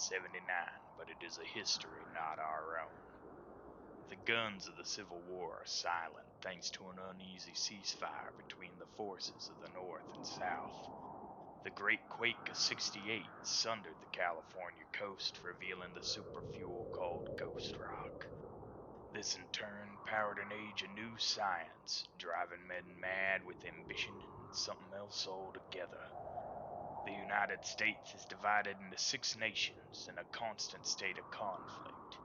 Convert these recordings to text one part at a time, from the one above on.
1979, but it is a history not our own. The guns of the Civil War are silent thanks to an uneasy ceasefire between the forces of the North and South. The Great Quake of '68 sundered the California coast, revealing the superfuel called ghost rock. This in turn powered an age of new science, driving men mad with ambition and something else altogether. The United States is divided into 6 nations in a constant state of conflict.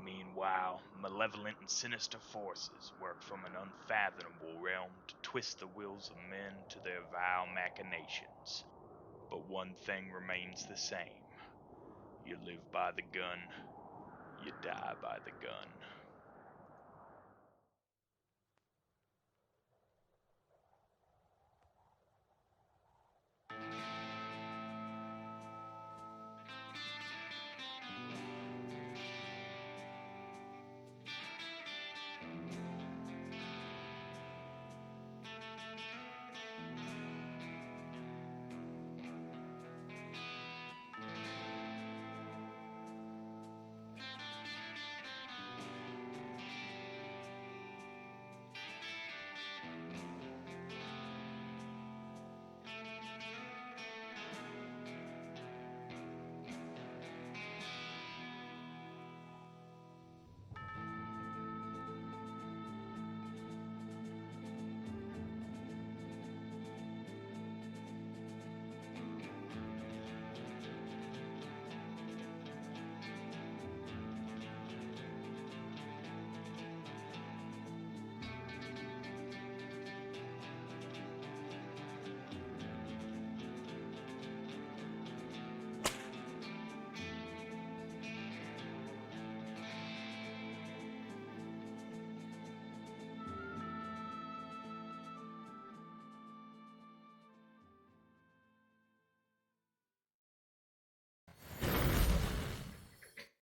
Meanwhile, malevolent and sinister forces work from an unfathomable realm to twist the wills of men to their vile machinations. But one thing remains the same. You live by the gun, you die by the gun.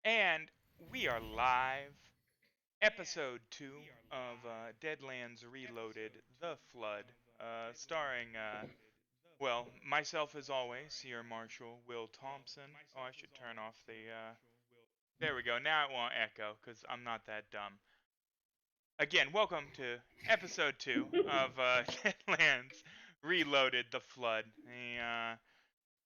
And we are live. Episode 2 of Deadlands Reloaded, The Flood, starring, well, myself as always, your Marshal, Will Thompson. Oh, I should turn off the, there we go. Now it won't echo, because I'm not that dumb. Again, welcome to Episode 2 of Deadlands Reloaded, The Flood.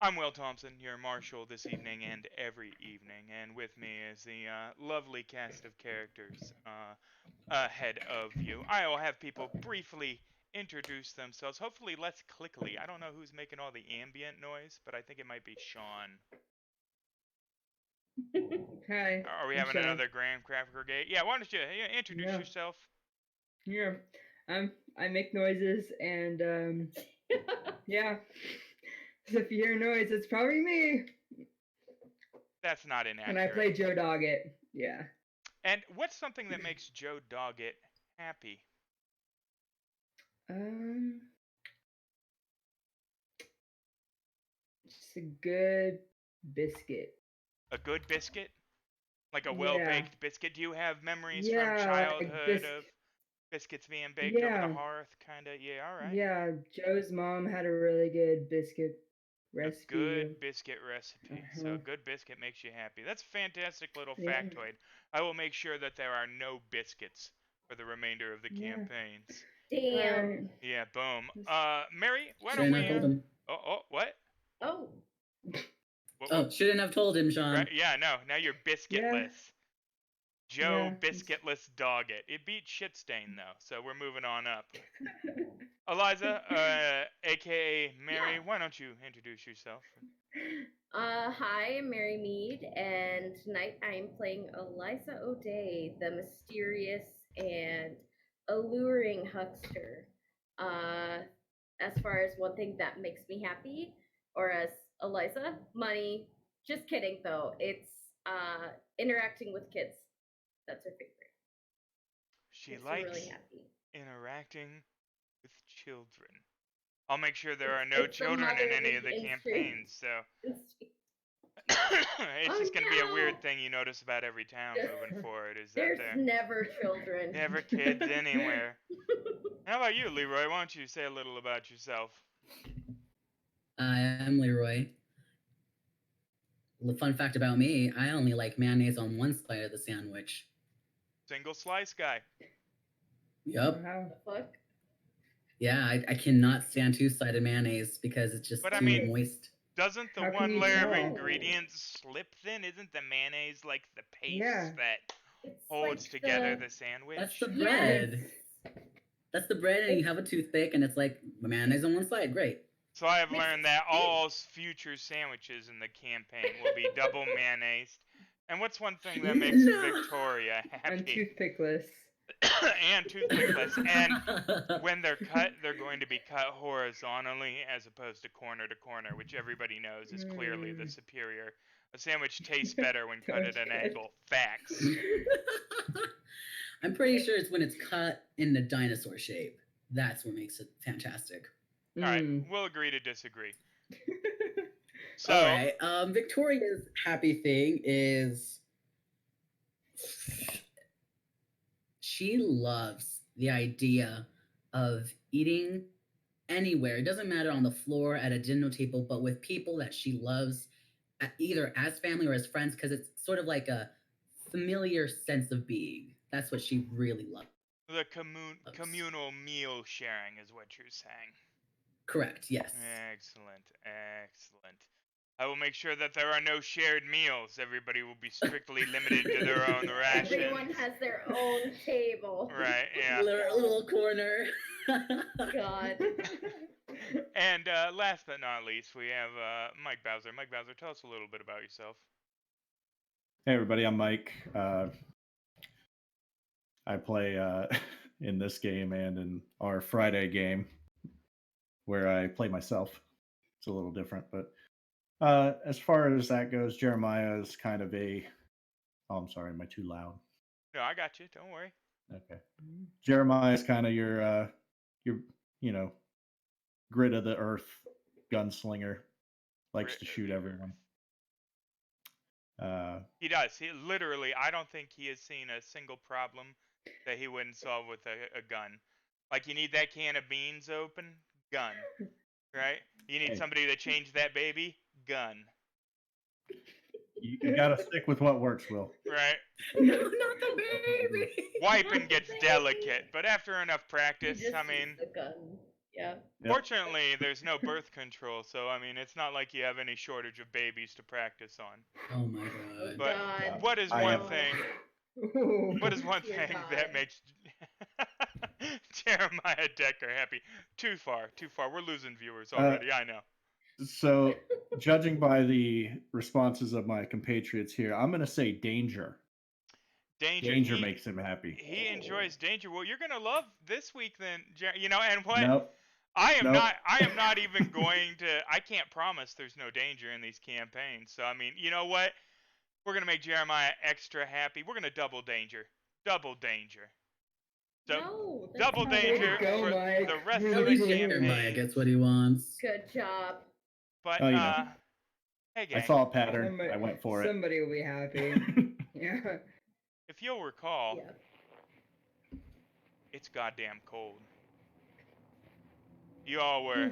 I'm Will Thompson, your Marshal this evening and every evening, and with me is the lovely cast of characters ahead of you. I will have people briefly introduce themselves, hopefully less clickily. I don't know who's making all the ambient noise, but I think it might be Sean. Hi. Are we I'm having Sean. another Graham Craft Brigade? Yeah, why don't you introduce yourself? Yeah. I make noises and yeah. So if you hear noise, it's probably me. That's not inaccurate. And I play Joe Doggett. Yeah. And what's something that makes Joe Doggett happy? Just a good biscuit. A good biscuit? Like a well-baked biscuit? Do you have memories from Yeah, childhood of biscuits being baked over the hearth? Kinda, yeah, alright. Yeah, Joe's mom had a really good biscuit recipe. A good biscuit recipe. So a good biscuit makes you happy. That's a fantastic little factoid. I will make sure that there are no biscuits for the remainder of the campaigns. Damn. Yeah, boom. Mary, why Shouldn't don't we... have told him. What? Oh. Oh, shouldn't have told him, Sean. Right? Yeah, no. Now you're biscuitless. Joe Biscuitless Doggett. It beat Shitstain, though, so we're moving on up. Eliza, a.k.a. Mary, why don't you introduce yourself? Hi, I'm Mary Mead, and tonight I'm playing Eliza O'Day, the mysterious and alluring huckster. As far as one thing that makes me happy, or as Eliza, money. Just kidding, though. It's interacting with kids. That's her favorite. She likes really interacting with children. I'll make sure there are no children in any of the campaigns, so... It's just going to be a weird thing you notice about every town moving forward, is that there's never children. Never kids anywhere. How about you, Leroy? Why don't you say a little about yourself? I am Leroy. The fun fact about me, I only like mayonnaise on one side of the sandwich. Single slice guy. Yep. Wow. The fuck? Yeah, I cannot stand two-sided mayonnaise because it's just But I too mean, moist. doesn't the How can one you layer of tell? ingredients slip then? Isn't the mayonnaise like the paste Yeah. that It's holds like together the the sandwich? That's the Yes. bread. That's the bread, and you have a toothpick, and it's like mayonnaise on one side. Great. So I have Makes learned it that big. all future sandwiches in the campaign will be double mayonnaise. And what's one thing that makes No. Victoria And happy? toothpickless. And toothpickless. And when they're cut, they're going to be cut horizontally as opposed to corner, which everybody knows is clearly the superior. A sandwich tastes better when cut at an Okay. angle. Facts. I'm pretty sure it's when it's cut in the dinosaur shape. That's what makes it fantastic. All right, Mm. we'll agree to disagree. So, All right. Victoria's happy thing is she loves the idea of eating anywhere. It doesn't matter on the floor, at a dinner table, but with people that she loves, either as family or as friends, because it's sort of like a familiar sense of being. That's what she really loves. the communal meal sharing is what you're saying. Correct, yes. Excellent, excellent. I will make sure that there are no shared meals. Everybody will be strictly limited to their own rations. Everyone has their own table. Right, yeah. Little corner. God. And last but not least, we have Mike Bowser. Mike Bowser, tell us a little bit about yourself. Hey everybody, I'm Mike. I play in this game and in our Friday game where I play myself. It's a little different, but as far as that goes, Jeremiah is kind of a... Oh, I'm sorry, am I too loud? No, I got you. Don't worry. Okay. Jeremiah is kind of your grit of the earth gunslinger. Likes Grit to of shoot the everyone. He does. He literally, I don't think he has seen a single problem that he wouldn't solve with a gun. Like, you need that can of beans open? Gun. Right? You need Hey. somebody to change that baby? Gun. You gotta stick with what works, Will. Right? No, not the baby. Wiping gets delicate, but after enough You practice, just I use mean, the gun. Yeah. Yep. fortunately, there's no birth control, so I mean, it's not like you have any shortage of babies to practice on. Oh my god. But God. what is I one am- thing? Ooh. What is one Dear thing God. that makes Jeremiah Decker happy? Too far. We're losing viewers already. I know. So, judging by the responses of my compatriots here, I'm going to say danger. Danger. He makes him happy. He enjoys danger. Well, you're gonna love this week then, you know. And what? Nope. I am Nope. not even going to. I can't promise there's no danger in these campaigns. So I mean, you know what? We're gonna make Jeremiah extra happy. We're gonna double danger. Double danger. So No. that's double not danger right. Go, for Mike. the rest Really of the good. Jeremiah campaign. gets what he wants. Good job. But Oh, you know. hey gang, I saw a pattern. Somebody, I went for somebody will be happy. Yeah. if you'll recall, Yeah. it's goddamn cold. You all were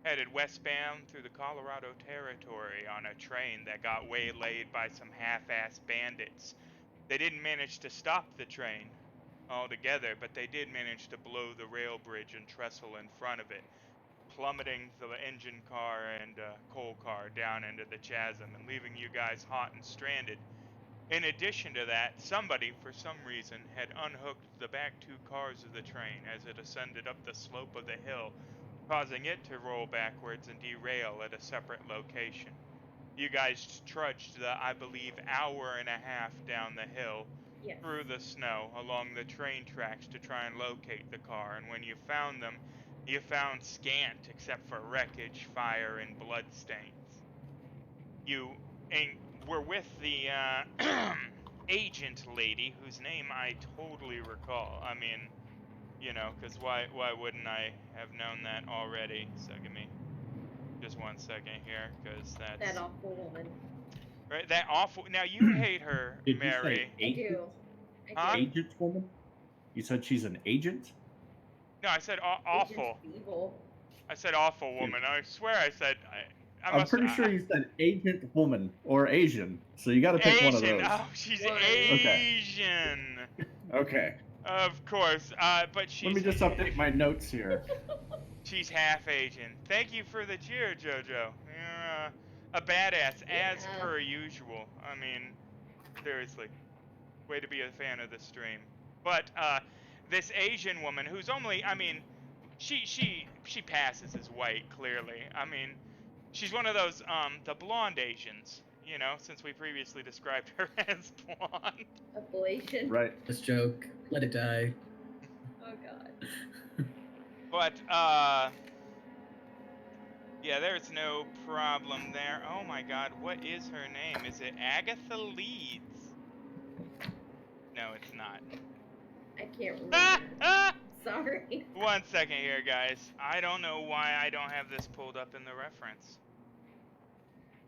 headed westbound through the Colorado Territory on a train that got waylaid by some half-assed bandits. They didn't manage to stop the train altogether, but they did manage to blow the rail bridge and trestle in front of it, plummeting the engine car and coal car down into the chasm and leaving you guys hot and stranded. In addition to that, somebody, for some reason, had unhooked the back two cars of the train as it ascended up the slope of the hill, causing it to roll backwards and derail at a separate location. You guys trudged the, I believe, hour and a half down the hill Yes. through the snow along the train tracks to try and locate the car, and when you found them, you found scant except for wreckage, fire, and bloodstains. You were with the agent lady whose name I totally recall. I mean, you know, because why wouldn't I have known that already? So give me just 1 second here, because that's... That awful woman. Right, that awful... Now, you hate her, Did Mary. you say I do. Huh? agent woman? You said she's an agent? No, I said Agent awful. Evil. I said awful woman. I swear I said I'm pretty sure you said ancient woman or Asian, so you got to pick one of Asian. those. Oh, she's One. Okay. Asian. Okay. Of course. But she's. Let me just update my notes here. She's half Asian. Thank you for the cheer, JoJo. You're a badass, as Yeah. per usual. I mean, seriously. Way to be a fan of the stream. But this Asian woman who's only, I mean, she passes as white, clearly. I mean, she's one of those the blonde Asians, you know, since we previously described her as blonde. Ablation. Right. This joke. Let it die. Oh god. But yeah, there's no problem there. Oh my god, what is her name? Is it Agatha Leeds? No, it's not. I can't remember. Sorry. 1 second here, guys. I don't know why I don't have this pulled up in the reference.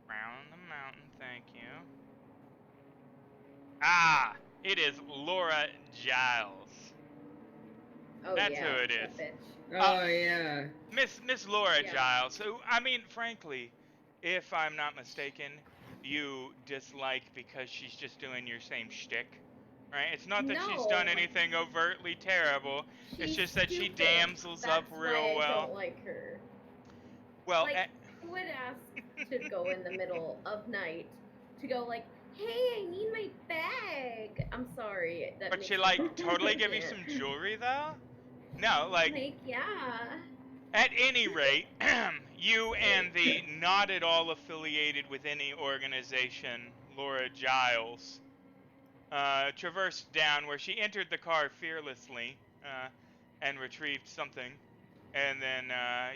Round the mountain, thank you. Ah! It is Laura Giles. Oh That's yeah. who it that is. bitch. Oh yeah. Miss Laura Yeah. Giles, who, I mean, frankly, if I'm not mistaken, you dislike because she's just doing your same shtick, right? It's not that she's done No. anything overtly terrible. It's She's just that she stupid. damsels That's up real why I well. don't like her. Well, Like, who would ask to go in the middle of night to go like, hey, I need my bag. I'm sorry. That but makes she me like bummed. totally give you Yeah. some jewelry though? No, like yeah. at any rate, you and the not at all affiliated with any organization, Laura Giles, traversed down where she entered the car fearlessly and retrieved something. And then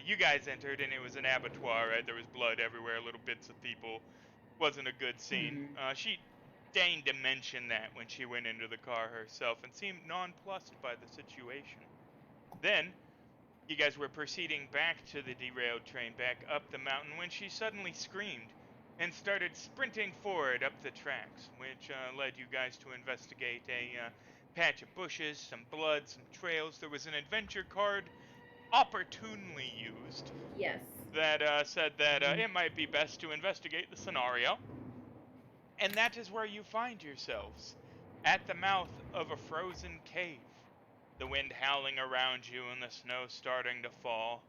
you guys entered, and it was an abattoir, right? There was blood everywhere, little bits of people. Wasn't a good scene. She deigned to mention that when she went into the car herself and seemed nonplussed by the situation. Then, you guys were proceeding back to the derailed train back up the mountain when she suddenly screamed and started sprinting forward up the tracks, which led you guys to investigate a patch of bushes, some blood, some trails. There was an adventure card opportunely used Yes. that said that it might be best to investigate the scenario. And that is where you find yourselves, at the mouth of a frozen cave. The wind howling around you and the snow starting to fall,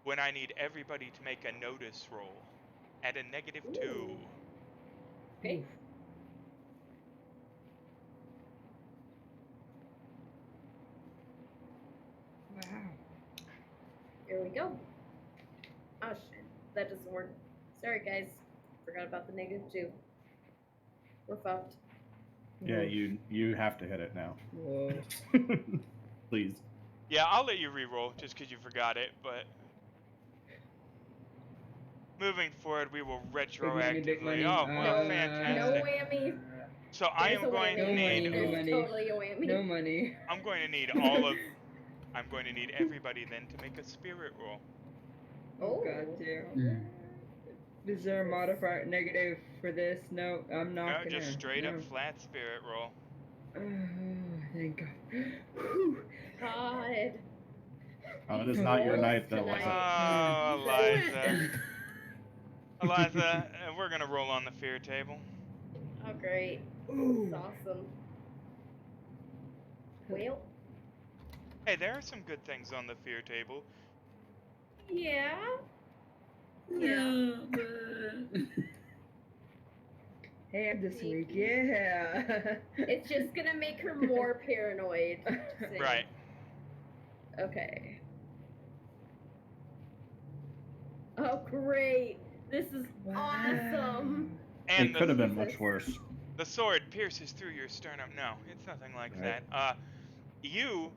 when I need everybody to make a notice roll at a -2. Ooh. Okay. Wow. Here we go. Oh shit. That doesn't work. Sorry guys. Forgot about the -2. We're fucked. Yeah, you have to hit it now. Whoa. Please. Yeah, I'll let you re-roll just because you forgot it, but moving forward, we will retroactively. Big money. Oh, well, No fantastic. whammy. So I There's am a going whammy. to need. No money. Totally a whammy. No money. I'm going to need all of. I'm going to need everybody then to make a spirit roll. Oh Oh. god damn. Mm. Is there a modifier negative for this? No, I'm not No, gonna. just straight no. up flat spirit roll. Oh, thank God. Whew. God. Oh, it is not your night though. Tonight. Oh, Eliza. Do Eliza, we're gonna roll on the fear table. Oh great. Ooh. That's awesome. Well, Hey, there are some good things on the fear table. yeah. Yeah. Hey, I'm this week. Yeah. It's just gonna make her more paranoid. See. Right. Okay. Oh great. This is awesome. And It could have been Jesus. much worse. the sword pierces through your sternum. No, it's nothing like Right. that. You,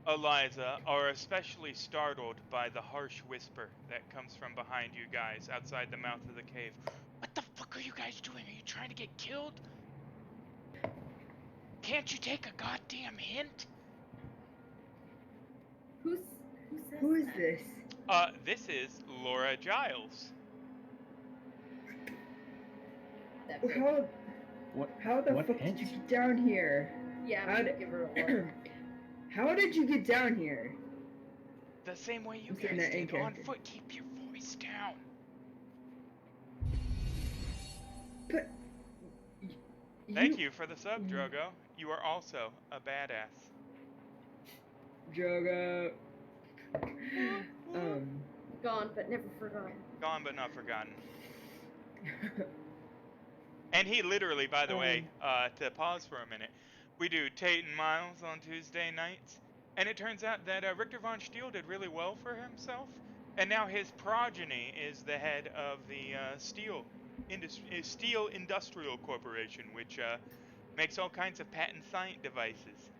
Eliza, are especially startled by the harsh whisper that comes from behind you guys outside the mouth of the cave. What the fuck are you guys doing? Are you trying to get killed? Can't you take a goddamn hint? Who says Who is that? this? This is Laura Giles. That bitch. How the What fuck did hint? you get down here? Yeah, How I'm gonna did- give her a look. How did you get down here? The same way you I'm saying guys that in did on character. foot. Keep your voice down. But Thank you for the sub, Drogo. You are also a badass. Drogo. Gone but never forgotten. Gone but not forgotten. And he literally, by the way, to pause for a minute, we do Tate and Miles on Tuesday nights, and it turns out that Richter von Steele did really well for himself, and now his progeny is the head of the Steel Industrial Corporation, which makes all kinds of patent science devices.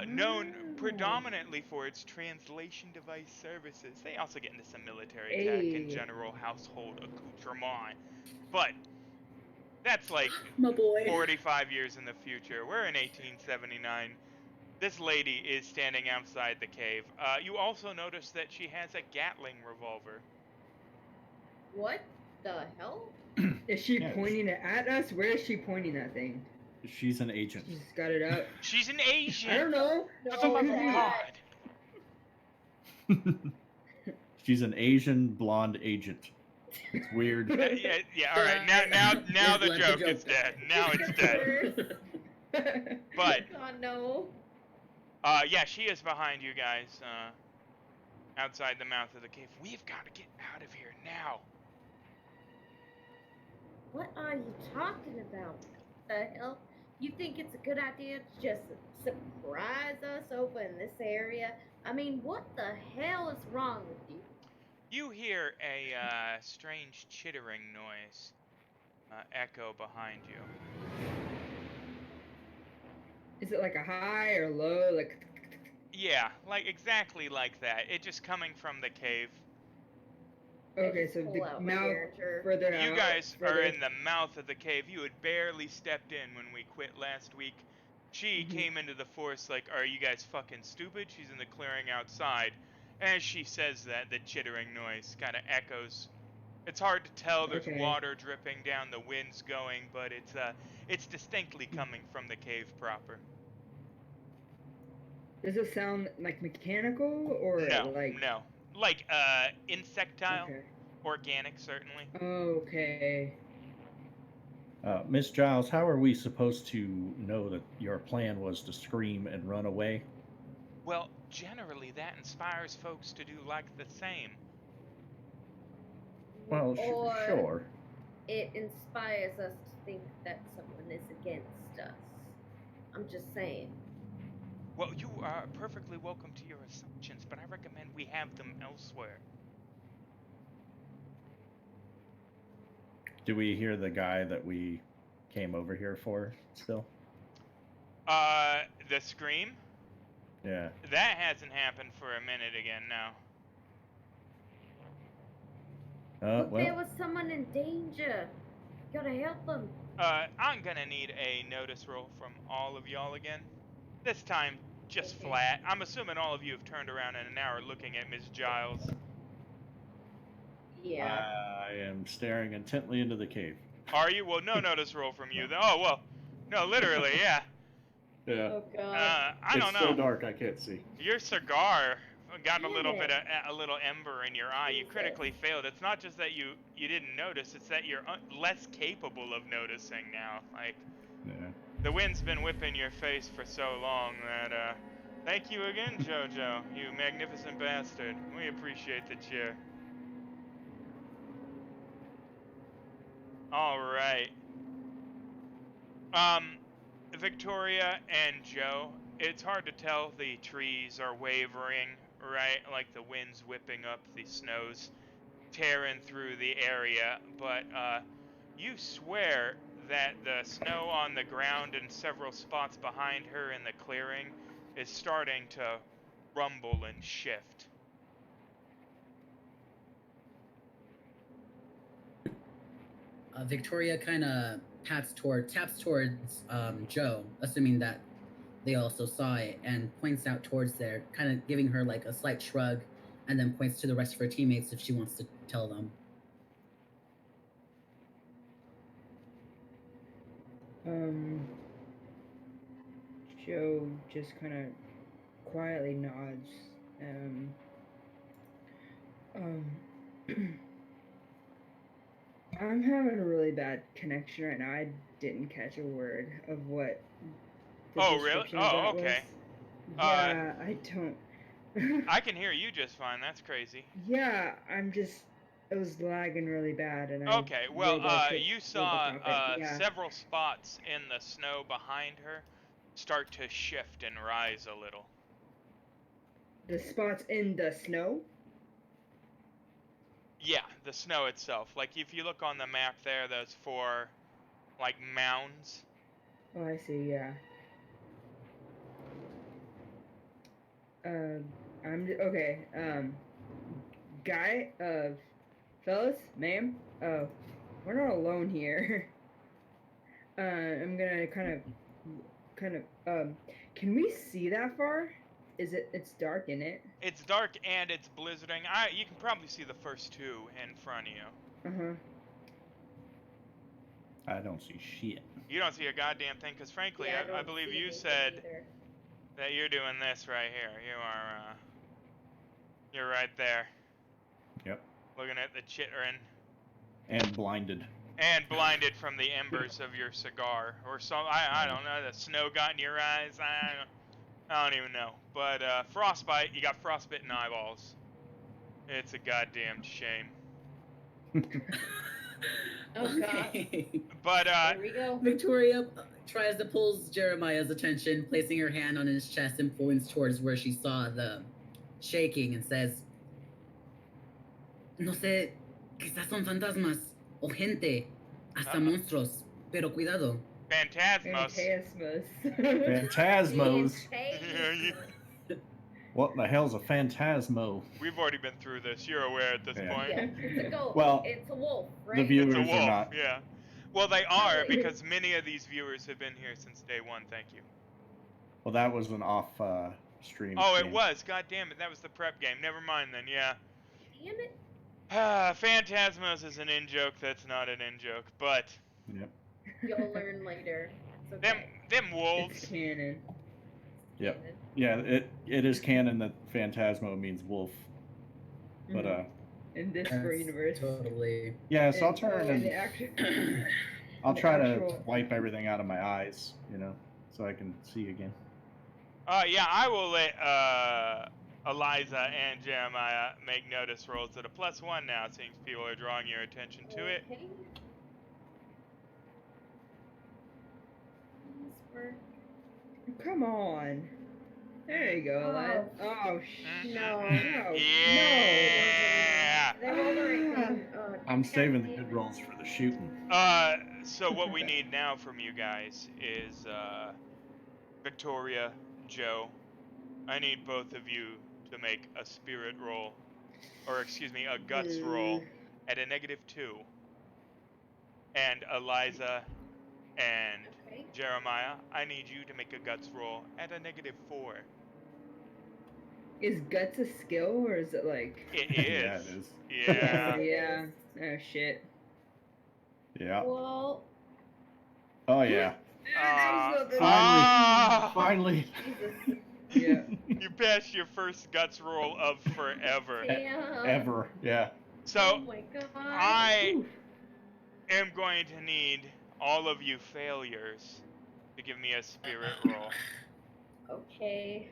Known predominantly for its translation device services. They also get into some military tech and general household accoutrement. But that's like My boy. 45 years in the future. We're in 1879. This lady is standing outside the cave. You also notice that she has a Gatling revolver. What the hell? Is she Yeah. pointing it at us? Where is she pointing that thing? She's an agent. She's got it out. She's an Asian. I don't know. For the love of No. God. She's an Asian blonde agent. It's weird. Yeah. All right. Now the Let the joke joke is die. dead. Now it's dead. But God, no. yeah, she is behind you guys. Outside the mouth of the cave. We've got to get out of here now. What are you talking about? The hell? You think it's a good idea to just surprise us over in this area? I mean, what the hell is wrong with you? You hear a strange chittering noise echo behind you. Is it like a high or low? Like. Yeah, like exactly like that. It just coming from the cave. Okay, just so pull the out my mouth character. further out. You guys are further- in the mouth of the cave. You had barely stepped in when we quit last week. She came into the force like, are you guys fucking stupid? She's in the clearing outside. As she says that, the chittering noise kind of echoes. It's hard to tell. There's Okay. water dripping down, the wind's going, but it's distinctly coming from the cave proper. Does it sound like mechanical or No, like? no. Like, insectile, Okay. organic, certainly. Okay. Miss Giles, how are we supposed to know that your plan was to scream and run away? Well, generally that inspires folks to do like the same. Well, Or sure. it inspires us to think that someone is against us. I'm just saying. Well, you are perfectly welcome to your assumptions, but I recommend we have them elsewhere. Do we hear the guy that we came over here for still? The scream? Yeah. That hasn't happened for a minute again now. But there Well, was someone in danger. Gotta help them. I'm gonna need a notice roll from all of y'all again. This time, just Okay. flat. I'm assuming all of you have turned around in an hour looking at Miss Giles. Yeah. I am staring intently into the cave. Are you? Well, no notice roll from you. Oh, well. No, literally, yeah. Yeah. Oh God. I don't It's know. so dark I can't see. Your cigar got a little Damn bit it. of a little ember in your eye. You Jesus. critically failed. It's not just that you didn't notice. It's that you're less capable of noticing now. Like Yeah. the wind's been whipping your face for so long that. Thank you again, JoJo. You magnificent bastard. We appreciate the cheer. All right. Victoria and Joe, it's hard to tell. The trees are wavering, right? Like the wind's whipping up, the snow's tearing through the area. But you swear that the snow on the ground in several spots behind her in the clearing is starting to rumble and shift. Victoria kind of taps towards Joe, assuming that they also saw it, and points out towards there, kind of giving her like a slight shrug, and then points to the rest of her teammates if she wants to tell them. Joe just kind of quietly nods. I'm having a really bad connection right now. I didn't catch a word of what the Oh, really? description of Oh, that okay. was. Yeah, I don't. I can hear you just fine. That's crazy. Yeah, it was lagging really bad, and I Okay, well, you saw Robocop it. Yeah, several spots in the snow behind her start to shift and rise a little. the spots in the snow. Yeah, the snow itself. Like, if you look on the map there, those 4, like, mounds. Oh, I see. Yeah. Okay. Guy. Fellas, ma'am. We're not alone here. I'm gonna kind of. Can we see that far? It's dark in it. It's dark and it's blizzarding. You can probably see the first 2 in front of you. Uh huh. I don't see shit. You don't see a goddamn thing, because frankly, Yeah, I don't believe see you anything said either. that you're doing this right here. You're right there, Yep. looking at the chittering. And blinded. And blinded from the embers of your cigar, or some, I don't know, the snow got in your eyes, I don't even know. But, frostbite, you got frostbitten eyeballs. It's a goddamn shame. Oh god. Okay. But, Here we go. Victoria tries to pull Jeremiah's attention, placing her hand on his chest and points towards where she saw the shaking and says, No sé, quizás son fantasmas o gente, hasta monstruos, pero cuidado. Phantasmos. Phantasmos. Phantasmos. What the hell's a phantasmo? We've already been through this, you're aware at this Yeah. point. Yeah, it's a goat. Well, It's a wolf, right? the viewers It's a are wolf, not. yeah. Well, they are, Totally. because many of these viewers have been here since day 1, thank you. Well, that was an off stream. Oh, it game. was, god damn it, that was the prep game, never mind then, yeah. Damn it. Phantasmos is an in-joke that's not an in-joke, but Yep. You'll learn later. It's okay. them wolves. It's canon. Yep. Canon. Yeah, it is canon that Phantasmo means wolf. But in this That's universe. Totally. yeah, so I'll And- turn and and the actual, I'll the try actual- to wipe everything out of my eyes, so I can see again. Yeah, I will let Eliza and Jeremiah make notice rolls at a +1 now, since people are drawing your attention to it. Okay. Whisper. Come on. There you go, lad. Oh, No. no. Yeah. They rolled the right thing. Oh, I'm saving the goddamn good it. rolls for the shooting. So what we need now from you guys is Victoria, Joe. I need both of you to make a spirit roll, or excuse me, a guts roll at a -2. And Eliza and Okay. Jeremiah, I need you to make a guts roll at a -4. Is guts a skill or is it like? It Yeah, is. it is. Yeah. Yeah. Oh shit. Yeah. Well, Oh yeah. Finally. Jesus. Yeah. You passed your first guts roll of forever. Damn. Ever. Yeah. Oh So my god. I Oof. am going to need all of you failures to give me a spirit roll. Okay.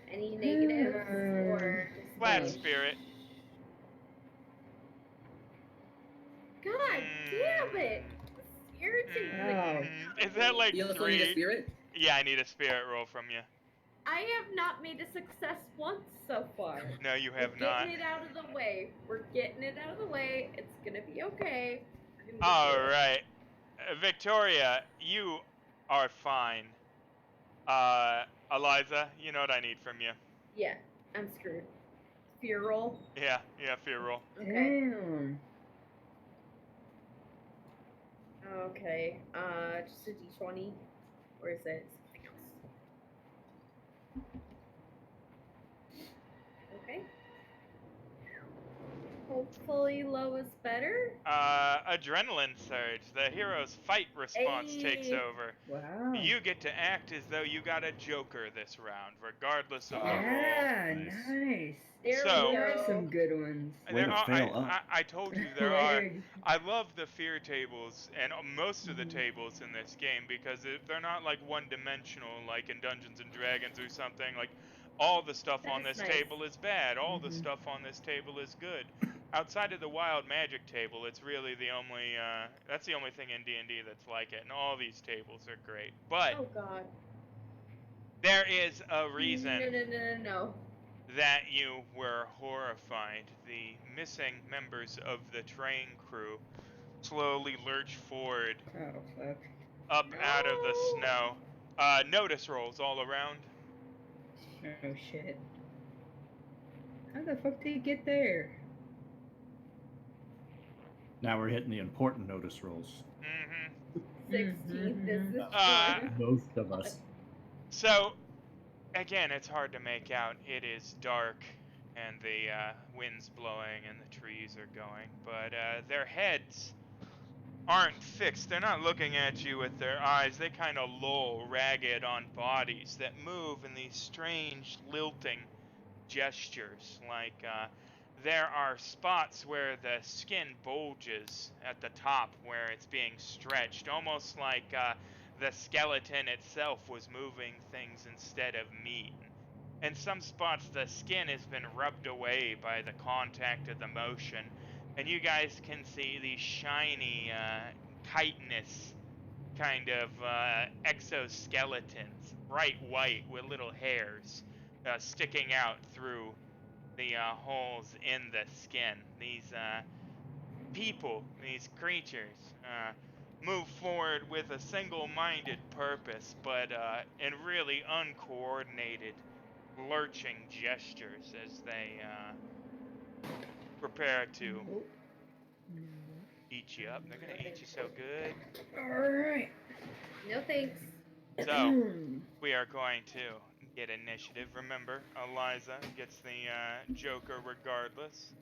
Any negatives or just Flat like- spirit. God damn it! It's irritating. Oh. Is that like You also need a 3? spirit? Yeah, I need a spirit roll from you. I have not made a success once so far. No, you have We're not. getting it out of the way. We're getting it out of the way. It's gonna be okay. We're gonna get All through it. right, Victoria, you are fine. Eliza, you know what I need from you. Yeah, I'm screwed. Fear roll. Yeah, fear roll. Okay. Damn. Okay. Just a d20, or is it something else? Okay. fully low is better? Adrenaline surge. The hero's fight response takes Ayy. over. Wow. You get to act as though you got a joker this round, regardless of the roll. Yeah, Nice. nice. There So- we There are go. some good ones. Way to fail up. I told you there are. Like, I love the fear tables and most of the Mhm. tables in this game because they're not like one-dimensional like in Dungeons and Dragons or something. Like all the stuff That on is this nice. table is bad. All the Mhm. stuff on this table is good. Outside of the wild magic table, it's really the only that's the only thing in D&D that's like it. And all these tables are great. But Oh god. there is a reason No. that you were horrified. The missing members of the train crew slowly lurch forward oh fuck. up out of the No. snow. Notice rolls all around. Oh shit. How the fuck did he get there? Now we're hitting the important notice rolls. Mm-hmm. 16th is the Uh, Most of us. So, again, it's hard to make out. It is dark, and the wind's blowing, and the trees are going. But their heads aren't fixed. They're not looking at you with their eyes. They kind of loll ragged on bodies that move in these strange lilting gestures. Like there are spots where the skin bulges at the top where it's being stretched, almost like the skeleton itself was moving things instead of meat. In some spots, the skin has been rubbed away by the contact of the motion, and you guys can see these shiny chitinous kind of exoskeletons, bright white with little hairs sticking out through the holes in the skin. These people, these creatures, move forward with a single-minded purpose, but in really uncoordinated, lurching gestures as they prepare to Nope. eat you up. They're gonna eat you so good. Alright. No thanks. So we are going to get initiative. Remember, Eliza gets the Joker regardless.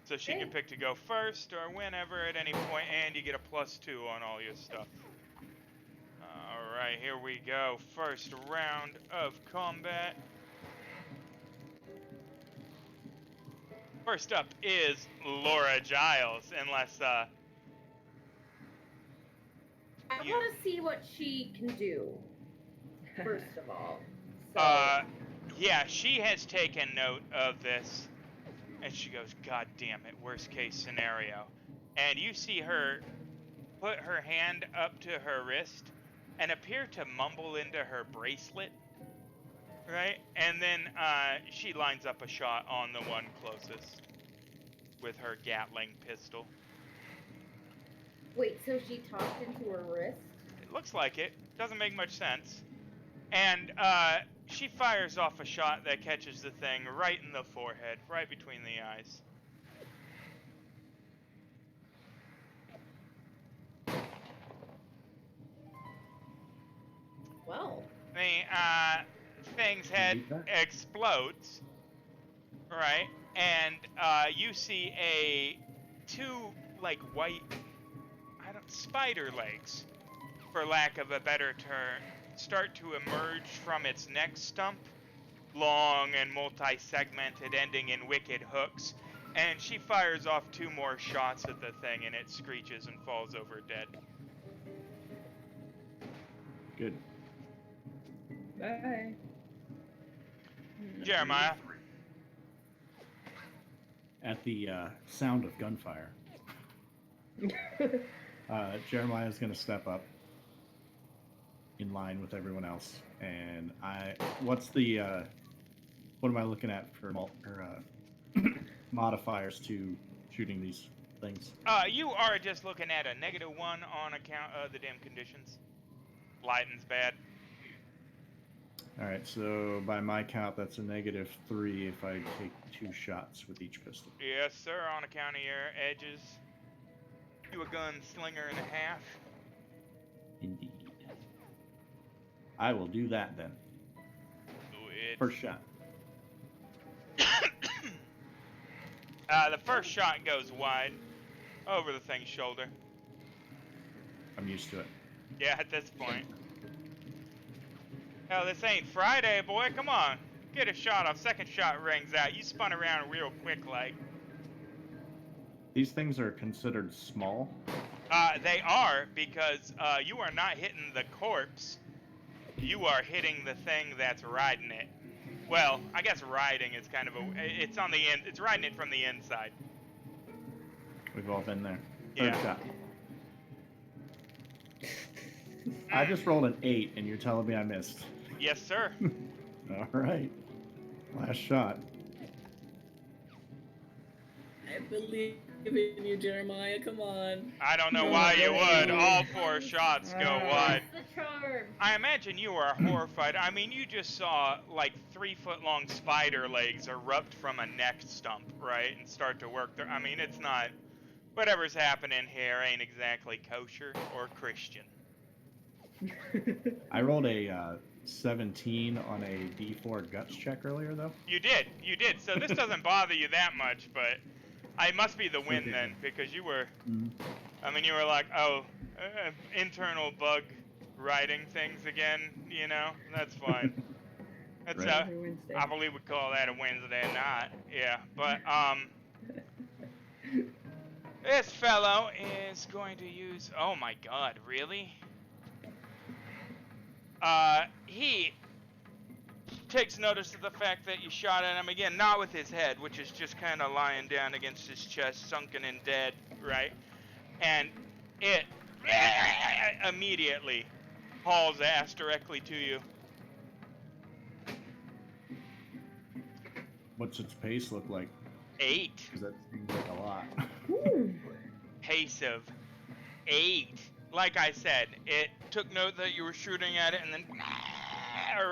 So she can Okay. pick to go first or whenever at any point, and you get a +2 on all your stuff. Alright, here we go. First round of combat. First up is Laura Giles, unless I You- want to see what she can do, first of all. So, yeah, she has taken note of this, and she goes, God damn it, worst case scenario. And you see her put her hand up to her wrist and appear to mumble into her bracelet, right? And then she lines up a shot on the one closest with her Gatling pistol. wait, so she talked into her wrist? It looks like it. Doesn't make much sense. And she fires off a shot that catches the thing right in the forehead, right between the eyes. Well, The thing's head Beat that. explodes, right? And you see two like white, spider legs, for lack of a better term, start to emerge from its neck stump, long and multi-segmented, ending in wicked hooks. And she fires off 2 more shots at the thing, and it screeches and falls over dead. Good. Bye. Jeremiah. At the sound of gunfire, Jeremiah's going to step up in line with everyone else. And what am I looking at for modifiers to shooting these things? You are just looking at a -1 on account of the dim conditions. Lighting's bad. All right, so by my count, that's a -3 if I take 2 shots with each pistol. Yes, sir, on account of your edges. You a gunslinger and a half. Indeed. I will do that then. Do it. First shot. The first shot goes wide, over the thing's shoulder. I'm used to it. Yeah, at this point. Hell, this ain't Friday, boy. Come on. Get a shot off. Second shot rings out. You spun around real quick, like. These things are considered small. They are, because you are not hitting the corpse. You are hitting the thing that's riding it. Well, I guess riding is kind of a... It's on the end. It's riding it from the inside. We've all been there. Third Yeah. shot. I just rolled an 8, and you're telling me I missed. Yes, sir. All right. Last shot. I believe in you, Jeremiah. Come on. I don't know No, why you would. no. All 4 shots go wide. That's the charm. I imagine you are horrified. I mean, you just saw, like, 3-foot-long spider legs erupt from a neck stump, right? And start to work their... I mean, it's not... Whatever's happening here ain't exactly kosher or Christian. I rolled a 17 on a D4 guts check earlier, though. You did. So this doesn't bother you that much, but... It must be the win then, because you were... I mean, you were like, internal bug writing things again, you know? That's fine. That's Right. Every Wednesday. I believe we call that a Wednesday night. Yeah, but this fellow is going to use... Oh my god, really? He takes notice of the fact that you shot at him again, not with his head, which is just kind of lying down against his chest, sunken and dead, right? And it immediately hauls ass directly to you. What's its pace look like? 8. Because that seems like a lot. Ooh. Pace of 8. Like I said, it took note that you were shooting at it and then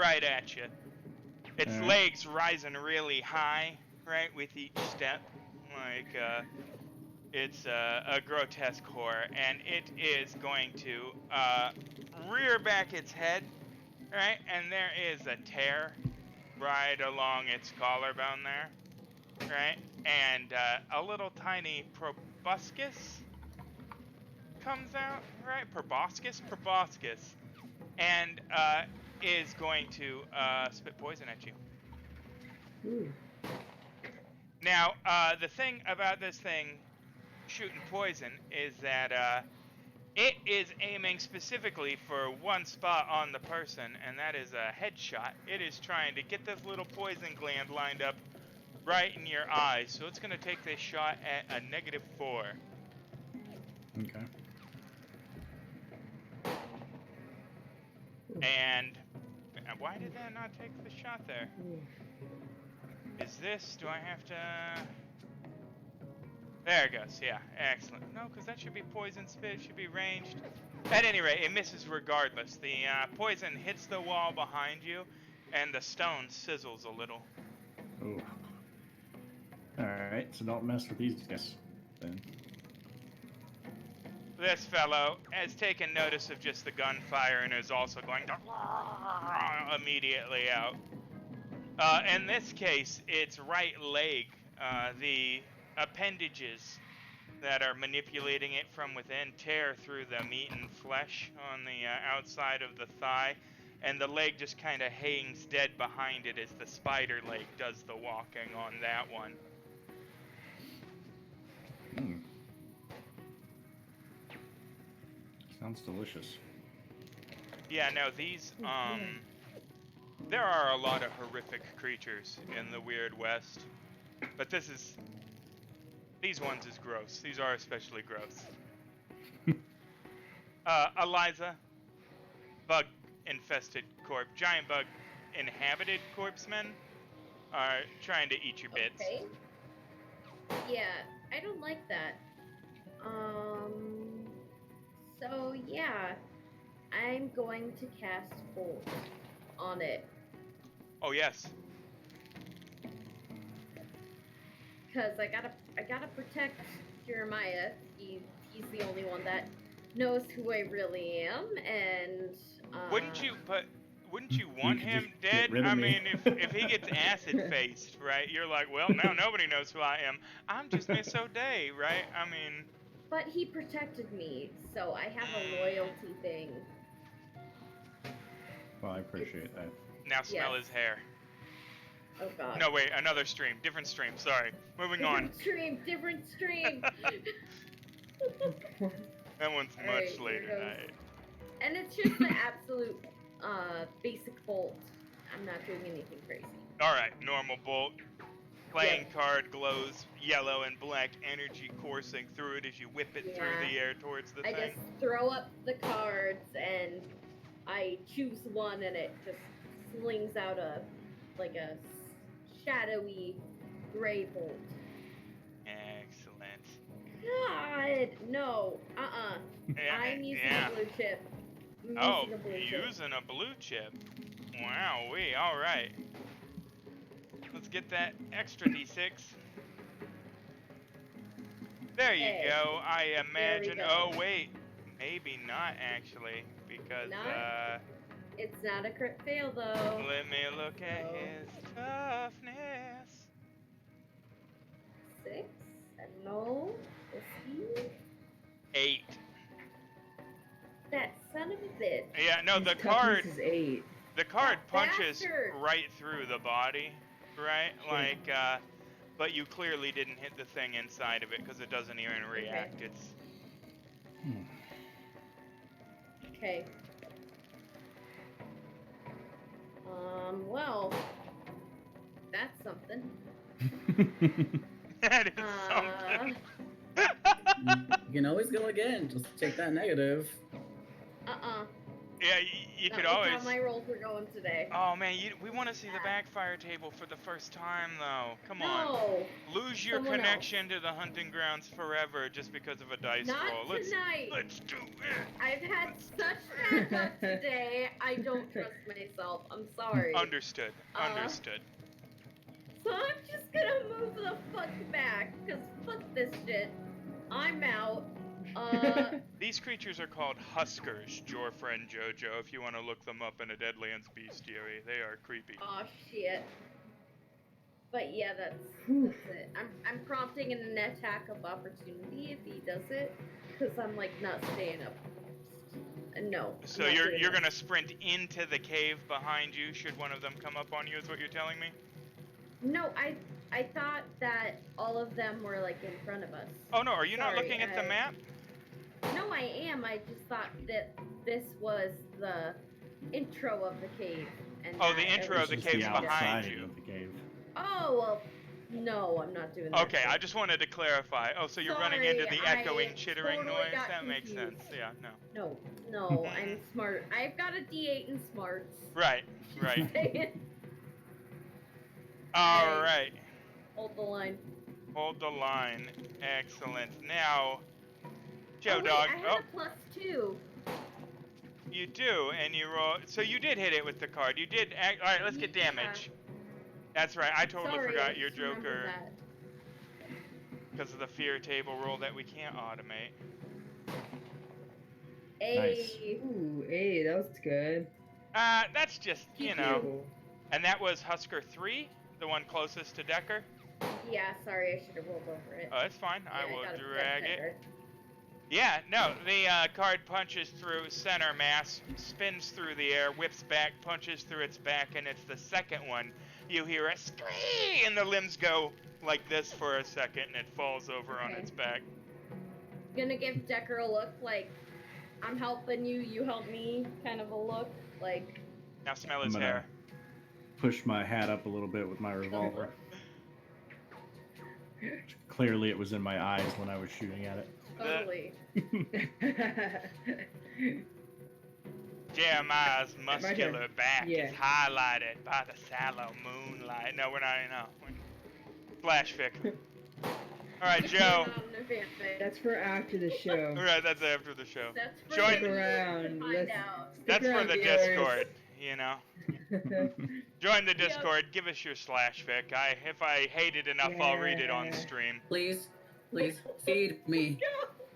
right at you. Its Alright. legs rising really high, right, with each step. Like, it's a grotesque horror. And it is going to rear back its head, right? And there is a tear right along its collarbone there, right? And a little tiny proboscis comes out, right? Proboscis, and is going to spit poison at you. Ooh. Now, the thing about this thing shooting poison is that it is aiming specifically for one spot on the person, and that is a headshot. It is trying to get this little poison gland lined up right in your eye, so it's going to take this shot at a -4. Okay. And why did that not take the shot there? Ooh. Is this, do I have to... There it goes, yeah, excellent. No, because that should be poison spit, it should be ranged. At any rate, it misses regardless. The poison hits the wall behind you, and the stone sizzles a little. Ooh. Alright, so don't mess with these guys, then. This fellow has taken notice of just the gunfire and is also going to immediately out. In this case, its right leg, the appendages that are manipulating it from within tear through the meat and flesh on the outside of the thigh, and the leg just kind of hangs dead behind it as the spider leg does the walking on that one. Hmm. Sounds delicious. Yeah, no, these, there are a lot of horrific creatures in the Weird West, but these ones is gross. These are especially gross. Eliza, bug-infested corpse, giant bug-inhabited corpsemen are trying to eat your bits. Okay. Yeah, I don't like that. So yeah, I'm going to cast Bolt on it. Oh yes. Cause I gotta protect Jeremiah. He's the only one that knows who I really am, and Wouldn't you want could him just get dead? rid of I me. mean, if he gets acid faced, right? You're like, well, now nobody knows who I am. I'm just Miss O'Day, right? I mean, But he protected me, so I have a loyalty thing. Well, I appreciate that. now smell Yes. his hair. Oh god. No, wait, another stream, different stream. Sorry, moving on. Different stream. That one's All right, much here later goes. night. And it's just the absolute basic bolt. I'm not doing anything crazy. All right, normal bolt. Playing card glows yellow and black energy coursing through it as you whip it through Yeah. the air towards the I thing. just throw up the cards and I choose one and it just slings out a shadowy gray bolt. Excellent. God, no. I'm using Yeah. a blue chip. I'm Oh, using a blue chip. using a blue chip. Wow-wee, all right. Let's get that extra D6. There you Okay. go. I There we imagine. go. Oh wait, maybe not actually, because Not? It's not a crit fail though. let me look at So- his toughness. 6? No. Is he? 8. That son of a bitch. Yeah, no, His the toughness card, is 8. the card That punches bastard. right through the body, right? Sure. Like, but you clearly didn't hit the thing inside of it because it doesn't even react. It's Okay. Well, that's something. that is something. You can always go again. Just take that negative. Yeah, you That could was always. how my rolls were going today. Oh man, we want to see the backfire table for the first time though. Come on. No, Lose your someone connection to the hunting grounds forever just because of a dice not roll. tonight. Let's do it. I've had such bad luck today. I don't trust myself. I'm sorry. Understood. Uh, Understood. So I'm just gonna move the fuck back, cause fuck this shit. I'm out. These creatures are called huskers, your friend Jojo, if you want to look them up in a Deadlands bestiary. They are creepy. Oh shit. But yeah, that's it. I'm prompting an attack of opportunity if he does it, cause I'm like not staying up. No. I'm So not you're doing that. gonna sprint into the cave behind you should one of them come up on you, is what you're telling me? No, I thought that all of them were like in front of us. Oh no, are you not Sorry, looking at the I- map? No, I am. I just thought that this was the intro of the cave. And Oh, that the intro of the everything cave's the was- behind outside you. of the cave. Oh well, no, I'm not doing that. Okay, shit. I just wanted to clarify. Oh, so you're running into the Sorry, I echoing, chittering totally noise? got That makes confused. sense. Yeah, no. No, I'm smart. I've got a D8 in smarts. Right, right. Saying, All right. hold the line. Hold the line. Excellent. Now, Joe wait, Dog. I had a +2. You do, and you roll. So you did hit it with the card. You did. All right, let's get Yeah. damage. That's right. I totally Sorry, I forgot your just remembered Joker that. because of the fear table roll that we can't automate. Hey. Ooh, 8. That was good. That's just you know. Cool. And that was Husker 3, the one closest to Decker. Yeah, sorry, I should have rolled over it. Oh, that's fine. I Yeah, will got a drag it. card. Yeah, no, the card punches through center mass, spins through the air, whips back, punches through its back, and it's the second one. You hear a scream, and the limbs go like this for a second, and it falls over on Okay. its back. Gonna give Decker a look like I'm helping you, you help me kind of a look. Like, Now smell I'm his gonna hair. push my hat up a little bit with my revolver. Clearly, it was in my eyes when I was shooting at it. totally. Jeremiah's muscular back Yeah. is highlighted by the sallow moonlight. No, we're not, Flash fic. Alright, Joe. That's for after the show. Alright, that's after the show. That's for Join- the Stick viewers to around. find Let's- out. That's for around, the viewers. Discord, you know. Join the Discord, give us your slash fic. If I hate it enough, I'll read it on Yeah. stream. Please, feed me.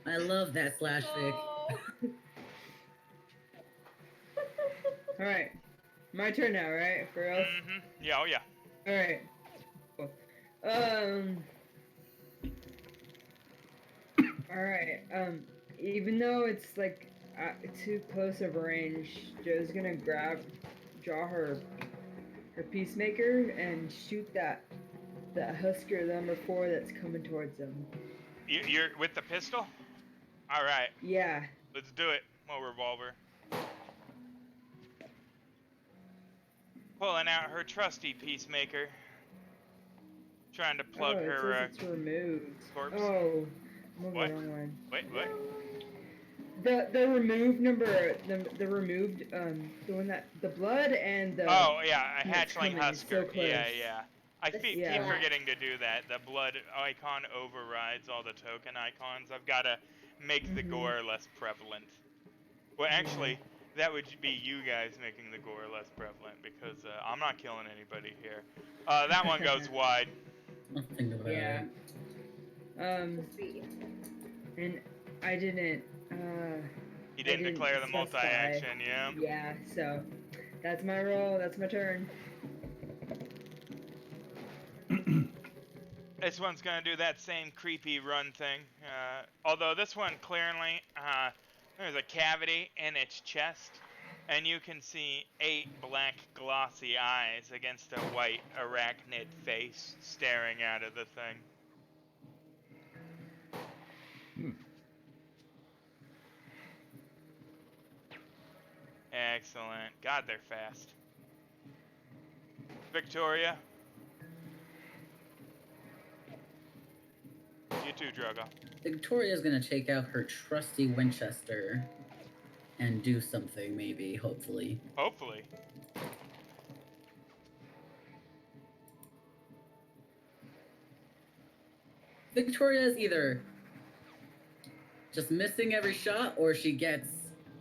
I love that slash fic. Oh. All right. My turn now, right? For us. Mm-hmm. Yeah, oh yeah. All right. Cool. All right. Even though it's like too close of a range, Joe's gonna draw her peacemaker and shoot that husker number 4 that's coming towards them. You're with the pistol? All right. Yeah. Let's do it. More revolver. Pulling out her trusty peacemaker. Trying to plug it her says it's removed. corpse. Oh, I'm over What? the wrong one. Wait, what? The removed number, the removed the one that the blood and the Oh yeah, a it's hatchling coming, it's husker. so close. Yeah. I keep Yeah. forgetting to do that. The blood icon overrides all the token icons. I've got to make the gore less prevalent. Well, actually, that would be you guys making the gore less prevalent because I'm not killing anybody here. That one goes wide. I'll think about Yeah. it. Let's see. And I didn't. You didn't declare the specify. multi-action, yeah? Yeah. So that's my roll. That's my turn. This one's gonna do that same creepy run thing. Although this one clearly, there's a cavity in its chest, and you can see 8 black glossy eyes against a white arachnid face staring out of the thing. Excellent. God, they're fast. Victoria. You too, Drogo. Victoria's gonna take out her trusty Winchester and do something, maybe, hopefully. Hopefully. Victoria's either just missing every shot or she gets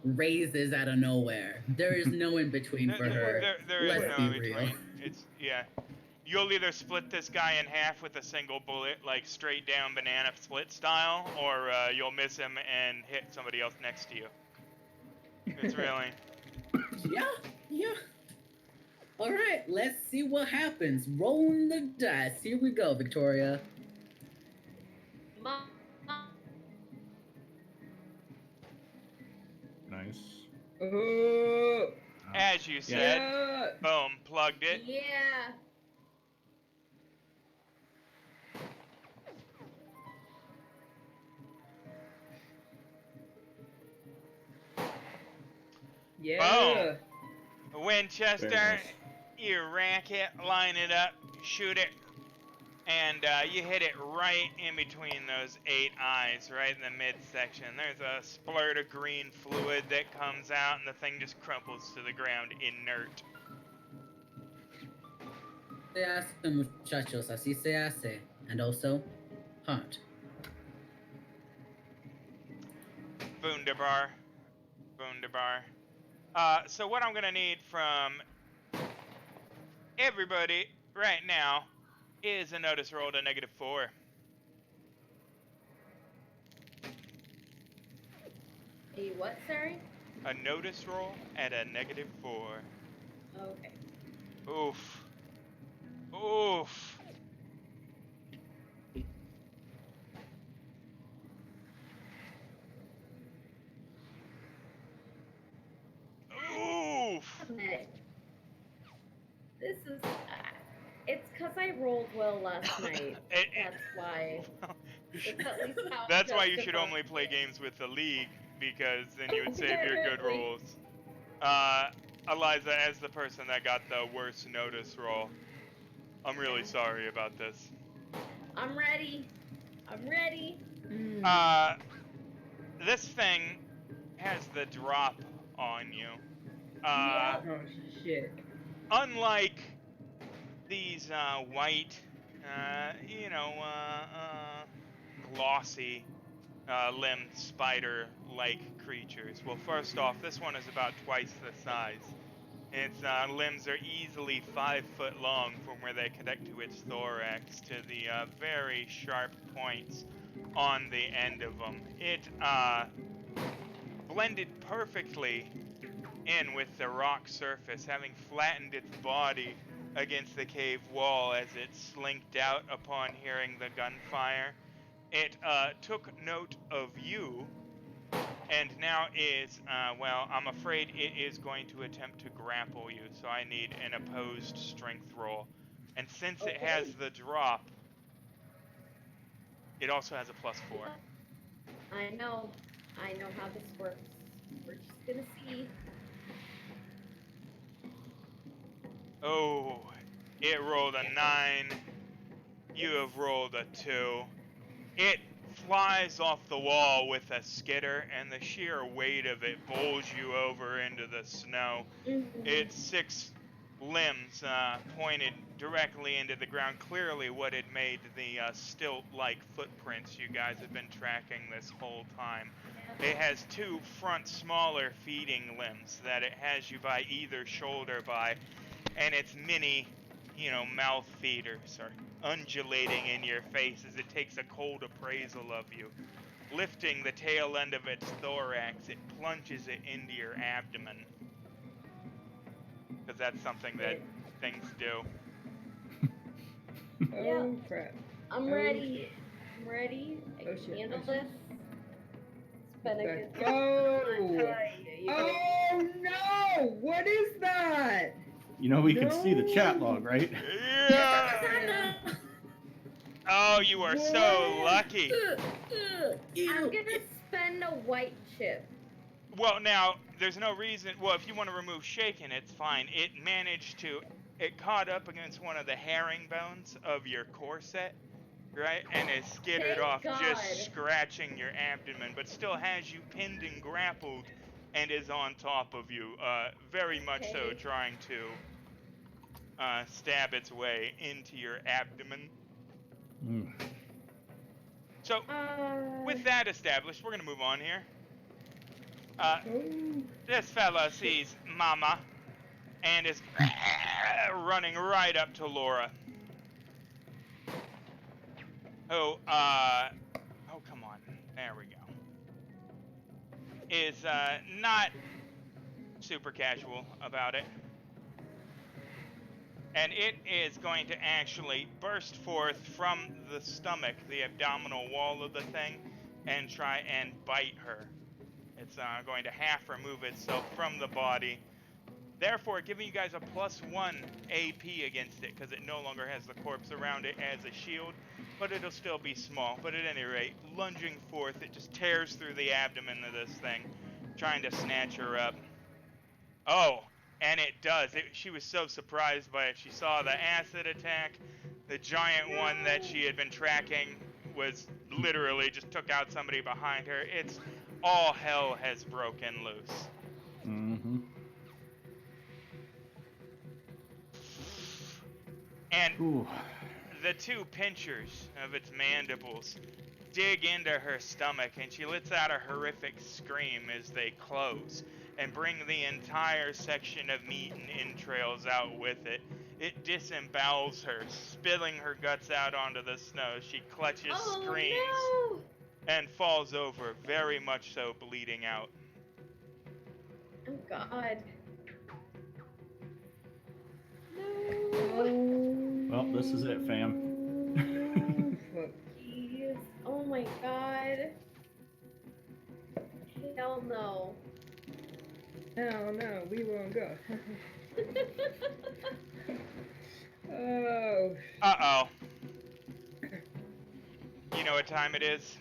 raises out of nowhere. There is no in between for her. There is Let's no be real. between. It's, yeah. You'll either split this guy in half with a single bullet, like straight down banana split style, or you'll miss him and hit somebody else next to you. It's really... Yeah. All right, let's see what happens. Rolling the dice. Here we go, Victoria. Nice. Oh. As you said, Yeah. boom, plugged it. Yeah. Yeah. Winchester, Very nice. you rack it, line it up, shoot it, and you hit it right in between those 8 eyes, right in the midsection. There's a splurt of green fluid that comes out, and the thing just crumples to the ground inert. Se hace, muchachos, así se hace. And also, hot. Wunderbar. So what I'm gonna need from everybody right now is a notice roll to -4. A what, sorry? A notice roll at a -4. Okay. Oof. Okay. This is... it's because I rolled well last night. That's why. It's at least how That's why you should justified. only play games with the league, because then you would save your good Apparently. rolls. Eliza, as the person that got the worst notice roll, I'm really sorry about this. I'm ready. This thing has the drop on you. Yeah. Oh shit. Unlike these white, glossy limbed spider-like creatures. Well, first off, this one is about twice the size. Its limbs are easily 5 foot long from where they connect to its thorax to the very sharp points on the end of them. It blended perfectly in with the rock surface, having flattened its body against the cave wall as it slinked out upon hearing the gunfire. It took note of you, and now is, well, I'm afraid it is going to attempt to grapple you, so I need an opposed strength roll. And since it has the drop, it also has a +4. I know how this works. We're just gonna see. Oh, it rolled a 9. You have rolled a 2. It flies off the wall with a skitter, and the sheer weight of it bowls you over into the snow. Its 6 limbs pointed directly into the ground, clearly what had made the stilt-like footprints you guys have been tracking this whole time. It has 2 front smaller feeding limbs that it has you by either shoulder by, and its mini, mouth feeders are undulating in your face as it takes a cold appraisal of you. Lifting the tail end of its thorax, it plunges it into your abdomen. Because that's something that things do. Oh crap. I'm ready. I'm ready. I can handle this. It's been a good Oh no! What is that? We can see the chat log, right? Yeah! Oh, you are so lucky. I'm gonna spend a white chip. Well, now, there's no reason. Well, if you want to remove shaken, it's fine. It caught up against one of the herringbones of your corset, right? And it skittered off, just scratching your abdomen, but still has you pinned and grappled and is on top of you, very much so trying to stab its way into your abdomen. So, with that established, we're going to move on here. This fella sees Mama and is running right up to Laura. Oh, come on. There we go. Is not super casual about it. And it is going to actually burst forth from the stomach, the abdominal wall of the thing, and try and bite her. It's going to half remove itself from the body, therefore giving you guys a +1 AP against it, because it no longer has the corpse around it as a shield, but it'll still be small. But at any rate, lunging forth, it just tears through the abdomen of this thing, trying to snatch her up. Oh, and it does. She was so surprised by it. She saw the acid attack. The giant one that she had been tracking was literally just took out somebody behind her. It's all hell has broken loose. Mm-hmm. And the 2 pinchers of its mandibles dig into her stomach, and she lets out a horrific scream as they close and bring the entire section of meat and entrails out with it. It disembowels her, spilling her guts out onto the snow. She clutches, screams, and falls over, very much so bleeding out. Oh God. No. Well, this is it, fam. Jeez. Oh my God. Hell no. Hell no, we won't go. Oh. Uh-oh. You know what time it is?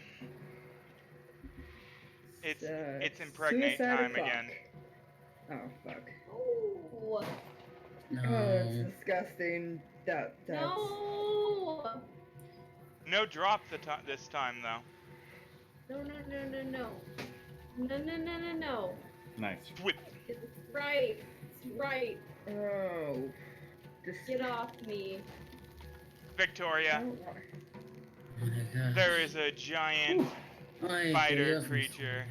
It's impregnate time again. Oh, fuck. Oh. No. Oh, that's disgusting. That's... No. No drop this time, though. No. No. Nice. It's right. It's right. Oh. Get off me. Victoria, Oh my gosh. there is a giant spider creature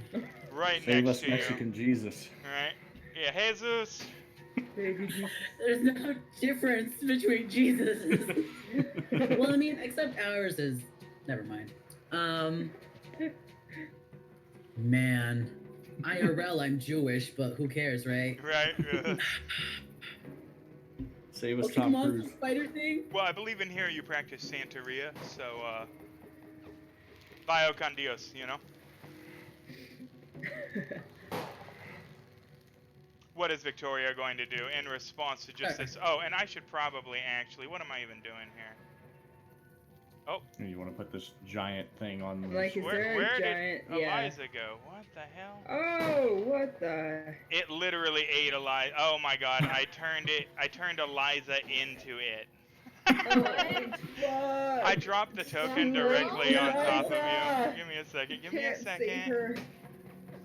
right Save next us, to Mexican Jesus. Right? Yeah, Jesus. Baby Jesus. There's no difference between Jesuses. Well, I mean, except ours is. Never mind. Man. IRL, I'm Jewish, but who cares, right? Right? Save us, Okay, Tom come on, Cruise. the spider thing. Well, I believe in here you practice Santeria, so, Bio con Dios, you know? What is Victoria going to do in response to just this? Oh, and I should probably actually, what am I even doing here? Oh, You want to put this giant thing on the Like, is there a where giant? did Yeah. Eliza go? What the hell? Oh, what the? It literally ate Eliza. Oh my god, I turned Eliza into it. Oh my god. I dropped the token Save directly on top of you. Eliza. Give me a second. Give You me a can't save second. her.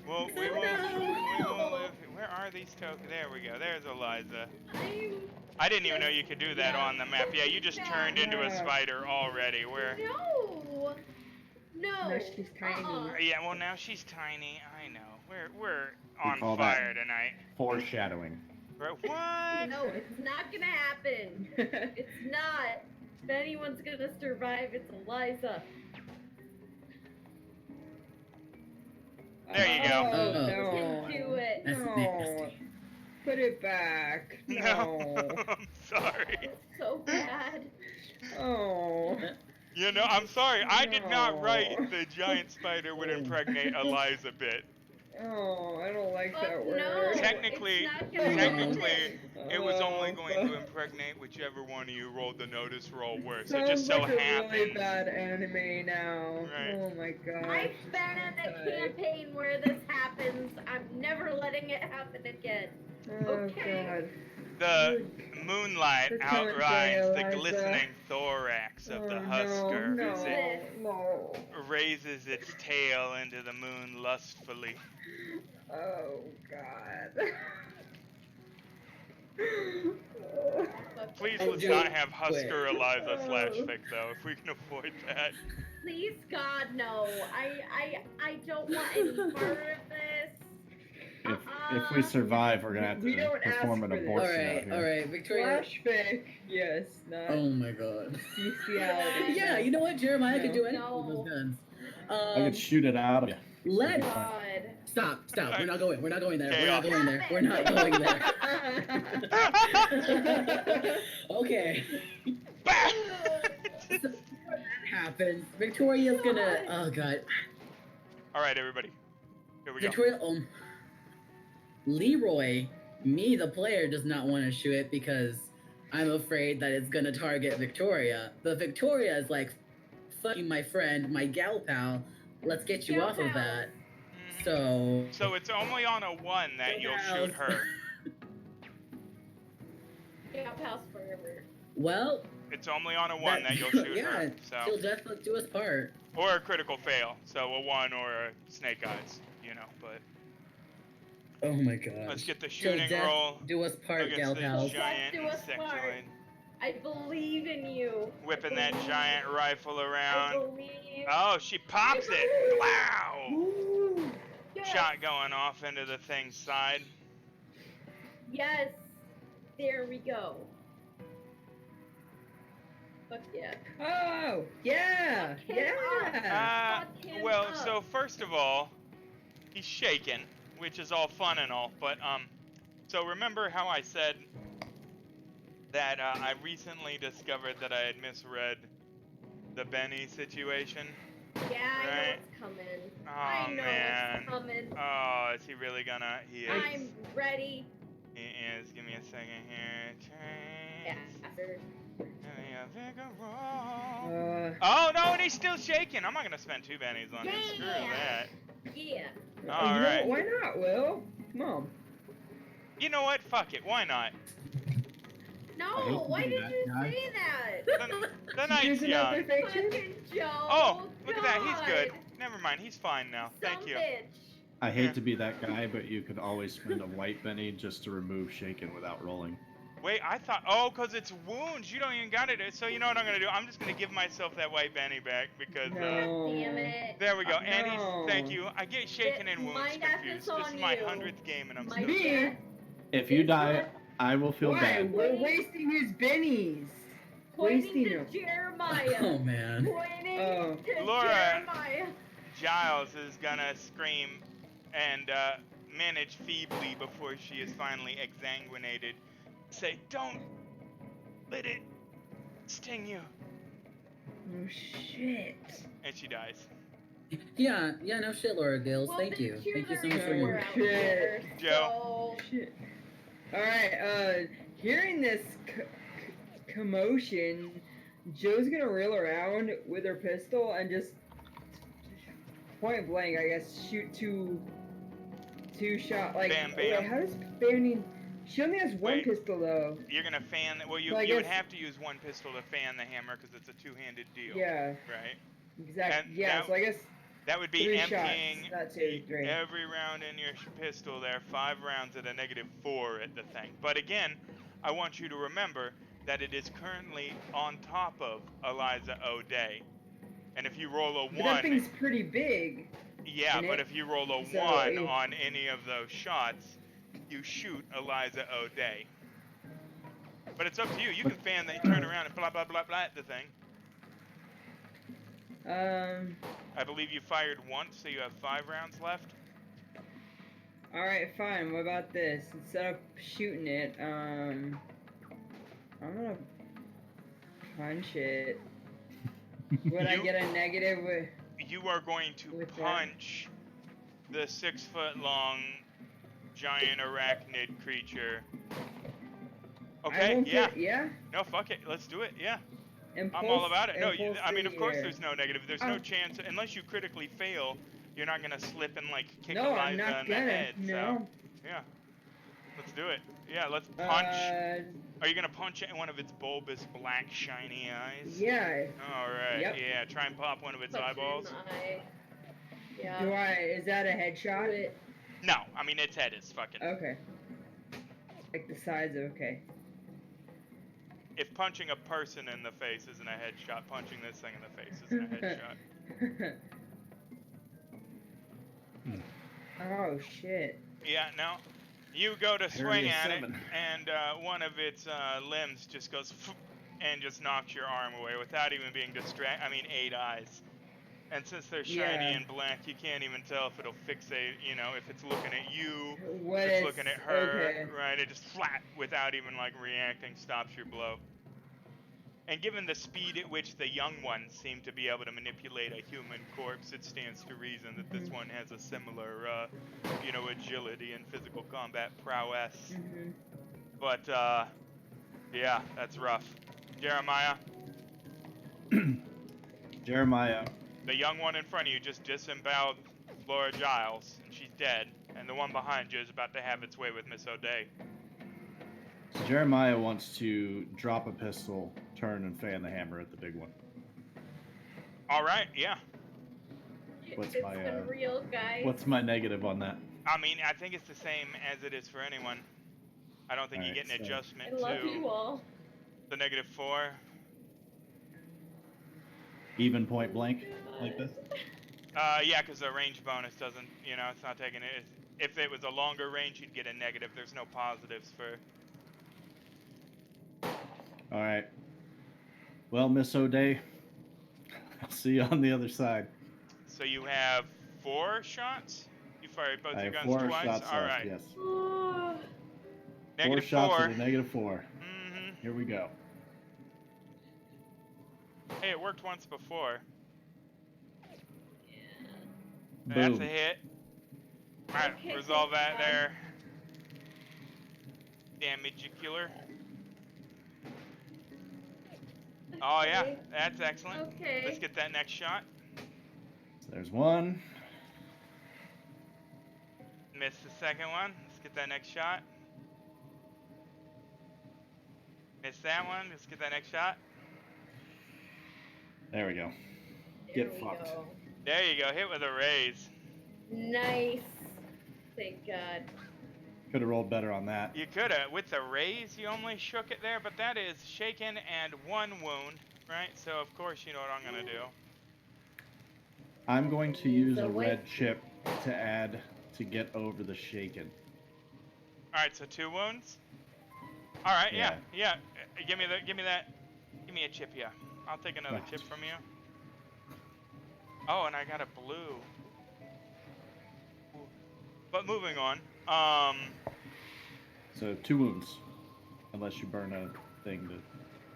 Well, we will live. Where are these tokens? There we go. There's Eliza. I didn't even know you could do that on the map. Yeah, you just turned into a Yeah. spider already. Where? No. No. No, she's tiny. Yeah, well now she's tiny. I know. We're We on call fire that tonight. foreshadowing. Right? What? No, it's not gonna happen. It's not. If anyone's gonna survive, it's Eliza. There you go. Oh, Oh. no. Do it. That's No. nasty. Put it back. No, No. I'm sorry. It's so bad. Oh. You know, I'm sorry. I did not No. write the giant spider would impregnate Eliza bit. Oh, I don't like But that no, word. Technically- it's not gonna technically, happen. It was only Oh, going to impregnate whichever one of you rolled the notice roll worse. It Sounds just so like a happens. really bad anime now. Right. Oh my god. I've been in a Okay. campaign where this happens. I'm never letting it happen again. Oh Okay. god. The moonlight Good commentary, outlines the Eliza. glistening thorax of the Oh, husker no, as no, it no. raises its tail into the moon lustfully. Oh god. Please Oh, let's dude, not have Husker wait. Eliza slash fic though, if we can avoid that. Please, God, no. I don't want any part of this. If we survive, we're gonna have We to don't perform ask an for this. abortion out Alright, here. alright, Victoria. Flashback, yes, not Oh my god. bestiality. Yeah, you know what? Jeremiah could do anything No. with those guns. I could shoot it out of you. Let's God. stop. We're not going there. Chaos. We're not going there. We're not going there. Okay. So, before that happens, Victoria's gonna. Oh god. Alright, everybody. Here we go. Victoria. Leroy, me the player, does not want to shoot it because I'm afraid that it's gonna target Victoria. But Victoria is like, "Fuck you, my friend, my gal pal. Let's get you Gal off of pal. that." Mhm. So. So it's only on a 1 that you'll shoot her. Yeah, pals forever. Well. It's only on a 1 that you'll shoot yeah, her. she'll So definitely do us part. or a critical fail. So a 1 or a snake eyes, you know, but Oh my god. let's get the She'll shooting death roll do us part, against gal the pals. giant Do us part. insectoid. I believe in you. Whipping that believe. giant rifle I around. believe. Oh, she pops it! Wow! Ooh. Yes. Shot going off into the thing's side. Yes. There we go. Fuck yeah. Oh, yeah, Fuck him yeah. Fuck him Well, up. so first of all, he's shaking, which is all fun and all, but so remember how I said that I recently discovered that I had misread the Benny situation? Yeah, I know Right. it's coming. Oh I know man. it's coming. Oh, is he really gonna? He is. I'm ready. He is. Give me a second here. Yeah. Change. Give me a bigger roll. Uh, Oh no, and he's still shaking. I'm not gonna spend 2 bennies on him. Screw Yeah. that. Yeah. you know Alright. what, why not, Will? Come on. You know what? Fuck it. Why not? I hate No, to why be did that you guy. say that? The Use night's another young. fiction? Fucking Joe. Oh, look at that. He's God. good. Never mind. He's fine now. Thank Some you. bitch. I Yeah. hate to be that guy, but you could always spend a white Benny just to remove shaken without rolling. Wait, I thought. Oh, because it's wounds. You don't even got it. So you know what I'm gonna do? I'm just gonna give myself that white Benny back because. No. Damn it. There we go. No. And thank you. I get shaken and wounds Mind that confused. this This on is my you. 100th game and I'm My still. Me? dad- If you It's die, not I will feel Why? bad. We're wasting his bennies. Pointing Wasting to him. Jeremiah. Oh man. Pointing Oh. to Laura. Jeremiah. Giles is gonna scream, and manage feebly before she is finally exsanguinated. Say, don't let it sting you. Oh shit. And she dies. Yeah, no shit, Laura Gills. Well, Thank the you. Thank you so cures much for are your. out Shit. here, Joe. so Shit. All right. Hearing this commotion, Joe's gonna reel around with her pistol and just point blank, I guess, shoot two shot. Like, Bam, wait, bam. how does fanning? She only has one Wait. pistol though. You're gonna fan. Well, you Well, I would guess- have to use one pistol to fan the hammer because it's a two-handed deal. Yeah. Right. Exactly. And Yeah. that- So I guess That would be 3 emptying shots. Not 2, 3. every round in your pistol there, 5 rounds at a -4 at the thing. But again, I want you to remember that it is currently on top of Eliza O'Day. And if you roll a But that 1, thing's pretty big. yeah, and but it- if you roll a so 1 it- on any of those shots, you shoot Eliza O'Day. But it's up to you. You can fan that, turn around and blah, blah, blah, blah at the thing. I believe you fired once, so you have 5 rounds left. All right, fine. What about this? Instead of shooting it, I'm gonna punch it. Would I You- get a negative with? You are going to With that. punch the 6-foot-long giant arachnid creature. I Okay, won't yeah. get- yeah. No, fuck it. Let's do it. Yeah. Impulse, I'm all about it. No, impulse I mean, of course here. there's no negative. There's no Oh. chance, unless you critically fail, you're not going to slip and, like, kick No, I'm Eliza not in the gonna. head. No. So, yeah. Let's do it. Yeah, let's punch. Are you going to punch it in one of its bulbous, black, shiny eyes? Yeah. All right. Yep. Yeah, try and pop one of its punch it in eyeballs. the eye. Yeah. Do I? Is that a headshot? Do it. No, I mean, its head is fucking... Okay. Like the size of okay. If punching a person in the face isn't a headshot, punching this thing in the face isn't a headshot. Oh shit. Yeah, no. You go to swing Area at 7. it, and one of its limbs just goes and just knocks your arm away without even being distracted. I mean, 8 eyes. And since they're shiny Yeah. and black, you can't even tell if it'll fixate, you know, if it's looking at you, What if it's is looking at her, okay. right? It just flat, without even, like, reacting, stops your blow. And given the speed at which the young ones seem to be able to manipulate a human corpse, it stands to reason that this one has a similar, you know, agility and physical combat prowess. Mhm. But, yeah, that's rough. Jeremiah, Jeremiah. the young one in front of you just disemboweled Laura Giles, and she's dead. And the one behind you is about to have its way with Miss O'Day. So Jeremiah wants to drop a pistol, turn and fan the hammer at the big one. All right, yeah. What's It's my, been real, guys. What's my negative on that? I mean, I think it's the same as it is for anyone. I don't think you Alright, get an so- adjustment I love to you all. the -4. Even point blank like this? Yeah, because the range bonus doesn't, you know, it's not taking it. If it was a longer range, you'd get a negative. There's no positives for... All right. Well, Miss O'Day, I'll see you on the other side. So you have 4 shots? You fired both I your have guns 4 twice? shots All left, right. yes. Oh, 4 shots -4. at a -4. Mm-hmm. Here we go. Hey, it worked once before. yeah. That's Boom. a hit. Alright, Okay, resolve thank that God. there. Damagecular. Oh yeah, Okay. that's excellent. Okay. Let's get that next shot. So there's one. Missed the second one. Let's get that next shot. Missed that one. Let's get that next shot. There we go. There Get we fucked. go. There you go. Hit with a raise. Nice. Thank God. Could have rolled better on that. You could have. With the raise, you only shook it there, but that is shaken and 1 wound, right? So, of course, you know what I'm going to do. I'm going to use So a wait. red chip to add to get over the shaken. Alright, so 2 wounds? Alright, yeah. Yeah. Give me that. Give me a chip, yeah. I'll take another Ah. chip from you. Oh, and I got a blue. But moving on. So 2 wounds, unless you burn a thing to.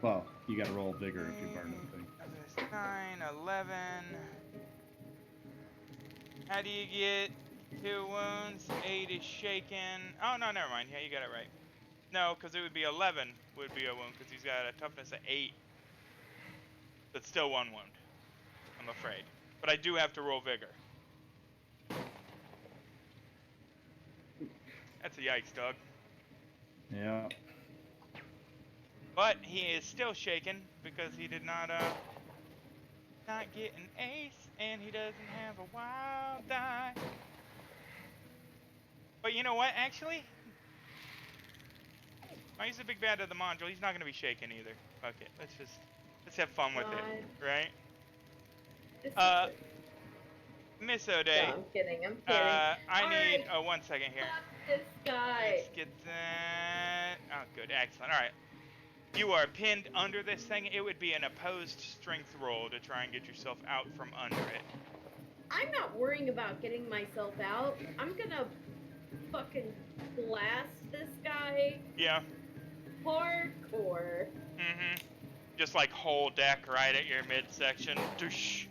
Well, you got to roll vigor if you burn a thing. There's 9, 11. How do you get 2 wounds? 8 is shaken. Oh, no, never mind. Yeah, you got it right. No, because it would be 11 would be a wound, because he's got a toughness of 8. That's still 1 wound, I'm afraid. But I do have to roll vigor. That's a yikes, dog. Yeah. But he is still shaken because he did not get an ace, and he doesn't have a wild die. But you know what, actually? Oh, he's a big bad of the module. He's not going to be shaken either. Fuck it. Let's have fun with it, right? Miss O'Day. No, I'm kidding. I'm kidding. I need 1 second here. Fuck this guy. Let's get that. Oh, good. Excellent. All right. You are pinned under this thing. It would be an opposed strength roll to try and get yourself out from under it. I'm not worrying about getting myself out. I'm gonna fucking blast this guy Yeah. hardcore. Mm-hmm. Just like whole deck right at your midsection. Doosh.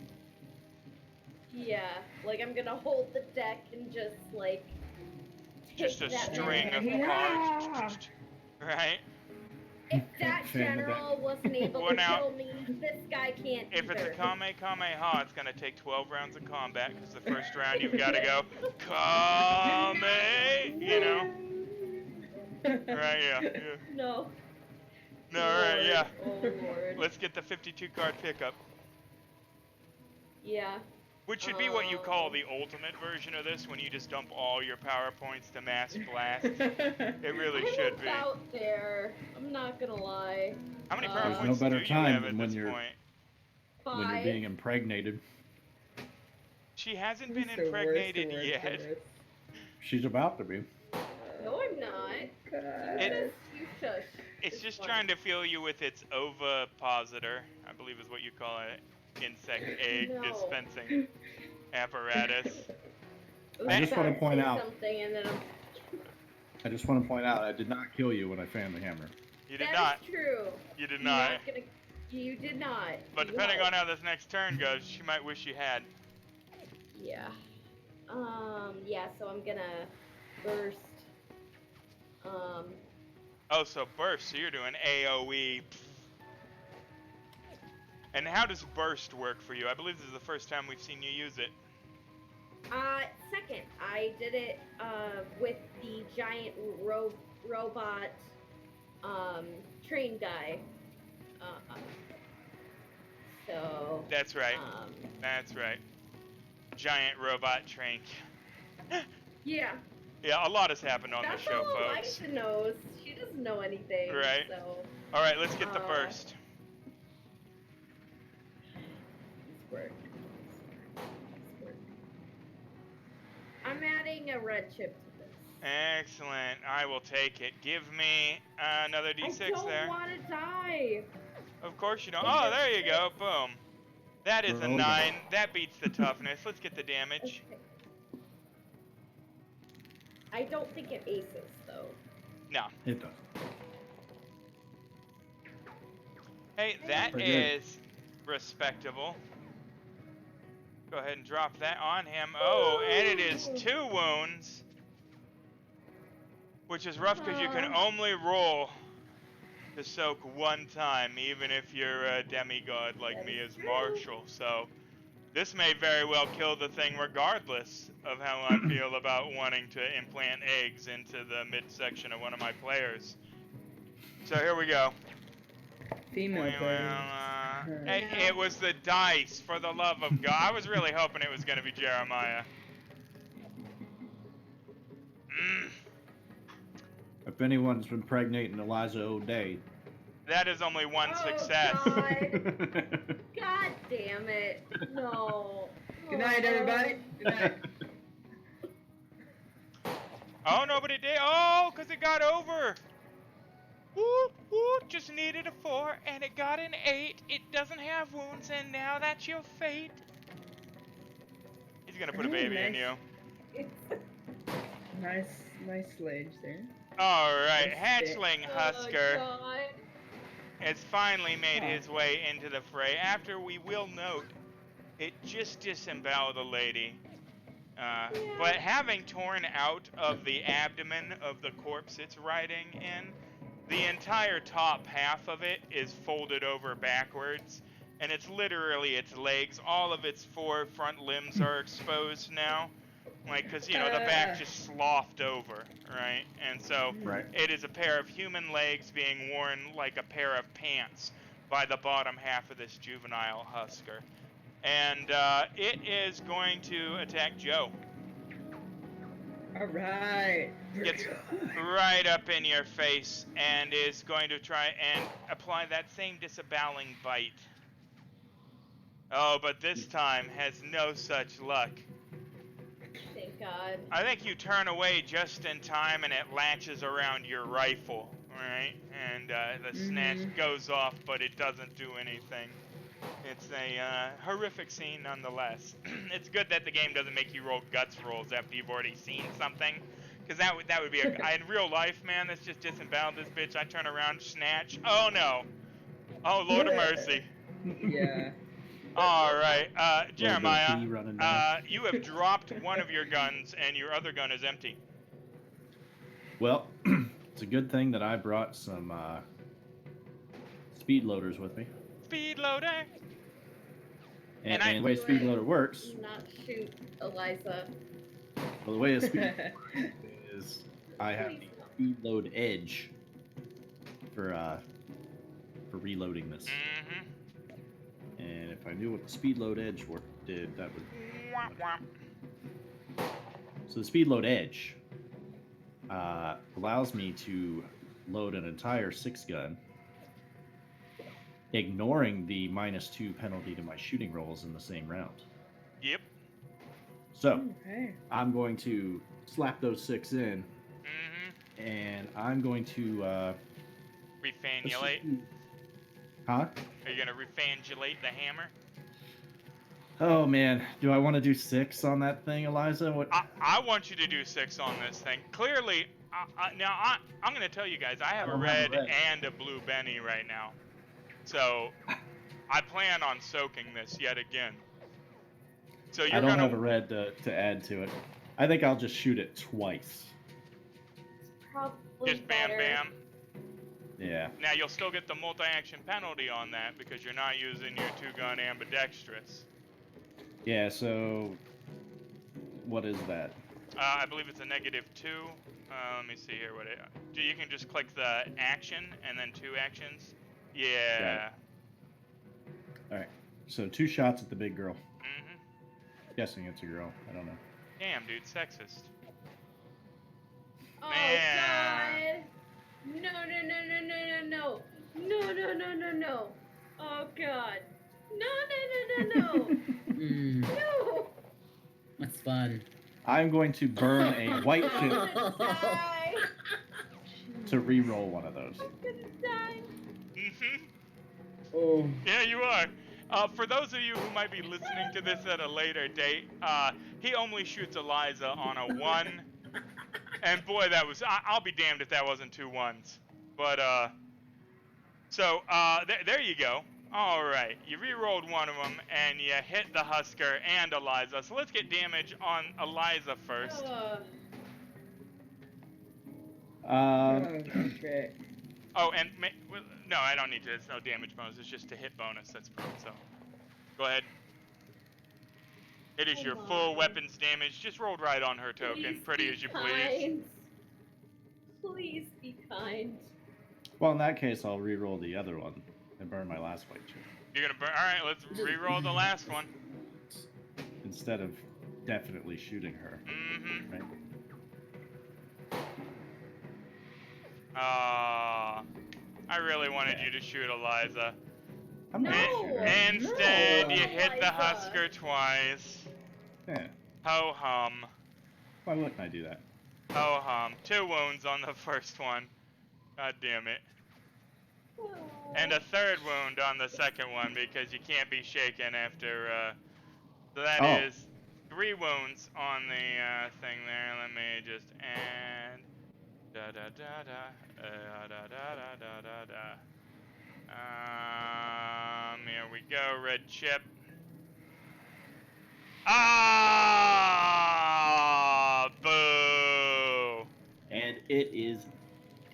Yeah, like I'm gonna hold the deck and just like Just take a that string man. of Yeah. cards. Right? If that Fan the deck. general wasn't able Well, to now, kill me, this guy can't If it's a either. Kamehameha, it's going to take 12 rounds of combat, because the first round you've got to go, Kame, you know? Right, yeah. No. No, right, yeah. Oh lord. Let's get the 52 card pickup. Yeah. Which should be what you call the ultimate version of this, when you just dump all your power points to mass blast. It really should be. I'm out there. I'm not gonna lie. How many power There's points no better do you time have than at when this you're- point? Five. When you're being impregnated. She hasn't I'm been just the worst impregnated at yet. this. She's about to be. No, I'm not. It- You shush. It's just fine. trying to fill you with its ovipositor, I believe is what you call it. Insect egg No. dispensing apparatus. I just wanna about point say out- something and then I just want to point out, I did not kill you when I fanned the hammer. You did That not. is true. You did You're not. You did not. But You depending lied. on how this next turn goes, she might wish you had. Yeah. Yeah. So I'm gonna burst. Oh, so burst. So you're doing AOE. And how does burst work for you? I believe this is the first time we've seen you use it. Second, I did it with the giant robot train guy. So. That's right. That's right. Giant robot train. Yeah. Yeah, a lot has happened on That's the show, all folks. Eliza knows. She doesn't know anything. Right. So. All right, let's get the burst. Work. I'm adding a red chip to this. Excellent. I will take it. Give me another D6 I don't there. want to die. Of course you don't. Oh, there you go. Boom. That is a Roll 9. That beats the toughness. Let's get the damage. Okay. I don't think it aces though. No. It does. Hey, that Pretty good. is respectable. Go ahead and drop that on him. Oh, and it is 2 wounds. Which is rough because you can only roll to soak 1 time, even if you're a demigod like That me is as true. Marshall. So this may very well kill the thing regardless of how I feel about wanting to implant eggs into the midsection of one of my players. So here we go. Female players. Hey, it was the dice, for the love of God. I was really hoping it was going to be Jeremiah. If anyone's been pregnating Eliza O'Day. That is only 1 Oh, success. God. God damn it. No. Good night, everybody. Good night. Oh, nobody did. Oh, because it got over. Whoop, whoop. Just needed a 4, and it got an 8. It doesn't have wounds, and now that's your fate. He's going to put a baby in you. Nice sledge there. Alright, Nice stick. hatchling Oh, husker God. has finally made Huh. his way into the fray after, we will note, it just disemboweled a lady. But having torn out of the abdomen of the corpse it's riding in, the entire top half of it is folded over backwards, and it's literally its legs. All of its 4 front limbs are exposed now. Like, because, you know, the back just sloughed over, right? And so Right. it is a pair of human legs being worn like a pair of pants by the bottom half of this juvenile husker. And it is going to attack Joe. All right. Gets right up in your face and is going to try and apply that same disaboweling bite. Oh, but this time has no such luck. Thank God. I think you turn away just in time and it latches around your rifle, right? And the snatch goes off, but it doesn't do anything. It's a horrific scene nonetheless. It's good that the game doesn't make you roll guts rolls after you've already seen something. Because that would be in real life, man, that's just disemboweled this bitch. I turn around, snatch. Oh no. Oh, Lord of mercy. Yeah. Alright, Jeremiah, pee running down. you have dropped one of your guns and your other gun is empty. Well, it's a good thing that I brought some speed loaders with me. Speed loader! And, And the way a speed loader works, Do not shoot Eliza. well, the way a speed loader is I have the speed load edge for reloading this. Mm-hmm. And if I knew what the speed load edge did, that would. Womp womp. So the speed load edge allows me to load an entire 6-gun, ignoring the -2 penalty to my shooting rolls in the same round. Yep. So Okay. I'm going to slap those 6 in, Mm-hmm. and I'm going to. Refangulate. Huh? Are you gonna refangulate the hammer? Oh man, do I want to do 6 on that thing, Eliza? What? I want you to do 6 on this thing. Clearly, now I'm gonna tell you guys, I have a red and a blue Benny right now. So, I plan on soaking this yet again. So you're I don't gonna have a red to add to it. I think I'll just shoot it twice. Probably just bam better. bam. Yeah. Now you'll still get the multi-action penalty on that because you're not using your 2-gun ambidextrous. Yeah, so what is that? I believe it's a -2. Let me see here what it. You can just click the action and then 2 actions. Yeah. Alright. So 2 shots at the big girl. Mhm. Guessing it's a girl. I don't know. Damn, dude, sexist. Oh Man. God! No! No! Oh God! No! Mm, No! that's fun. I'm going to burn a white I'm chip gonna die! to re-roll one of those. I'm gonna die! Mhm. Oh. Yeah, you are. For those of you who might be listening to this at a later date, he only shoots Eliza on a 1. And boy, that was, I'll be damned if that wasn't 2 1s. But, there you go. Alright, you re-rolled one of them, and you hit the Husker and Eliza. So let's get damage on Eliza first. Oh shit. Oh, and, no, I don't need to, it's no damage bonus, it's just a hit bonus, that's fine, so. Go ahead. It is your Come full on. weapons damage, just rolled right on her token, Please pretty be as you please. kind. Please be kind. Well, in that case, I'll re-roll the other one and burn my last white chip. You're gonna burn, alright, let's re-roll the last one. Instead of definitely shooting her. Mm-hmm. Right? I really wanted you to shoot Eliza. I'm not No! sure. Instead, No, you hit the Eliza. Husker twice. Yeah. Ho hum. Why wouldn't I do that? Ho hum. 2 wounds on the first one. God damn it. And a 3rd wound on the second one because you can't be shaken after, so that Oh. is 3 wounds on the thing there. Let me just add. Da da da da. Da da da da da da. Here we go, red chip. Ah, boo. And it is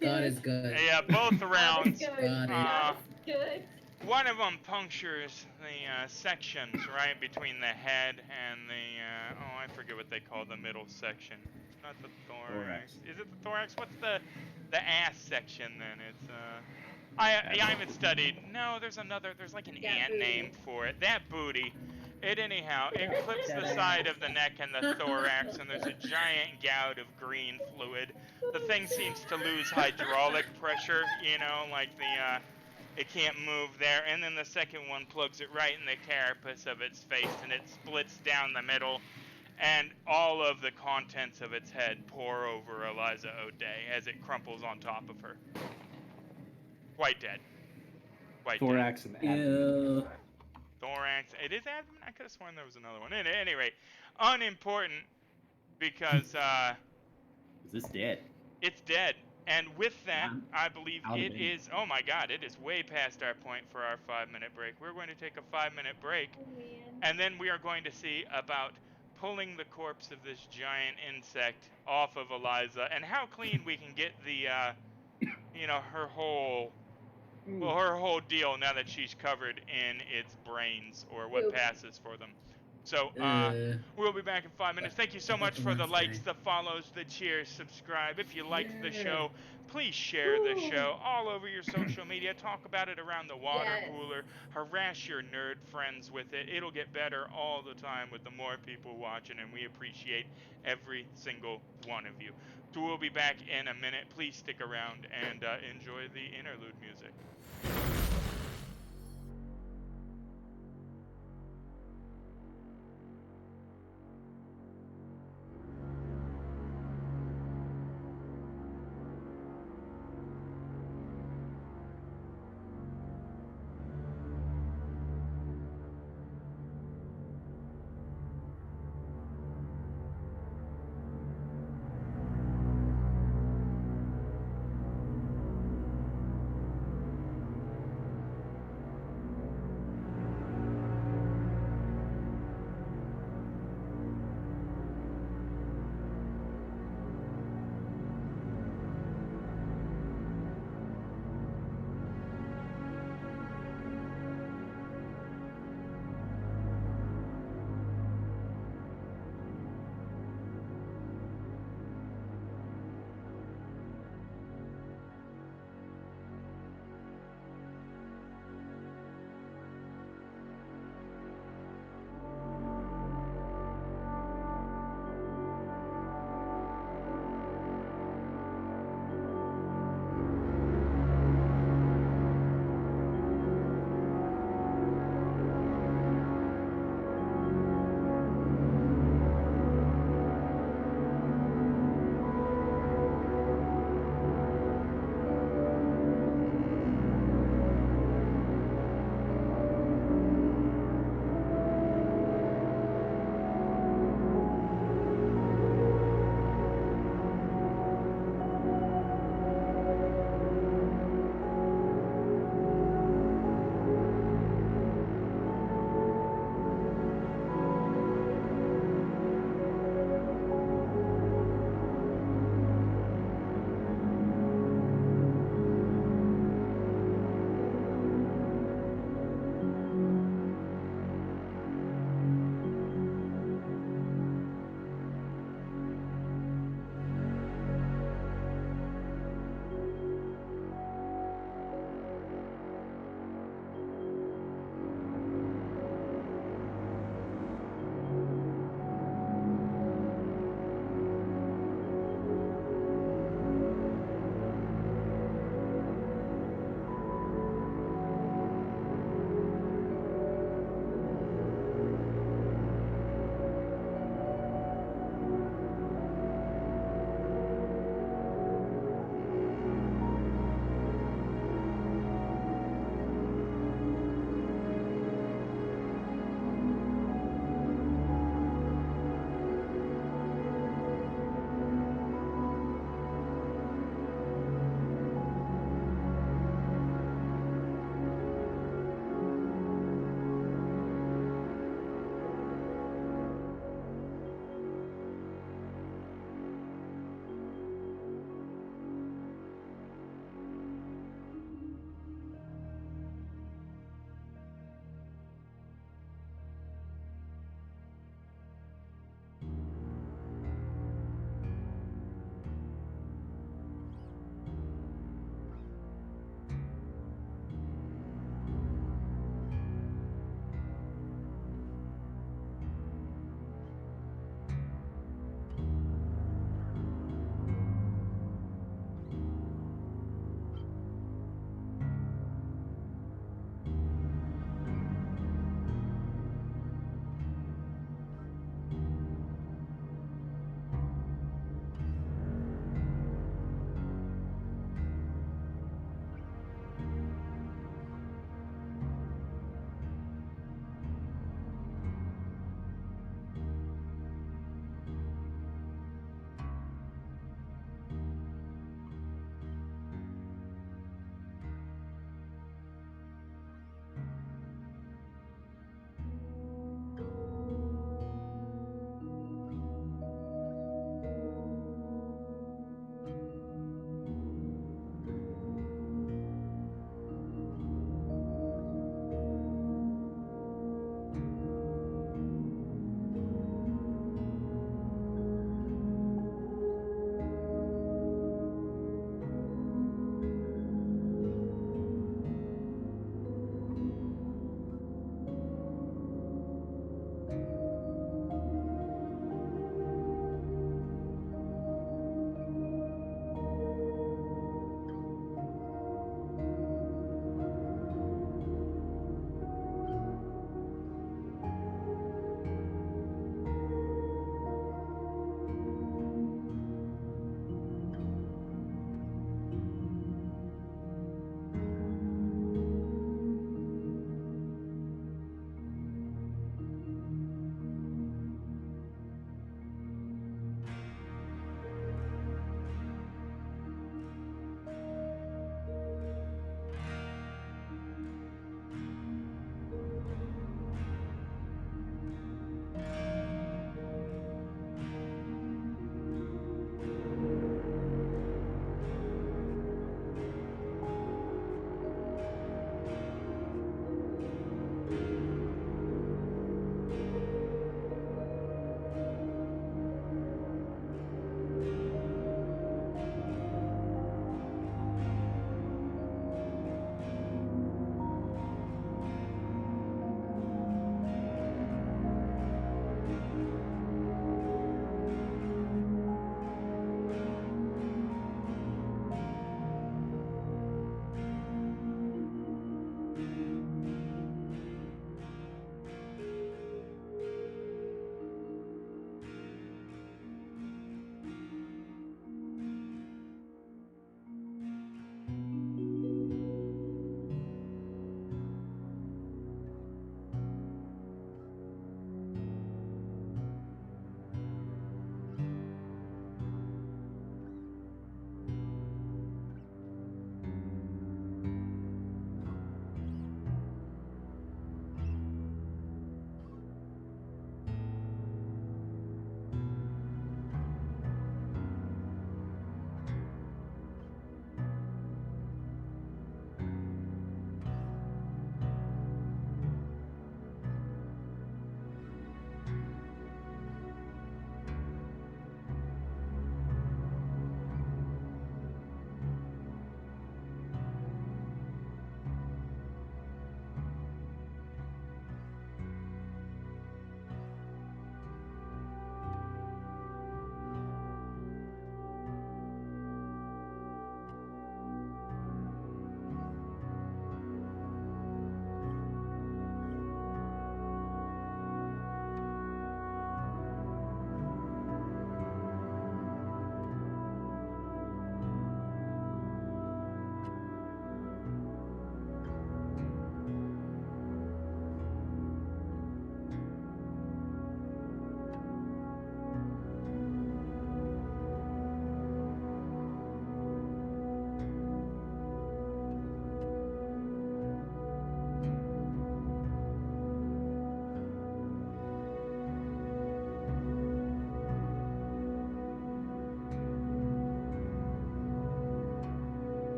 God is good. Yeah, both God is rounds. good. Got it. God is good. One of them punctures the sections right between the head and the oh, I forget what they call the middle section. It's not the thorax. Is it the thorax? What's the ass section then? It's I haven't studied. No, there's another. There's like an That ant booty. name for it. That booty. It anyhow. It That- clips that the side ass. of the neck and the thorax, and there's a giant gout of green fluid. The thing seems to lose hydraulic pressure. You know, like the it can't move there. And then the second one plugs it right in the carapace of its face, and it splits down the middle. And all of the contents of its head pour over Eliza O'Day as it crumples on top of her. Quite dead. Quite dead. thorax and abdomen. Ew. Thorax. It is abdomen? I could have sworn there was another one. At any rate, unimportant because Is this dead? it's dead. And with that, I'm I believe out of it it. is. Oh my god, it is way past our point for our 5-minute break. We're going to take a 5-minute break, Oh, man. and then we are going to see about pulling the corpse of this giant insect off of Eliza and how clean we can get the, her whole. Well, her whole deal now that she's covered in its brains or what Poop. passes for them. So, Uh, we'll be back in 5 minutes. Thank you so Like much the for the last likes, guy. the follows, the cheers, subscribe. If you liked the Yeah. show, please share the Woo. show all over your social media. Talk about it around the water Yes. cooler. Harass your nerd friends with it. It'll get better all the time with the more people watching, and we appreciate every single one of you. So we'll be back in a minute. Please stick around and enjoy the interlude music.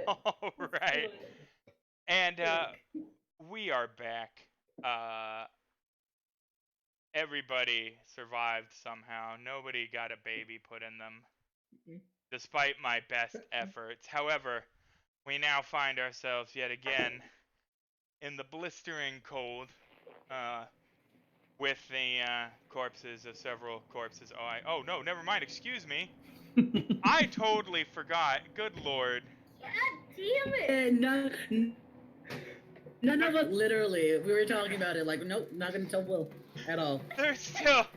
All Let's right. do it. And we are back. Everybody survived somehow. Nobody got a baby put in them, Mhm. despite my best efforts. However, we now find ourselves yet again in the blistering cold, with the corpses of several corpses. Oh no, never mind. Excuse me. I totally forgot. Good lord. God damn it! And none of us literally. We were talking about it. Like, nope, not gonna tell Will at all. There's still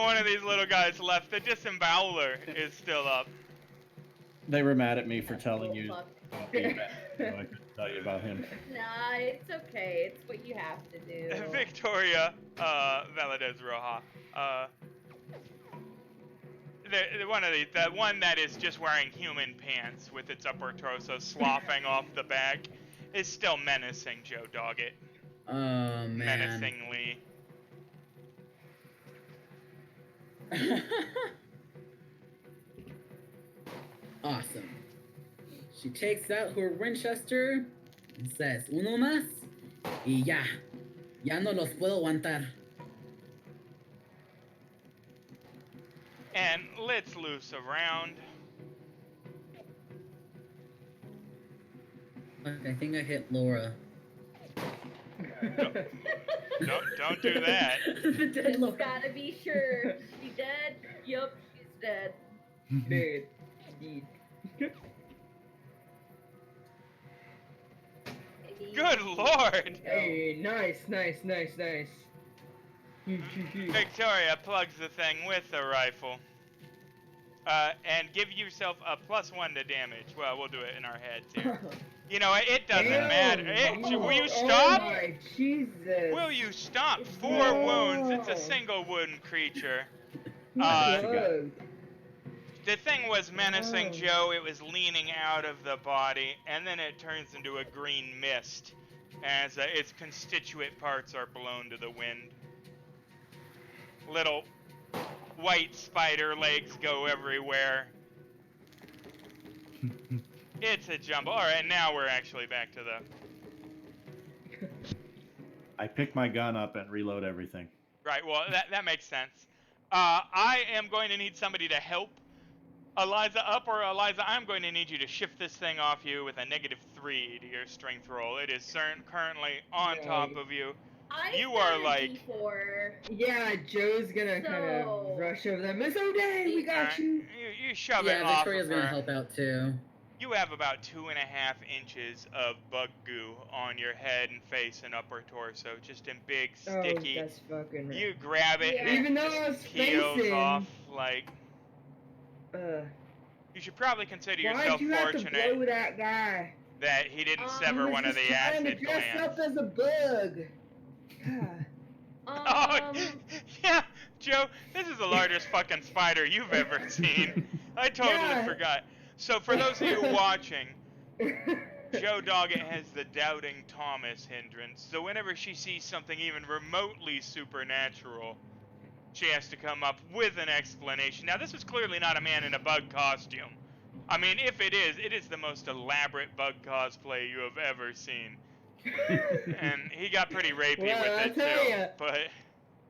one of these little guys left. The disemboweler is still up. They were mad at me for telling Oh, you fuck. about being bad, so I couldn't tell you about him. Nah, it's okay. It's what you have to do. Victoria, Valadez Roja, the one that is just wearing human pants with its upper torso sloughing off the back, is still menacing Joe Doggett. Oh man. Menacingly. Awesome. She takes out her Winchester and says, "Uno más y ya. Ya no los puedo aguantar." And let's loose a round. Okay, I think I hit Laura. Don't do that. The dead Just Laura. gotta be sure. She dead? Yup, she's dead. Dude. Indeed. Good lord! Hey, nice. Victoria plugs the thing with a rifle. And give yourself a +1 to damage. Well, we'll do it in our heads here. You know, it doesn't Damn. matter. Will you Oh stop? my Jesus. Will you stop? 4 No. wounds. It's a single wound creature. He Uh, was. The thing was menacing Oh. Joe. It was leaning out of the body, and then it turns into a green mist as its constituent parts are blown to the wind. Little white spider legs go everywhere. It's a jumble. All right, now we're actually back to the... I pick my gun up and reload everything. Right, well, that makes sense. I am going to need somebody to help Eliza up, or Eliza, I'm going to need you to shift this thing off you with a -3 to your strength roll. It is currently on top of you. You are like... D4. Yeah, Joe's gonna kind So- of rush over them. Miss O'Day, we got Alright, you. you shove it Yeah, off Victoria's of gonna her. help out too. You have about 2.5 inches of bug goo on your head and face and upper torso, just in big, sticky. Oh, that's fucking right. You grab it and Yeah. it Even though just I was peels facing- off. Like, Uh, you should probably consider why'd yourself you have to fortunate blow that guy? that he didn't He sever He one was of the just trying to acid dress glands. up as a bug. God. Oh, yeah, Joe, this is the largest fucking spider you've ever seen. I totally Yeah. forgot. So for those of you watching, Joe Doggett has the doubting Thomas hindrance. So whenever she sees something even remotely supernatural, she has to come up with an explanation. Now, this is clearly not a man in a bug costume. I mean, if it is the most elaborate bug cosplay you have ever seen. And he got pretty rapey Well, with I'll it tell too. ya. But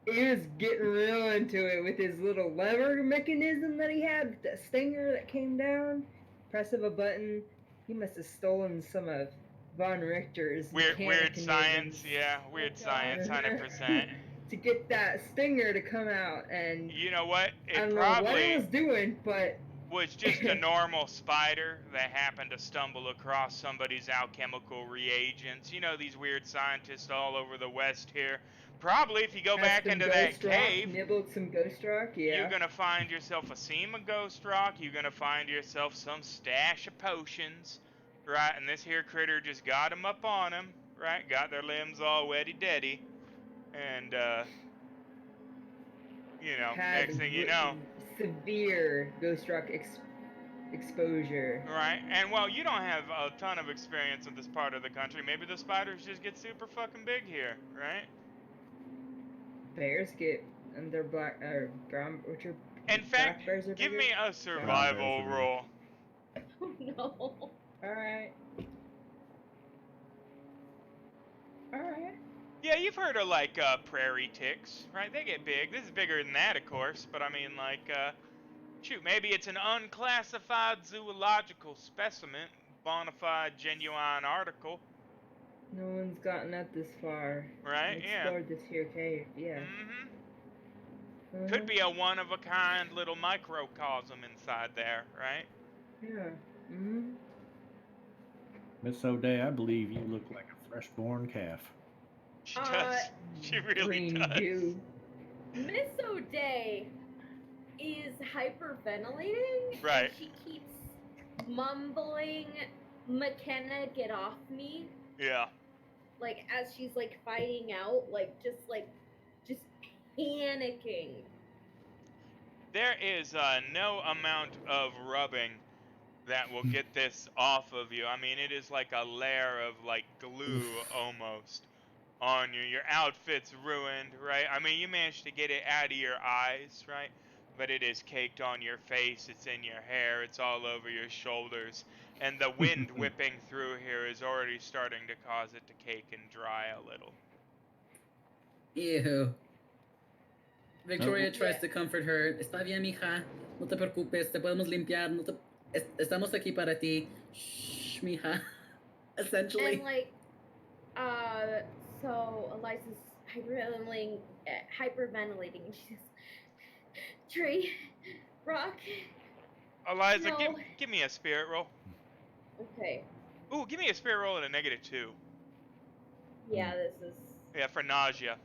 He was getting real into it with his little lever mechanism that he had, that stinger that came down. Press of a button. He must have stolen some of Von Richter's weird mechanisms science, yeah, weird God. science, 100%. to get that stinger to come out. And You know what? I It don't know what probably he was doing, but was just a normal spider that happened to stumble across somebody's alchemical reagents. You know, these weird scientists all over the West here. Probably if you go had back some into that ghost rock, cave, nibbled some ghost rock. Yeah. you're gonna find yourself a seam of ghost rock. You're gonna find yourself some stash of potions, right? And this here critter just got 'em up on him, right? Got their limbs all weddy-deddy, and you know, Had next thing you know, severe ghost rock exposure. right? And well, you don't have a ton of experience in this part of the country. Maybe the spiders just get super fucking big here, right? Bears get and they're black or brown. Which are In fact, black bears are give bigger? me a survival Brown bears are roll. Oh no. Alright. Alright. Yeah, you've heard of like prairie ticks, right? They get big. This is bigger than that, of course, but I mean, like, shoot, maybe it's an unclassified zoological specimen, bona fide, genuine article, No one's gotten that this far. right? Yeah. Explored this here cave, yeah. Mm-hmm. Could be a one-of-a-kind little microcosm inside there, right? Yeah. Mm-hmm. Miss O'Day, I believe you look like a fresh-born calf. She does. She really Green does. goo. Miss O'Day is hyperventilating. Right. And she keeps mumbling, "McKenna, get off me!" Yeah. Like as she's like fighting out, just panicking. There is no amount of rubbing that will get this off of you. I mean, it is like a layer of like glue almost on you. Your outfit's ruined, right? I mean, you managed to get it out of your eyes, right? But it is caked on your face, it's in your hair, it's all over your shoulders. And the wind whipping through here is already starting to cause it to cake and dry a little. Ew. Victoria Okay. tries to comfort her. Está bien, mija. No te preocupes. Te podemos limpiar. No te... Estamos aquí para ti. Shh, mija. Essentially. And like, so Eliza's hyperventilating, and she says, "Tree, rock." Eliza, No. give me a spirit roll. Okay. Ooh, give me a spirit roll and a -2. Yeah, this is. Yeah, for nausea.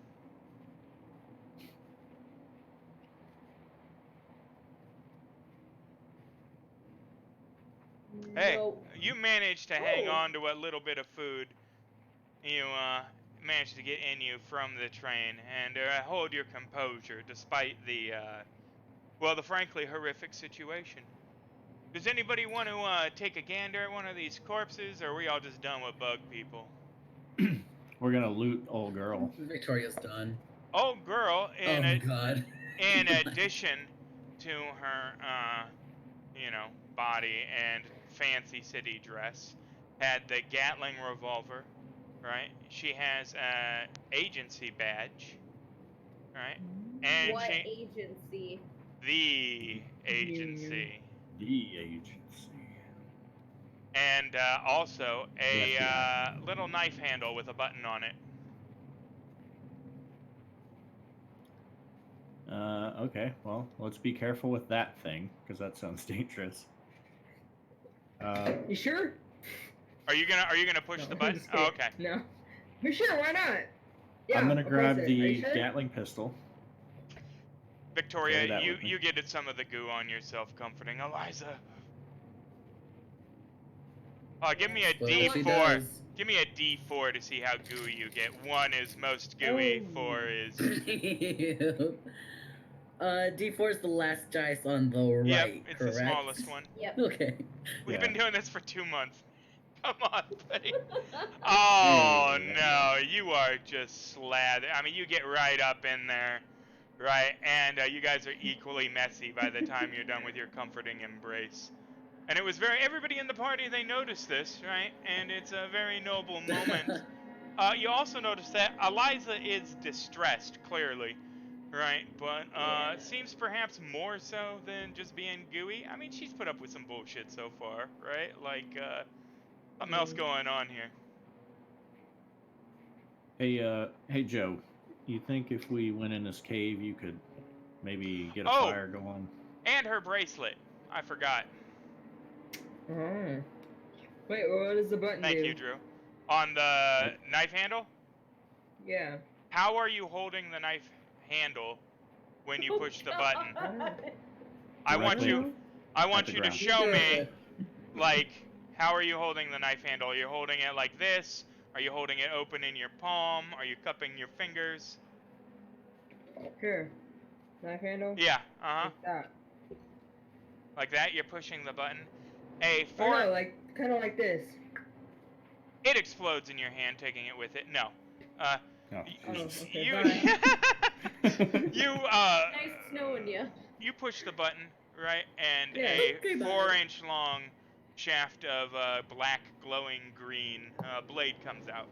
Hey, Nope. you managed to hang Oh. on to what little bit of food you managed to get in you from the train and hold your composure despite the, the frankly horrific situation. Does anybody want to take a gander at one of these corpses, or are we all just done with bug people? We're gonna loot old girl. Victoria's done. Old girl, Oh, God. in addition to her, body and fancy city dress, had the Gatling revolver, right? She has a agency badge, right? And What she, agency? the agency, The agency. and also a Yes, little knife handle with a button on it. Okay, well, let's be careful with that thing, because that sounds dangerous. You sure? Are you gonna push No, the I'm button? just Oh, kidding. okay. No. You sure? Why not? Yeah, I'm gonna I'll grab press it. Are the you sure? Gatling pistol. Victoria, Carry that you with me. you get some of the goo on yourself, comforting Eliza. Give me a Well, she D4. does. Give me a D4 to see how gooey you get. 1 is most gooey. Oh. 4 is. Ew. D4 is the last dice on the right, Yep, it's correct? the smallest one. Yep. Okay. We've Yeah. been doing this for 2 months. Come on, buddy. Oh Yeah. no, you are just slathered. I mean, you get right up in there, right? And you guys are equally messy by the time you're done with your comforting embrace. And it was everybody in the party, they noticed this, right? And it's a very noble moment. You also notice that Eliza is distressed, clearly, right? But it seems perhaps more so than just being gooey. I mean, she's put up with some bullshit so far, right? Like, something else going on here. Hey Joe, you think if we went in this cave, you could maybe get a Oh. fire going? And her bracelet. I forgot. Oh. Wait, what does the button Thank do? you, Drew. On the knife handle, Yeah. how are you holding the knife handle when you push the button? I want Directly you I want the you to ground. show me, like, how are you holding the knife handle? Are you holding it like this? Are you holding it open in your palm? Are you cupping your fingers? Here. Knife handle? Yeah, uh-huh. Like that. Like that, you're pushing the button. A Or four, no, like, kind of like this. it explodes in your hand, taking it with it. No. Oh, Oh, Jesus. okay, You, bye. you, Nice knowing you. you push the button, right? And Yeah, a okay, bye. 4-inch long shaft of black glowing green blade comes out.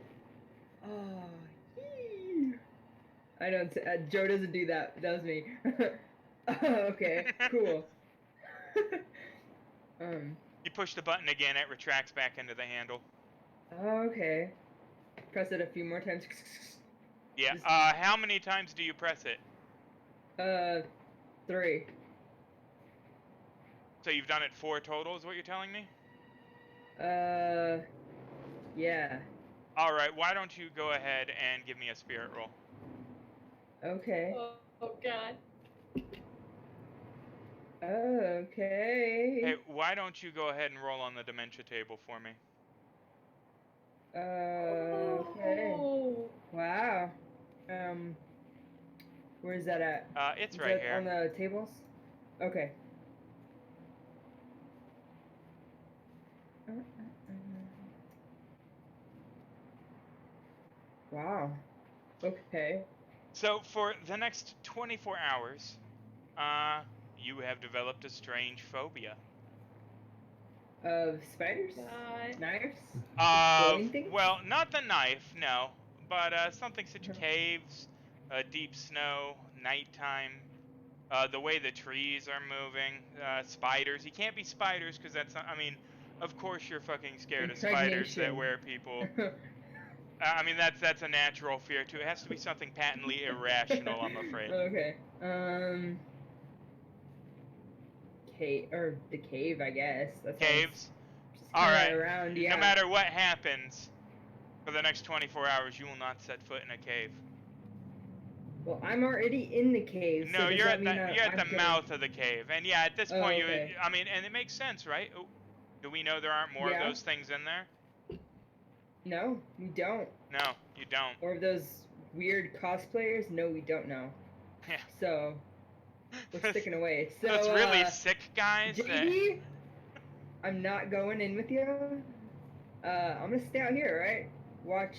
Oh, yee. I don't. Joe doesn't do that. That was me. Oh, okay, cool. You push the button again, it retracts back into the handle. Okay. Press it a few more times. Yeah. Just- How many times do you press it? 3. So you've done it 4 total, is what you're telling me? Yeah. All right. Why don't you go ahead and give me a spirit roll? Okay. Oh God. Okay. Hey, why don't you go ahead and roll on the dementia table for me? Okay. Oh. Wow. Where is that at? It's Is right that here. on the tables? Okay. Wow. Okay. So for the next 24 hours, you have developed a strange phobia. Of spiders? God. Knives? Of, Glowing things? well, not the knife, no, but something such as caves, deep snow, nighttime, the way the trees are moving, spiders. You can't be spiders because that's not, I mean, of course you're fucking scared of spiders that Impregnation. wear people. I mean, that's a natural fear too. It has to be something patently irrational, I'm afraid. Okay. Cave or the cave, I guess. That sounds Caves. just All kinda right. around, yeah. No matter what happens, for the next 24 hours, you will not set foot in a cave. Well, I'm already in the cave. No, so does you're that at mean the I'm getting... mouth of the cave, and yeah, at this Oh, point, okay. I mean, and it makes sense, right? Do we know there aren't more of Yeah. those things in there? No, we don't. No, you don't. Or of those weird cosplayers? No, we don't know. Yeah. So we're sticking away. So Those really sick guys. JD, I'm not going in with you. I'm gonna stay out here, right? Watch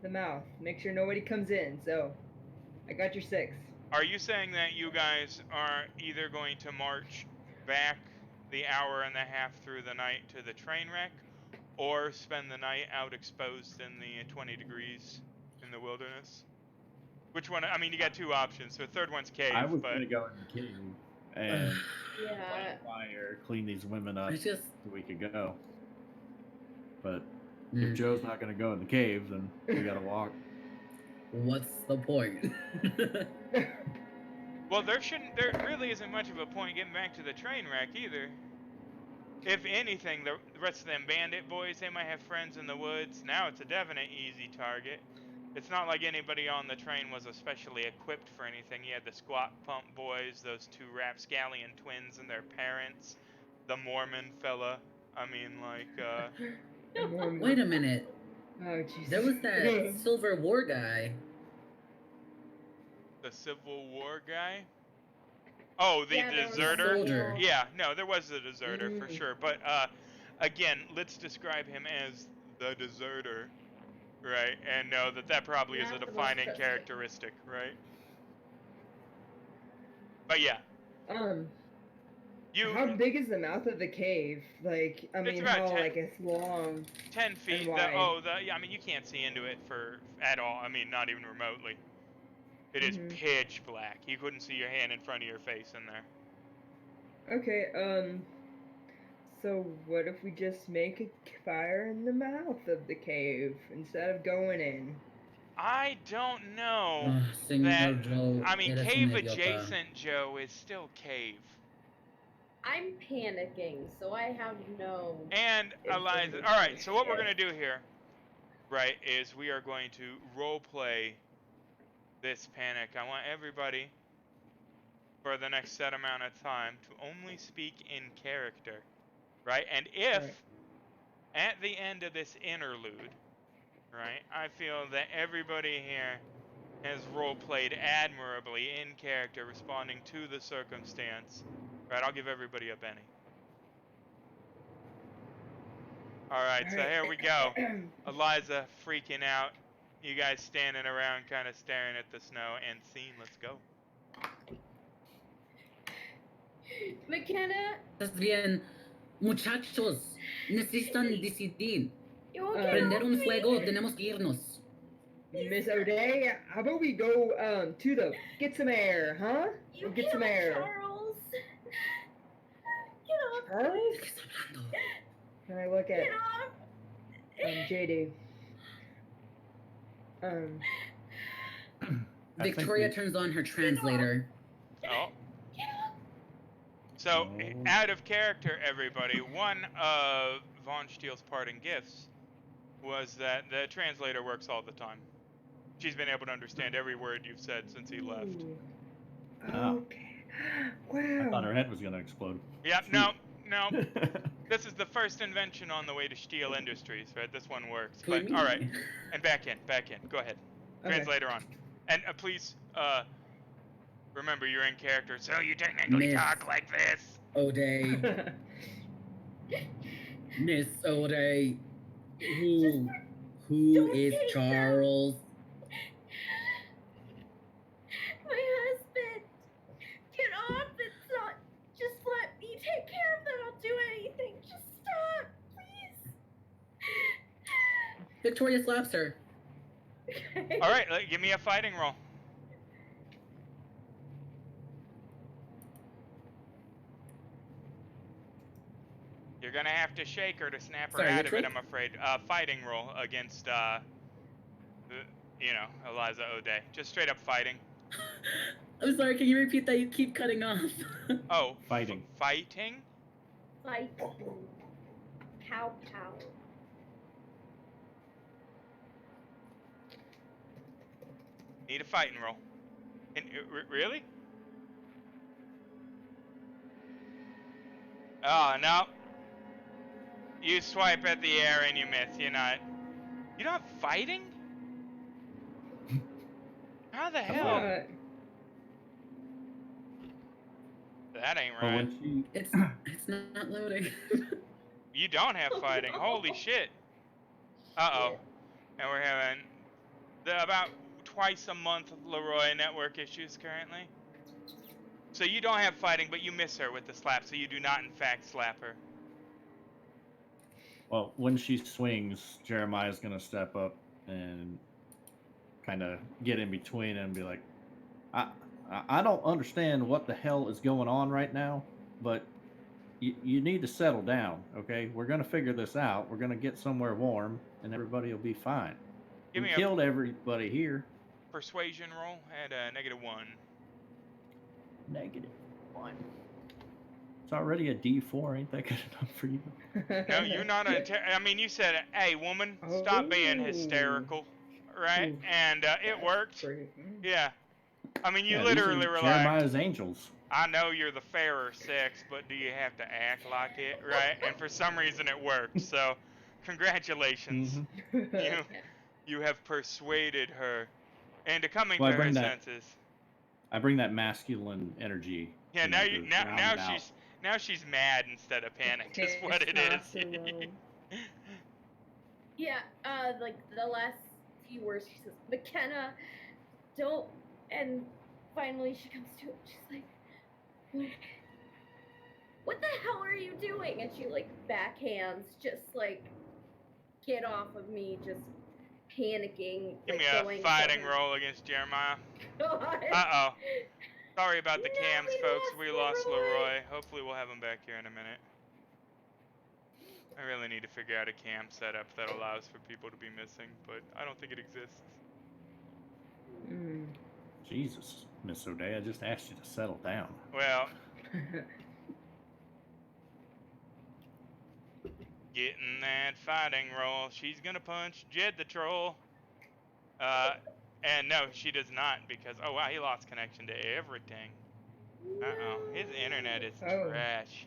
the mouth. Make sure nobody comes in. So I got your 6. Are you saying that you guys are either going to march back the hour and a half through the night to the train wreck, or spend the night out exposed in the 20 degrees in the wilderness? Which one? I mean, you got 2 options. So the third one's cave, I was but gonna go in the cave and Yeah. light a fire, clean these women up I just. so we could go. But Mm, if Joe's not gonna go in the cave, then we gotta walk. what's the point? well, there really isn't much of a point getting back to the train wreck either. If anything, the rest of them bandit boys, they might have friends in the woods. Now it's a definite easy target. It's not like anybody on the train was especially equipped for anything. You had the squat pump boys, those 2 rapscallion twins and their parents, the Mormon fella. I mean, like, Wait a minute. Oh, Jesus. There was that Silver War guy. the Civil War guy. Oh, the Yeah, there was a deserter? soldier. Yeah, no, there was a deserter for Mm. sure. But, again, let's describe him as the deserter. Right, and know that probably is a Not the most defining trusted. characteristic, right? But yeah, How big is the mouth of the cave? Like, I It's mean, about how 10 like it's long. 10 feet. wide. Yeah, I mean, you can't see into it at all. I mean, not even remotely. It is Mhm. pitch black. You couldn't see your hand in front of your face in there. Okay. So what if we just make a fire in the mouth of the cave instead of going in? I don't know. Senor Joe, I mean, eres un cave idiota. adjacent Joe is still cave. I'm panicking, so I have no. And Eliza, all right. So what we're gonna do here, right, is we are going to role play this panic. I want everybody, for the next set amount of time, to only speak in character, right? And if Right. at the end of this interlude, right, I feel that everybody here has role played admirably in character, responding to the circumstance, right? I'll give everybody a Benny. All right, so here we go. Eliza freaking out. You guys standing around, kind of staring at the snow. And scene, let's go. McKenna, Estás bien. Muchachos, necesitan decidir. You won't Uh, get Prender off un me. fuego, tenemos que irnos. Miss O'Day, how about we go to the get some air, huh? You Get some killed air. Charles. Get off me. Charles? ¿Qué está hablando? Can I look at Get off. JD? I think Victoria we- turns on her translator. Oh. Get off. So, Oh. out of character, everybody, one of Von Steele's parting gifts was that the translator works all the time. She's been able to understand every word you've said since he left. Ooh. Oh. Okay. I thought Wow. her head was gonna explode. Yeah, no. This is the first invention on the way to Steel Industries, right? This one works. Who, But, me? alright. And back in. Go ahead. Okay. Translator on. And please, remember you're in character, so you technically Miss. talk like this. O'Day, Miss O'Day. Who Don't is take them. Charles? My husband. Get off. It's not. Just let me take care of them. I'll do anything. Just stop, please. Victoria slaps her. Okay. Alright, give me a fighting roll. You're gonna have to shake her to snap her Sorry, out which of it, one? I'm afraid. Fighting roll against, Eliza O'Day. Just straight up fighting. I'm sorry, can you repeat that? You keep cutting off. Oh, Fighting. Fighting? Fight. Pow pow. Need a fighting roll. Really? Oh, no. You swipe at the air and you miss. You're not. You're not fighting? How the hell? Uh, That ain't But right. when she It's not loading. You don't have Oh, fighting. no. Holy shit. Uh-oh. And we're having about twice a month Leroy network issues currently. So you don't have fighting, but you miss her with the slap, so you do not in fact slap her. Well, when she swings, Jeremiah's gonna step up and kind of get in between and be like, I don't understand what the hell is going on right now, but you need to settle down, okay? We're gonna figure this out. We're gonna get somewhere warm, and everybody will be fine. Give We me a killed everybody here. persuasion roll at -1. -1. It's already a D4. Ain't that good enough for you? No, you're not a. I mean, you said, "Hey, woman, stop being Oh. hysterical," right? Ooh. And it worked. Great. Yeah. I mean, you Yeah, these are literally were like, Jeremiah's angels. "I know you're the fairer sex, but do you have to act like it, right?" And for some reason, it worked. So, congratulations. Mhm. You have persuaded her into coming Well, I to her bring that- senses. I bring that masculine energy. Yeah, you now know, you to now round now it out. she's mad instead of panicked. Is what it is. Testosterone. Yeah, like the last few words she says, McKenna, don't, and finally she comes to it. She's like, what the hell are you doing? And she like backhands, just like, get off of me, just panicking. Give like, me a going fighting for- roll against Jeremiah. God. Uh-oh. Sorry about the No, cams, we folks. lost We lost Leroy. Leroy. Hopefully we'll have him back here in a minute. I really need to figure out a cam setup that allows for people to be missing, but I don't think it exists. Mm. Jesus, Miss O'Day, I just asked you to settle down. Well, getting that fighting roll. She's gonna punch Jed the troll. And no, she does not because, oh wow, he lost connection to everything. Uh-oh, his internet is Oh. trash.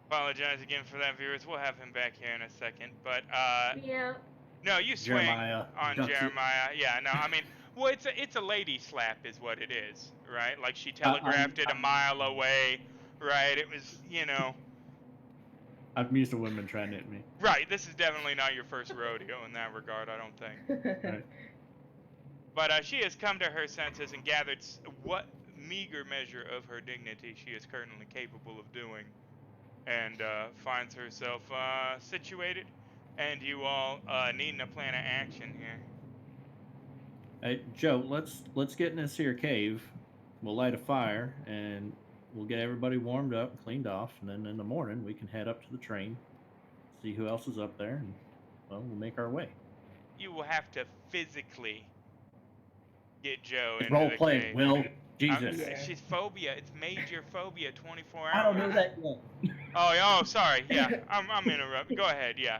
Apologize again for that, viewers. We'll have him back here in a second. But, Yeah. no, you swing Jeremiah on ducks it. Jeremiah. Yeah, no, I mean, well, it's a lady slap is what it is, right? Like she telegraphed it a mile away, right? It was, you know. I'm used to women trying to hit me. Right, this is definitely not your first rodeo in that regard, I don't think. Right. But she has come to her senses and gathered what meager measure of her dignity she is currently capable of doing, and finds herself situated, and you all needing a plan of action here. Hey, Joe, let's get in this here cave. We'll light a fire and we'll get everybody warmed up, cleaned off, and then in the morning we can head up to the train, see who else is up there, and well, we'll make our way. You will have to physically get Joe into Role the play, cave. Will. Jesus. Yeah. She's phobia. It's major phobia 24 hours. I don't know that yet. Oh, sorry. Yeah, I'm interrupting. Go ahead. Yeah.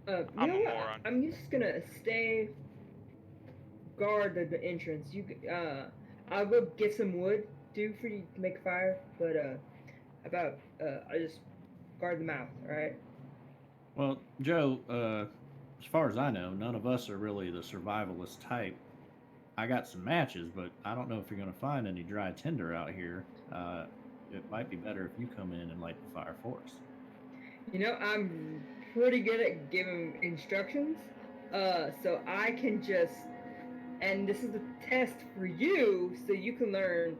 You I'm know a what? moron. I'm just gonna stay guard the entrance. I'll go get some wood too for you to make a fire. But I just guard the mouth. All right. Well, Joe, as far as I know, none of us are really the survivalist type. I got some matches, but I don't know if you're going to find any dry tinder out here. It might be better if you come in and light the fire for us. You know, I'm pretty good at giving instructions. So I can just, and this is a test for you, so you can learn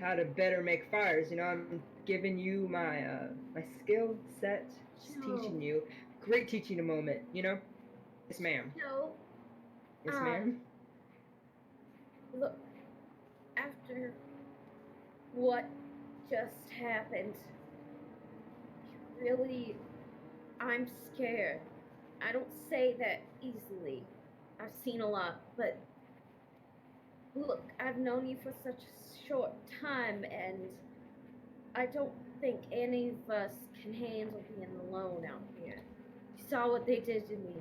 how to better make fires. You know, I'm giving you my my skill set, just teaching you. Great teaching moment. You know. Yes, ma'am. No, Yes, ma'am. look, after what just happened, really, I'm scared. I don't say that easily. I've seen a lot, but look, I've known you for such a short time, and I don't think any of us can handle being alone out here. You saw what they did to me.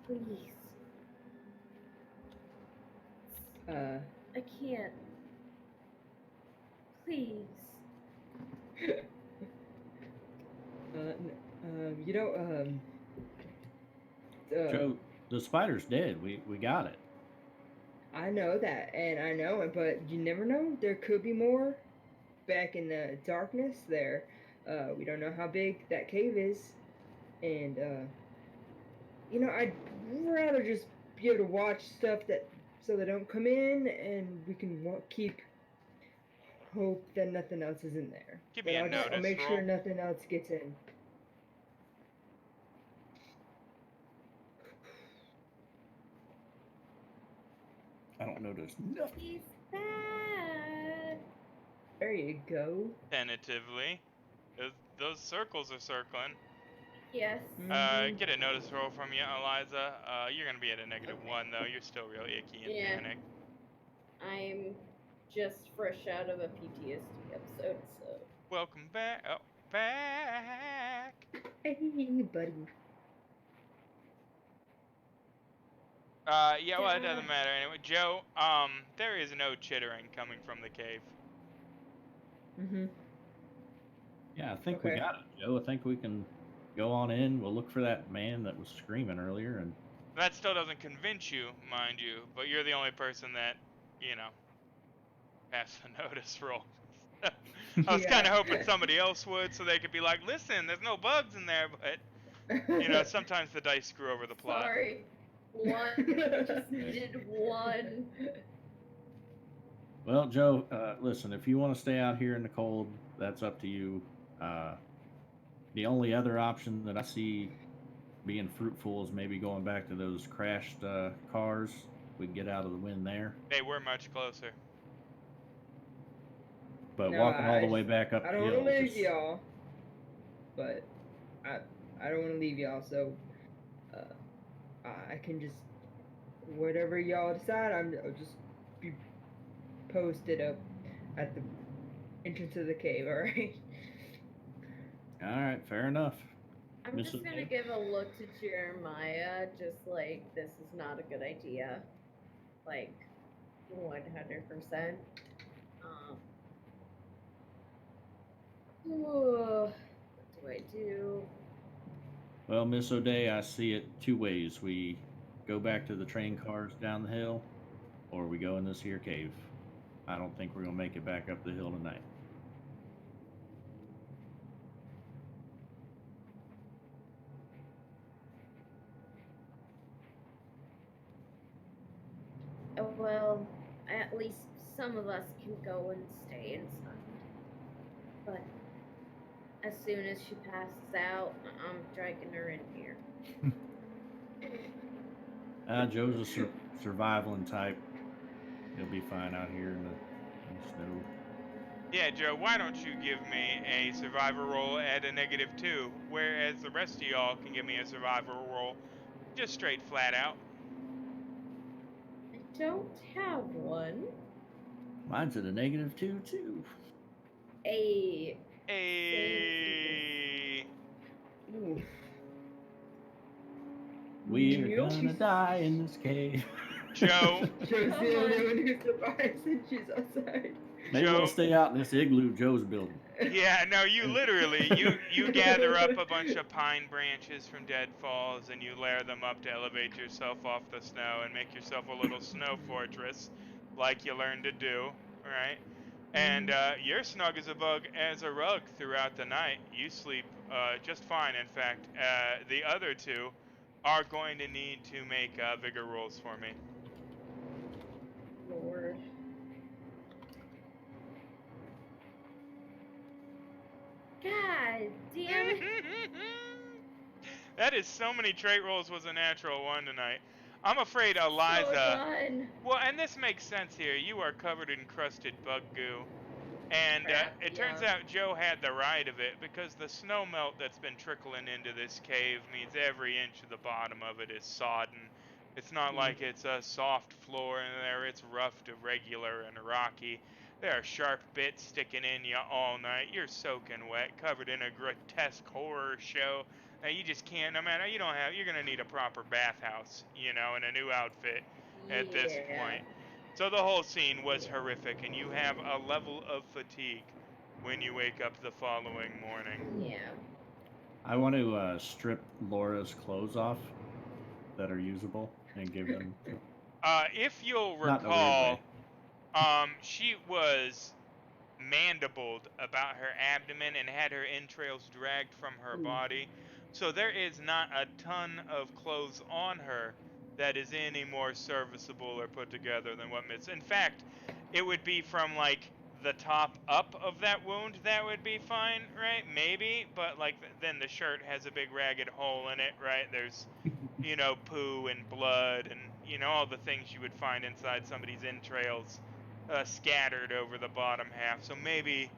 Please. I can't. Please. You know, Joe, the spider's dead. We got it. I know that, and I know it, but you never know. There could be more back in the darkness there. We don't know how big that cave is, and you know, I'd rather just be able to watch stuff that so they don't come in, and we can keep hope that nothing else is in there. Give But me a I'll notice make roll. sure nothing else gets in. I don't notice nothing. He's back. There you go. Tentatively. Those circles are circling. Yes. Mhm. Get a notice roll from you, Eliza. You're gonna be at a -1 though. You're still real icky and Yeah. panicked. I'm just fresh out of a PTSD episode, so. Welcome back. Oh, back. Hey, buddy. Yeah, well, it doesn't matter anyway. Joe, there is no chittering coming from the cave. Mhm. Yeah, I think we Okay. got it, Joe. I think we can go on in. We'll look for that man that was screaming earlier, and That still doesn't convince you, mind you, but you're the only person that, you know, passed the notice roll. I was kind of hoping somebody else would, so they could be like, listen, there's no bugs in there, but, you know, sometimes the dice screw over the plot. Sorry. One. Just needed one. well, Joe, listen, if you want to stay out here in the cold, that's up to you. The only other option that I see being fruitful is maybe going back to those crashed cars. We can get out of the wind there. They were much closer. But No, walking all the way back up I the don't hill, want to leave just- y'all, but I don't want to leave y'all. So I can just whatever y'all decide. I'll just be posted up at the entrance of the cave. All right. all right, fair enough. I'm Miss just gonna O'Day? give a look to Jeremiah, just like, this is not a good idea. Like, 100%. What do I do? Well, Miss O'Day, I see it two ways. We go back to the train cars down the hill, or we go in this here cave. I don't think we're gonna make it back up the hill tonight. Well, at least some of us can go and stay inside. But as soon as she passes out, I'm dragging her in here. Joe's a survivaling type. He'll be fine out here in the snow. Yeah, Joe, why don't you give me a survivor roll at a -2, whereas the rest of y'all can give me a survivor roll just straight flat out. I don't have one. Mine's at a -2 too. A Hey. Ooh. We're Yep. gonna die in this cave. Joe, Joe's the only one who survives and she's outside. Maybe Joe. we'll stay out in this igloo Joe's building. yeah, no, you literally, you gather up a bunch of pine branches from dead falls and you layer them up to elevate yourself off the snow and make yourself a little snow fortress, like you learned to do, right? And you're snug as a bug as a rug throughout the night. You sleep just fine, in fact. The other two are going to need to make vigor rolls for me. Lord. God damn it. That is so many trait rolls was a natural one tonight. I'm afraid So Eliza... done. Well, and this makes sense here. You are covered in crusted bug goo. And Crap, it turns yeah. out Joe had the right of it because the snow melt that's been trickling into this cave means every inch of the bottom of it is sodden. It's not like it's a soft floor in there. It's rough, irregular, and rocky. There are sharp bits sticking in you all night. You're soaking wet, covered in a grotesque horror show. Now you just can't. No matter, you don't have. You're gonna need a proper bathhouse, you know, and a new outfit at this Yeah. point. So the whole scene was horrific, and you have a level of fatigue when you wake up the following morning. Yeah. I want to strip Laura's clothes off that are usable and give them to... If you'll Not in a weird recall, way. she was mandibled about her abdomen and had her entrails dragged from her body. So there is not a ton of clothes on her that is any more serviceable or put together than what Miss. In fact, it would be from like the top up of that wound that would be fine, right? Maybe, but like then the shirt has a big ragged hole in it, right? There's, you know, poo and blood and, you know, all the things you would find inside somebody's entrails scattered over the bottom half. So maybe,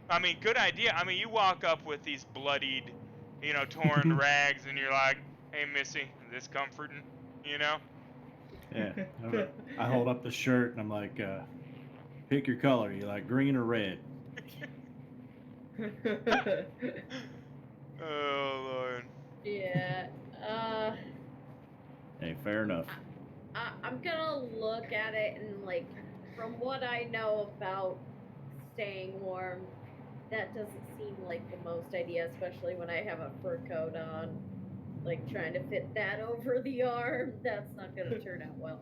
I mean, good idea. I mean, you walk up with these bloodied, you know, torn rags and you're like, hey, Missy, is this comforting? You know? Yeah. I hold up the shirt and I'm like, pick your color. You like green or red? Oh, Lord. Yeah. Hey, fair enough. I'm gonna look at it and like, from what I know about staying warm, that doesn't seem like the most idea, especially when I have a fur coat on. Like trying to fit that over the arm, that's not gonna turn out well.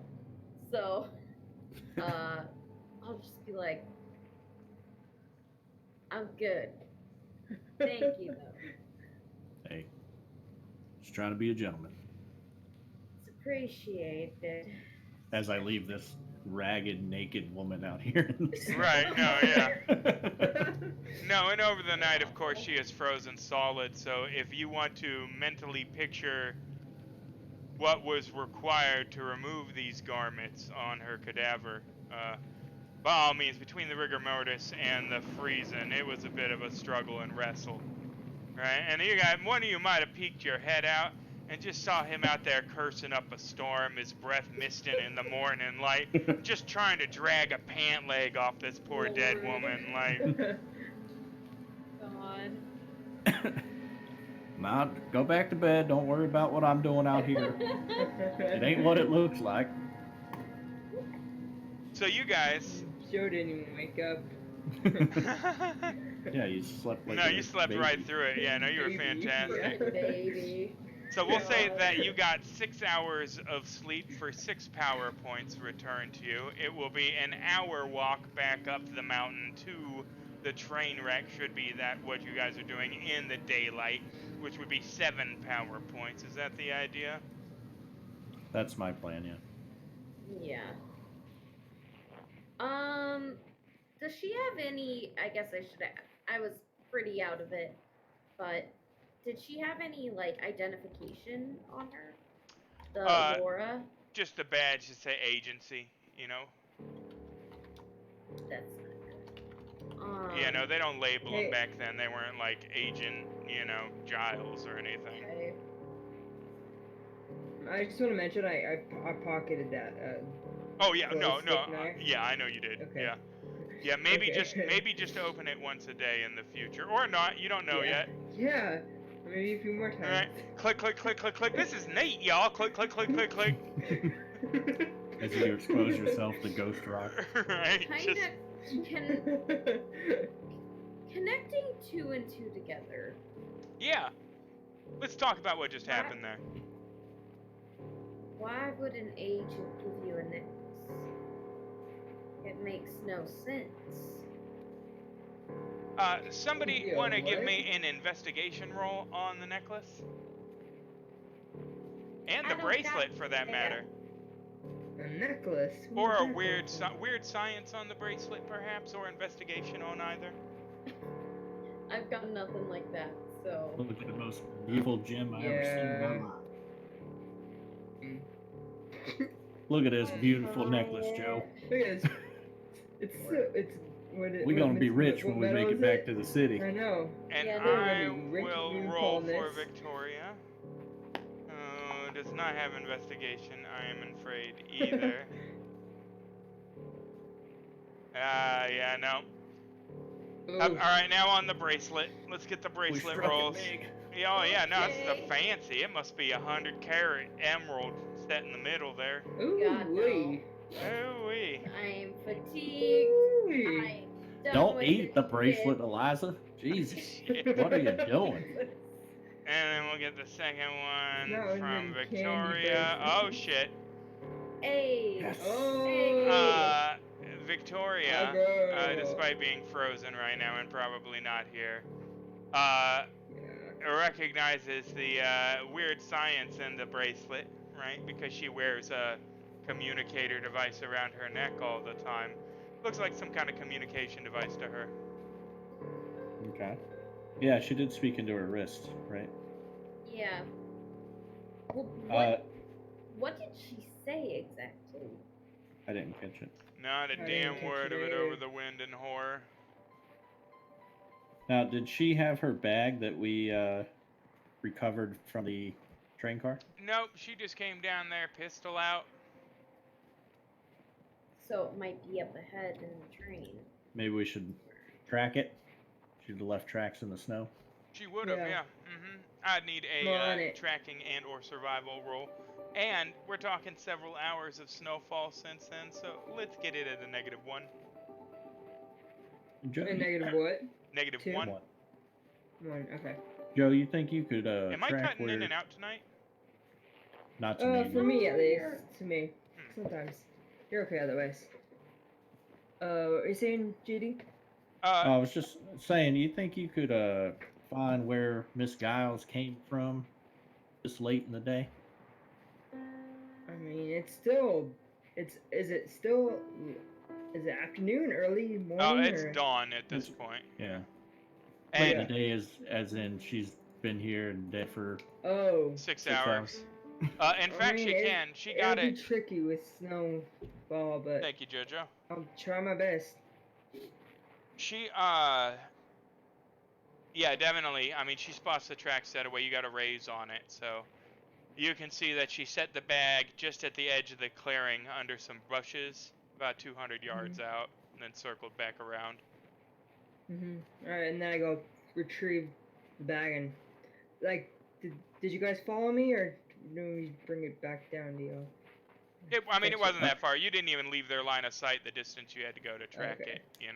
So, I'll just be like, I'm good. Thank you though. Hey, just trying to be a gentleman. It's appreciated. As I leave this ragged, naked woman out here. In the snow. Right, no, yeah. No, and over the night, of course, she is frozen solid, so if you want to mentally picture what was required to remove these garments on her cadaver, by all means, between the rigor mortis and the freezing, it was a bit of a struggle and wrestle, right? And you got, one of you might have peeked your head out and just saw him out there cursing up a storm, his breath misting in the morning light, just trying to drag a pant leg off this poor dead woman, like... God. Nah, go back to bed. Don't worry about what I'm doing out here. It ain't what it looks like. So you guys... Joe didn't even wake up. Yeah, you slept like No, a you slept baby. right through it. Yeah, no, you were Baby. fantastic. Baby. So we'll say that you got 6 hours of sleep for 6 power points returned to you. It will be an hour walk back up the mountain to the train wreck, should be that what you guys are doing in the daylight, which would be 7 power points. Is that the idea? That's my plan, yeah. Yeah. Does she have any? I guess I should. I was pretty out of it, but did she have any like identification on her? The Uh, Aurora. just a badge to say agency, you know? That's not good. Yeah, no, they don't label them Hey. back then. They weren't like Agent, Giles or anything. Okay. I just want to mention I pocketed that. Oh yeah, no, Close no, look knife? yeah, I know you did. Okay. Yeah, yeah, maybe Okay. just open it once a day in the future, or not. You don't know Yeah. yet. Yeah. Maybe a few more All right, times. click, click, click, click, click. This is Nate, y'all. Click, click, click, click, click. As you expose yourself to ghost rock. Right. Kind Just, of connecting two and two together. yeah. Let's talk about what just happened there. Why would an agent give you a necklace? It makes no sense. Somebody Yeah, want to give what? me an investigation roll on the necklace? And I the don't bracelet, got for that that. matter. A necklace. Or a Where's that weird science on the bracelet, perhaps, or investigation on either. I've got nothing like that, so. Look at the most evil gem I ever seen in my Yeah. life. from? Look at this beautiful necklace, Joe. Look at this. It's We're gonna be rich when we make it back to the city. I know. And Yeah, they're I gonna be rich will if you roll call for this. Victoria. Does not have investigation, I am afraid, either. Yeah, no. Alright, now on the bracelet. Let's get the We bracelet struck it rolls. big. Yeah, oh yeah, no, it's the Okay. fancy. It must be 100-carat emerald set in the middle there. Ooh, God, no. wee. Oh wee. I'm fatigued. Ooh-wee. I'm done Don't with eat the this bracelet, shit. Eliza. Jesus. Shit. What are you doing? And then we'll get the second one No, from the candy Victoria. bracelet. Oh shit. Hey. Yes. Oh. Uh, Victoria, girl. despite being frozen right now and probably not here, Yeah. recognizes the weird science in the bracelet, right? Because she wears a communicator device around her neck all the time. Looks like some kind of communication device to her. Okay. Yeah, she did speak into her wrist, right? Yeah. Well, what did she say exactly? I didn't catch it. Not a I didn't damn catch word it of it either. over the wind and horror. Now, did she have her bag that we recovered from the train car? Nope, she just came down there, pistol out. So it might be up ahead in the train. Maybe we should track it. She'd have left tracks in the snow. She would have, Yeah. yeah. I'd need I'm on a it. tracking and or survival roll. And we're talking several hours of snowfall since then, so let's get it at a -1. Joe, A negative what? Two? -1. What? One. Okay. Joe, you think you could Am I track cutting where? in and out tonight? Not to me. For me at No, least. you're- To me. Hmm. Sometimes. You're okay otherwise. What are you saying, GD? I was just saying, you think you could find where Miss Giles came from this late in the day? I mean, it's still. Is it still? Is it afternoon, early morning? It's or? dawn at this It's- point. Yeah. Late in And the day is as in she's been here and dead for Oh. 6 6 hours. In I fact, mean, she can. She It'll got be it. tricky with snowball, but Thank you, Jojo. I'll try my best. She, yeah, definitely. I mean, she spots the tracks that away. You got a raise on it, so you can see that she set the bag just at the edge of the clearing under some bushes, about 200 yards out, and then circled back around. Alright, and then I go retrieve the bag and, like, did you guys follow me, or do we bring it back down to you? I mean, it Catch wasn't that far. You didn't even leave their line of sight the distance you had to go to track Okay. it,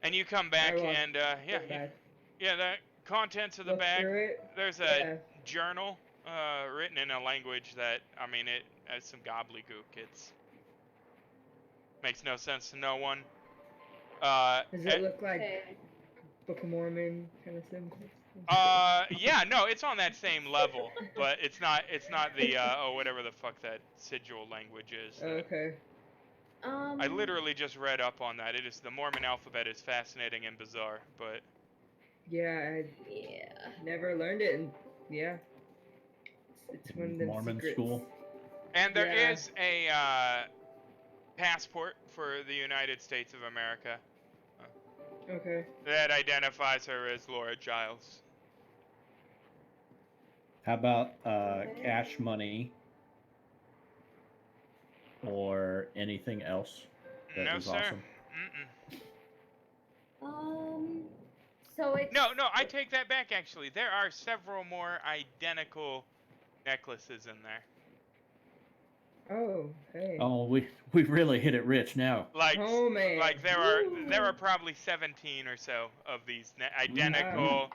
And you come back will and, Bag. the contents of the Look bag, through it. there's a Yeah. journal written in a language that, I mean, it has some gobbledygook. It's makes no sense to no one. Does it look like Okay. Book of Mormon kind of symbols? Yeah, no, it's on that same level, but it's not the whatever the fuck that sigil language is. Okay. I literally just read up on that. The Mormon alphabet is fascinating and bizarre, but Yeah, Yeah. I never learned it, and yeah, it's one of them Mormon secrets. school. and there Yeah. is a passport for the United States of America Okay. that identifies her as Laura Giles. How about cash money or anything else that No, is sir. awesome? So it's No, I take that back. Actually, there are several more identical necklaces in there. Oh, hey. Oh, we really hit it rich now. Like, Oh man. like there are probably 17 or so of these identical,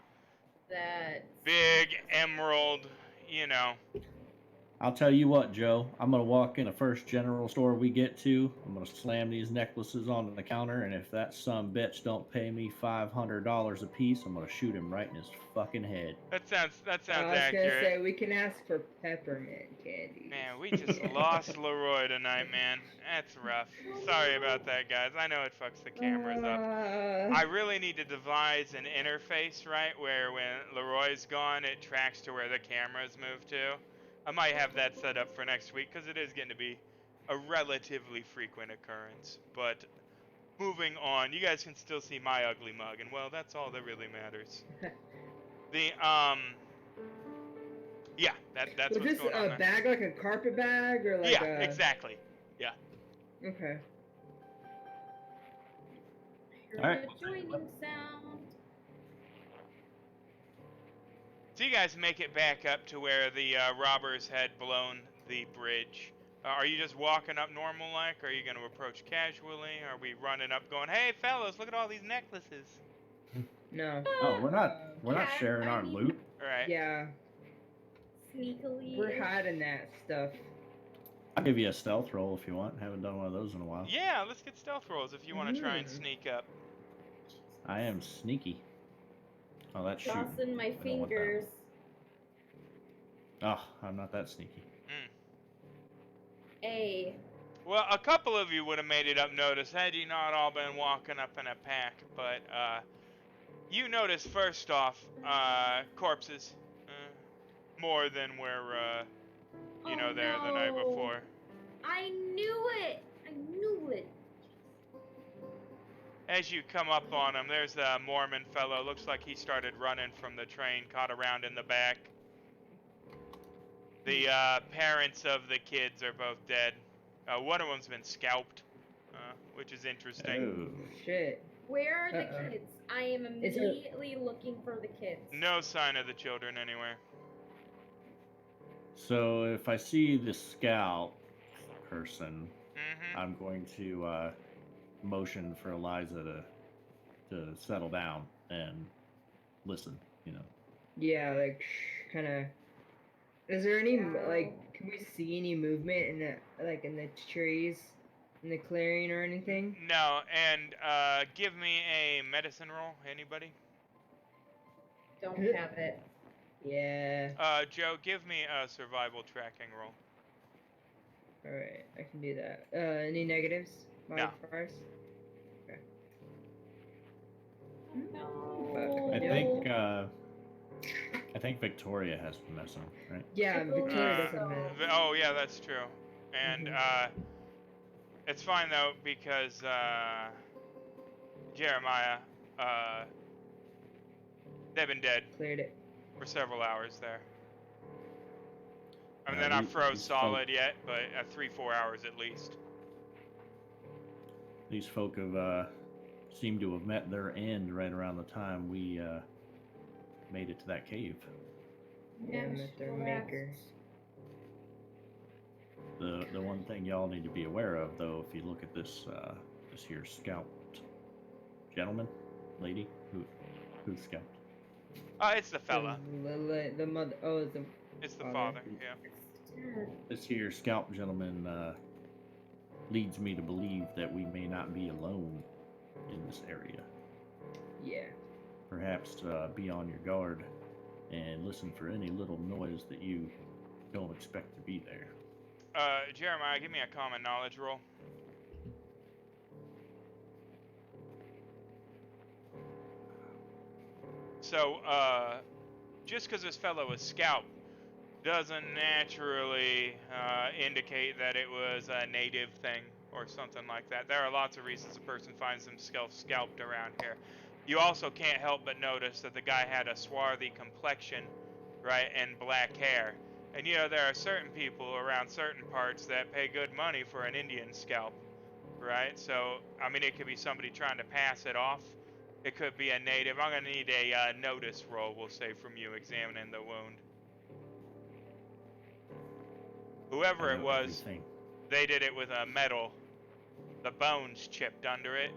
that. big emerald. You know. I'll tell you what, Joe. I'm gonna walk in the first general store we get to. I'm gonna slam these necklaces on the counter, and if that son bitch don't pay me $500 a piece, I'm gonna shoot him right in his fucking head. That sounds I was gonna accurate. say we can ask for peppermint candy. Man, we just lost Leroy tonight, man. That's rough. Sorry about that, guys. I know it fucks the cameras up. I really need to devise an interface, right, where when Leroy's gone, it tracks to where the cameras move to. I might have that set up for next week, because it is going to be a relatively frequent occurrence. But moving on, you guys can still see my ugly mug, and well, that's all that really matters. Yeah, that's Was what's this going on a there. bag like a carpet bag or like Yeah, a... exactly. Yeah. Okay. Hear All right. the joining sound. So you guys make it back up to where the robbers had blown the bridge. Are you just walking up normal like? Or are you going to approach casually? Are we running up going, hey fellas, look at all these necklaces? No. Oh, we're not sharing our loot. Alright. Yeah, Sneakily. we're hiding that stuff. I'll give you a stealth roll if you want. Haven't done one of those in a while. Yeah, let's get stealth rolls if you want to try and Mm. sneak up. I am sneaky. Oh, that's shooting. Crossing my I don't want that. fingers. Oh, I'm not that sneaky. A. Well, a couple of you would have made it up notice had you not all been walking up in a pack, but you notice first off corpses more than were there the night no. before. I knew it. I knew it. As you come up on him, there's a Mormon fellow. Looks like he started running from the train, caught around in the back. The parents of the kids are both dead. One of them's been scalped, which is interesting. Oh. Shit. Where are the Uh-oh. kids? I am Is there- immediately looking for the kids. No sign of the children anywhere. So if I see the scout person, Mm-hmm. I'm going to motion for Eliza to settle down and listen. You know. Yeah, like kind of. Is there any like? Can we see any movement in the trees, in the clearing or anything? No, and give me a medicine roll. Anybody? Don't have it. Yeah. Joe, give me a survival tracking roll. All right, I can do that. Any negatives? No. Modifiers? No. I think Victoria has the medicine, right? Yeah, I believe Victoria so. doesn't have it. Oh yeah, that's true. And it's fine though because Jeremiah, they've been dead Cleared it. for several hours there. I mean, Yeah, they're not we- froze we solid yet, but 3-4 hours at least. These folk have seem to have met their end right around the time we made it to that cave. Yeah, met their maker. The one thing y'all need to be aware of, though, if you look at this this here scout gentleman, lady, who's scout? It's the fella. The mother. Oh, the. It's the father. father. Yeah. This here scout gentleman leads me to believe that we may not be alone in this area. Yeah. Perhaps be on your guard and listen for any little noise that you don't expect to be there. Jeremiah, give me a common knowledge roll. So, just because this fellow was scalped doesn't naturally indicate that it was a native thing or something like that. There are lots of reasons a person finds themselves scalped around here. You also can't help but notice that the guy had a swarthy complexion, right, and black hair. And you know, there are certain people around certain parts that pay good money for an Indian scalp, right? So, I mean, it could be somebody trying to pass it off. It could be a native. I'm going to need a notice roll, we'll say, from you examining the wound. Whoever I it know was, everything. they did it with a metal. The bones chipped under it,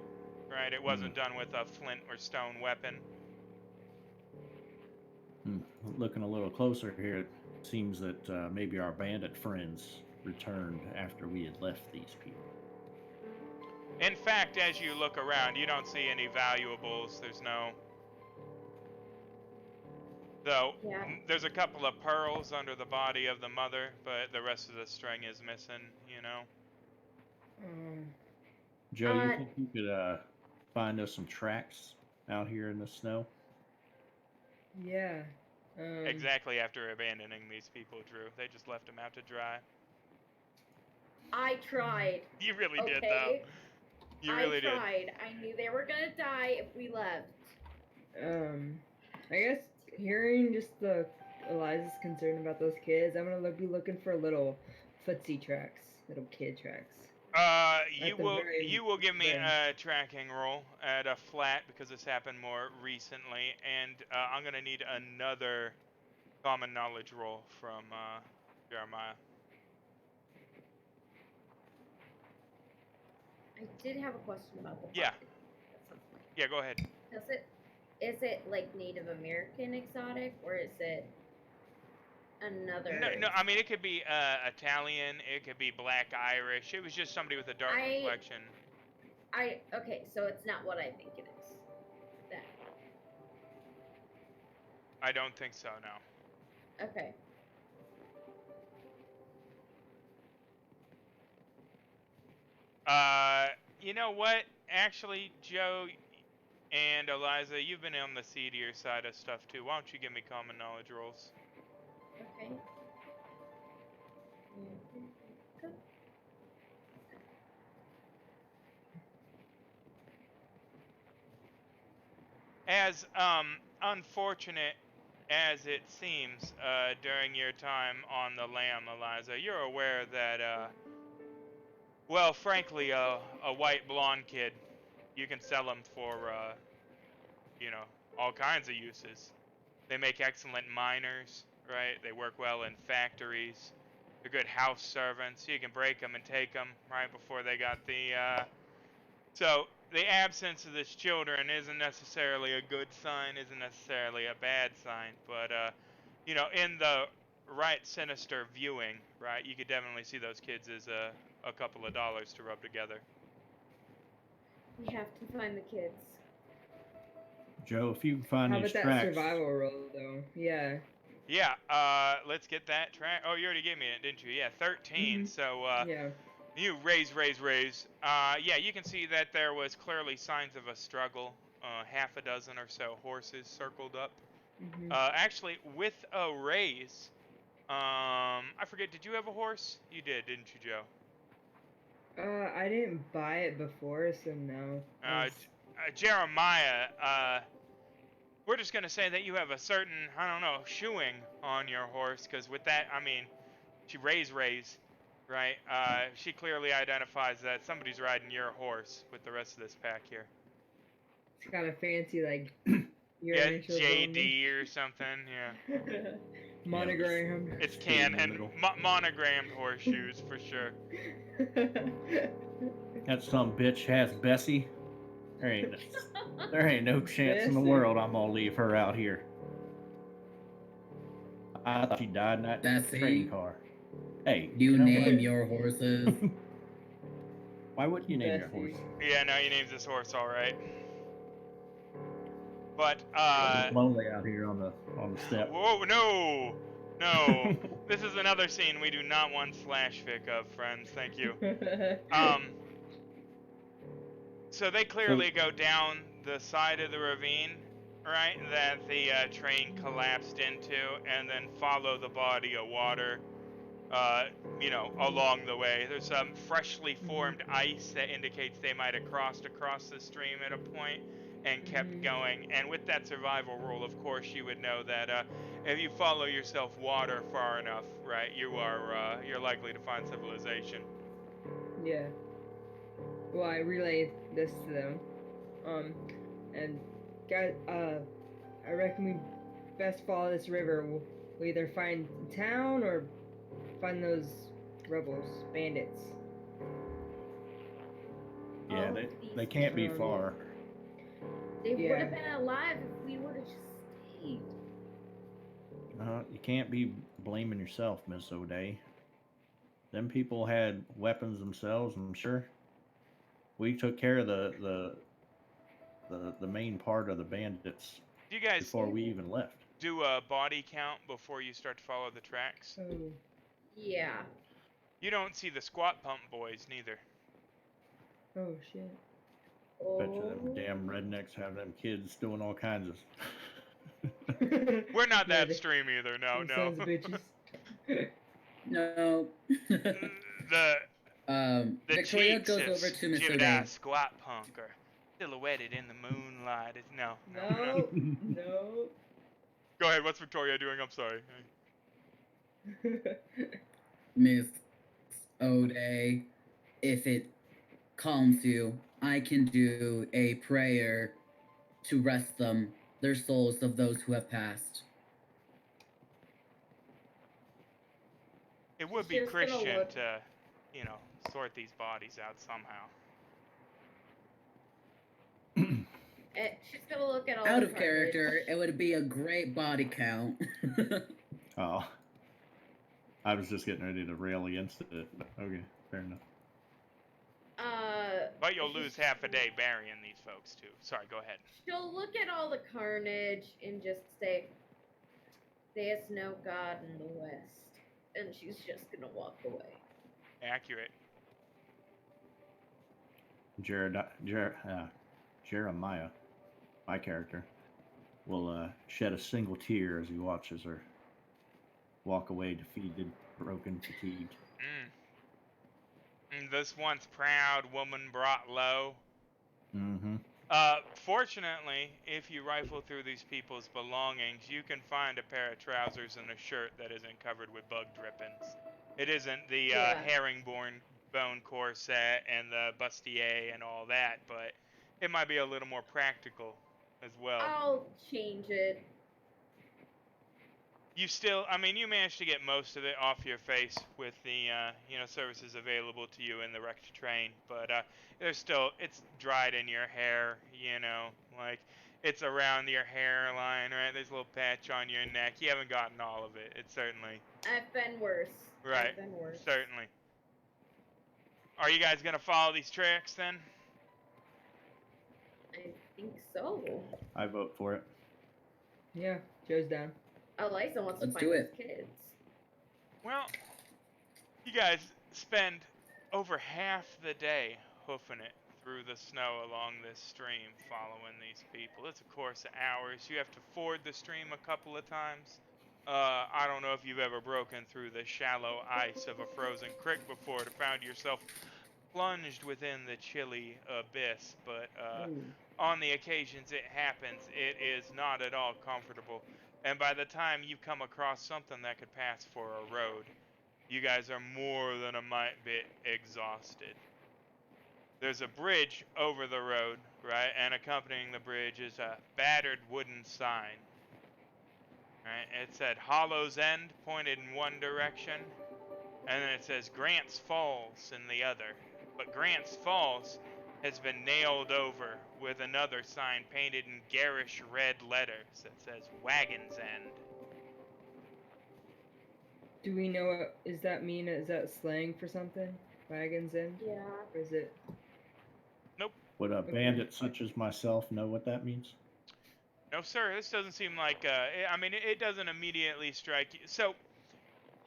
right? It wasn't done with a flint or stone weapon. Looking a little closer here, it seems that maybe our bandit friends returned after we had left these people. In fact, as you look around, you don't see any valuables. There's no... Though, Yeah. there's a couple of pearls under the body of the mother, but the rest of the string is missing, you know? Joe, you think you could find us some tracks out here in the snow? Yeah. Exactly after abandoning these people, Drew. They just left them out to dry. I tried. You really did, though. Okay. You really I tried. I knew they were gonna die if we left. I guess hearing just Eliza's concern about those kids, I'm gonna be looking for little footsie tracks, little kid tracks. You will give me a tracking roll at a flat because this happened more recently, and I'm gonna need another common knowledge roll from Jeremiah. I did have a question about the Yeah. pocket at some point. Yeah, go ahead. Is it like Native American exotic, or is it another? No, I mean, it could be Italian, it could be Black Irish. It was just somebody with a dark complexion. Okay, so it's not what I think it is. Then. I don't think so, no. Okay. You know what? Actually, Joe and Eliza, you've been on the seedier side of stuff too. Why don't you give me common knowledge rolls? Okay. As unfortunate as it seems during your time on the lam, Eliza, you're aware that well, frankly, a white blonde kid, you can sell them for you know, all kinds of uses. They make excellent miners, right? They work well in factories. They're good house servants. You can break them and take them right before they got the so the absence of this children isn't necessarily a good sign, isn't necessarily a bad sign, but you know, in the right sinister viewing, right, you could definitely see those kids as a couple of dollars to rub together. We have to find the kids. Joe, if you can find How these about that tracks, survival roll though? Yeah. Yeah, let's get that track. Oh, you already gave me it, didn't you? Yeah, 13. Mhm. So Yeah. you raise. Yeah, you can see that there was clearly signs of a struggle. Half a dozen or so horses circled up. Mhm. Actually, with a raise, I forget. Did you have a horse? You did, didn't you, Joe? I didn't buy it before, so no. Jeremiah, we're just gonna say that you have a certain, I don't know, shoeing on your horse, because with that, I mean, she raise, right? She clearly identifies that somebody's riding your horse with the rest of this pack here. It's got a fancy like your Yeah, initials on JD or something, yeah. it. Monogram. It's Stay in the canon, middle. monogrammed horseshoes for sure. that some bitch has Bessie. There ain't no chance in the Bessie. world I'm gonna leave her out here. I thought she died in that Bessie. train car. Hey, You know name what? your horses. Why wouldn't you name your Bessie. horse? Yeah, no, he names this horse all right. But It's lonely out here on the step. whoa, no. This is another scene we do not want slash fic of, friends. Thank you. So they clearly go down the side of the ravine, right, that the train collapsed into, and then follow the body of water, along the way. There's some freshly formed ice that indicates they might have crossed across the stream at a point and kept going. And with that survival roll, of course, you would know that if you follow yourself water far enough, right, you're likely to find civilization. Yeah. Well, I relayed this to them. And guys, I reckon we best follow this river. We'll either find town or find those rebels, bandits. Yeah, All they these can't be people. far. They would Yeah. have been alive if we would have just stayed. You can't be blaming yourself, Miss O'Day. Them people had weapons themselves, I'm sure. We took care of the main part of the bandits Do you guys before we even left. do a body count before you start to follow the tracks? Oh. Yeah. You don't see the squat pump boys neither. Oh shit. Bet you them Oh. damn rednecks have them kids doing all kinds of. We're not Yeah, that they- stream either. No, Them no. sons of bitches. No. the Victoria cheeks goes of over to Miss Jedi O'Day. squat punk are silhouetted in the moonlight. No. No. No. Go ahead. What's Victoria doing? I'm sorry. Miss O'Day, if it calms you, I can do a prayer to rest them, their souls of those who have passed. It would be She's just gonna Christian look- to, sort these bodies out somehow. She's gonna look at all Out the of carnage. character, it would be a great body count. Oh, I was just getting ready to rail against it. But okay, fair enough. But you'll lose half a day burying these folks too. Sorry, go ahead. She'll look at all the carnage and just say, "There's no God in the West," and she's just gonna walk away. Accurate. Jeremiah, my character, will shed a single tear as he watches her walk away defeated, broken, fatigued. And this once proud woman brought low. Mm-hmm. Fortunately, if you rifle through these people's belongings, you can find a pair of trousers and a shirt that isn't covered with bug drippings. It isn't the Yeah. herringbone corset and the bustier and all that, but it might be a little more practical as well. I'll change it. You managed to get most of it off your face with the, services available to you in the wrecked train, but it's dried in your hair, it's around your hairline, right? There's a little patch on your neck. You haven't gotten all of it. It's certainly. I've been worse. Right. I've been worse. Certainly. Are you guys gonna follow these tracks then? I think so. I vote for it. Yeah, Joe's down. Eliza wants Let's to do find it. those kids. Well, you guys spend over half the day hoofing it through the snow along this stream, following these people. It's a course of hours. You have to ford the stream a couple of times. I don't know if you've ever broken through the shallow ice of a frozen creek before to find yourself plunged within the chilly abyss, but on the occasions it happens, it is not at all comfortable. And by the time you come across something that could pass for a road, you guys are more than a mite bit exhausted. There's a bridge over the road, right? And accompanying the bridge is a battered wooden sign. Right? It said Hollow's End, pointed in one direction, and then it says Grant's Falls in the other. But Grant's Falls has been nailed over with another sign painted in garish red letters that says Wagons End. Do we know what is that mean? Is that slang for something? Wagons End? Yeah. Or is it? Would a bandit such as myself know what that means? No, sir, this doesn't seem like, it doesn't immediately strike you. So,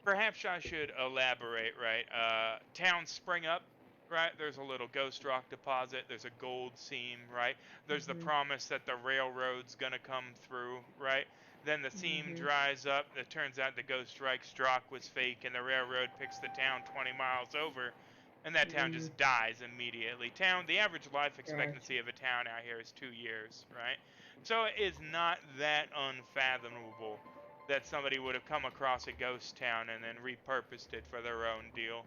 perhaps I should elaborate, right? Towns spring up right? There's a little ghost rock deposit. There's a gold seam, right? There's the Mhm. promise that the railroad's gonna come through, right? Then the seam Mhm. dries up. It turns out the ghost rock was fake, and the railroad picks the town 20 miles over, and that town just dies immediately. The average life expectancy of a town out here is 2 years, right? So it is not that unfathomable that somebody would have come across a ghost town and then repurposed it for their own deal.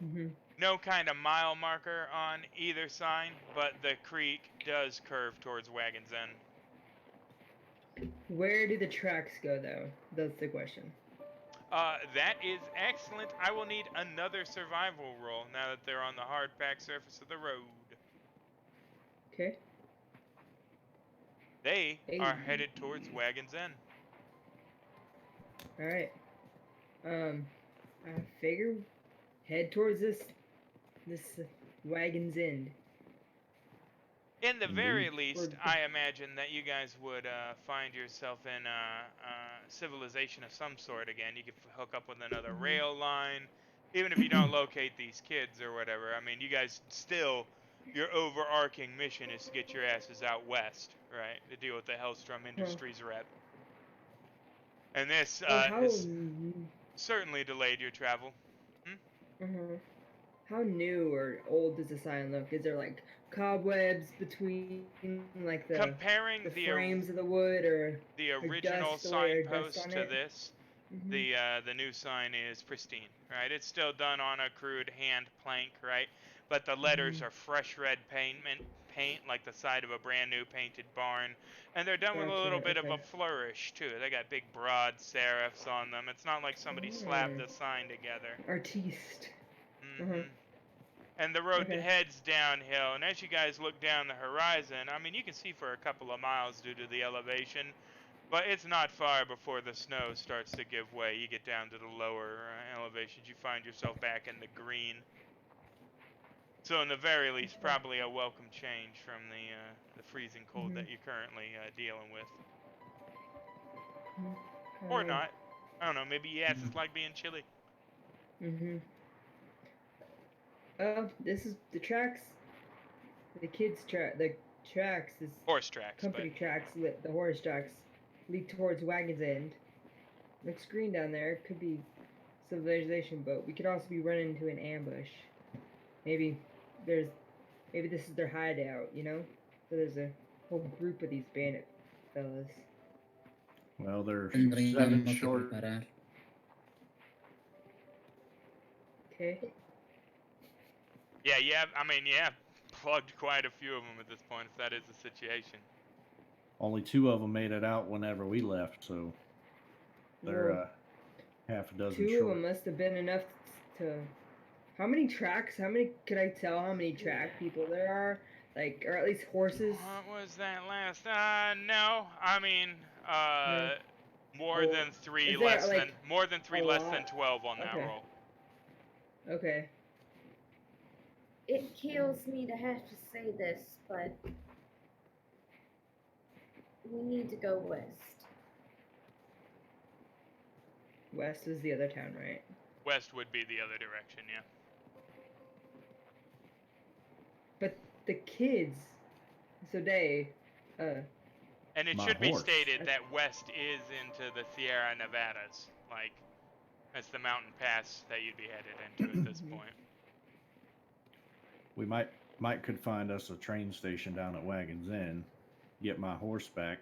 Mhm. No kind of mile marker on either sign, but the creek does curve towards Wagons End. Where do the tracks go, though? That's the question. That is excellent. I will need another survival roll now that they're on the hard packed surface of the road. Okay. They Hey. are headed towards Wagons End. All right. I figure head towards this Wagon's End. In the Indeed. very least, Or- I imagine that you guys would find yourself in a civilization of some sort again. You could hook up with another Mhm. rail line, even if you don't locate these kids or whatever. I mean, you guys still, your overarching mission is to get your asses out west, right? To deal with the Hellstrom Industries rep. And this how certainly delayed your travel. how new or old does the sign look? Is there like cobwebs between like the Comparing the frames of the wood, or original dust or dust signpost on to it? this, Mhm. the new sign is pristine, right? It's still done on a crude hand plank, right? But the letters Mhm. are fresh red paint like the side of a brand new painted barn, and they're done with a little Gotcha, bit of a okay. flourish too. They got big broad serifs on them. It's not like somebody slapped the sign together. Artiste. Mm-hmm. And the road Okay. heads downhill, and as you guys look down the horizon, I mean, you can see for a couple of miles due to the elevation, but it's not far before the snow starts to give way. You get down to the lower elevations, you find yourself back in the green. So in the very least, probably a welcome change from the freezing cold that you're currently dealing with. Or not. I don't know, maybe yes, it's like being chilly. Mhm. This is the tracks. The kids' the tracks. This Horse tracks, company tracks. The horse tracks lead towards Wagon's End. Looks green down there. Could be civilization, but we could also be running into an ambush. Maybe this is their hideout. You know, so there's a whole group of these bandit fellas. Well, they're Tendríamos 7 que short. preparar. Okay. Yeah, I mean, plugged quite a few of them at this point, if that is the situation. Only 2 of them made it out whenever we left, so they're Well, half a dozen two short. of them must have been enough to. How many tracks? How many? Could I tell how many track people there are? Like, or at least horses? What was that last? No. I mean, No. more Or than 3, is there, less like, than a less than lot? 12 on that Okay. roll. Okay. It kills me to have to say this, but we need to go west. West is the other town, right? West would be the other direction, yeah. But the kids, so they, And it My should be horse. stated that west is into the Sierra Nevadas. Like, that's the mountain pass that you'd be headed into at this point. We might could find us a train station down at Wagons End, get my horse back,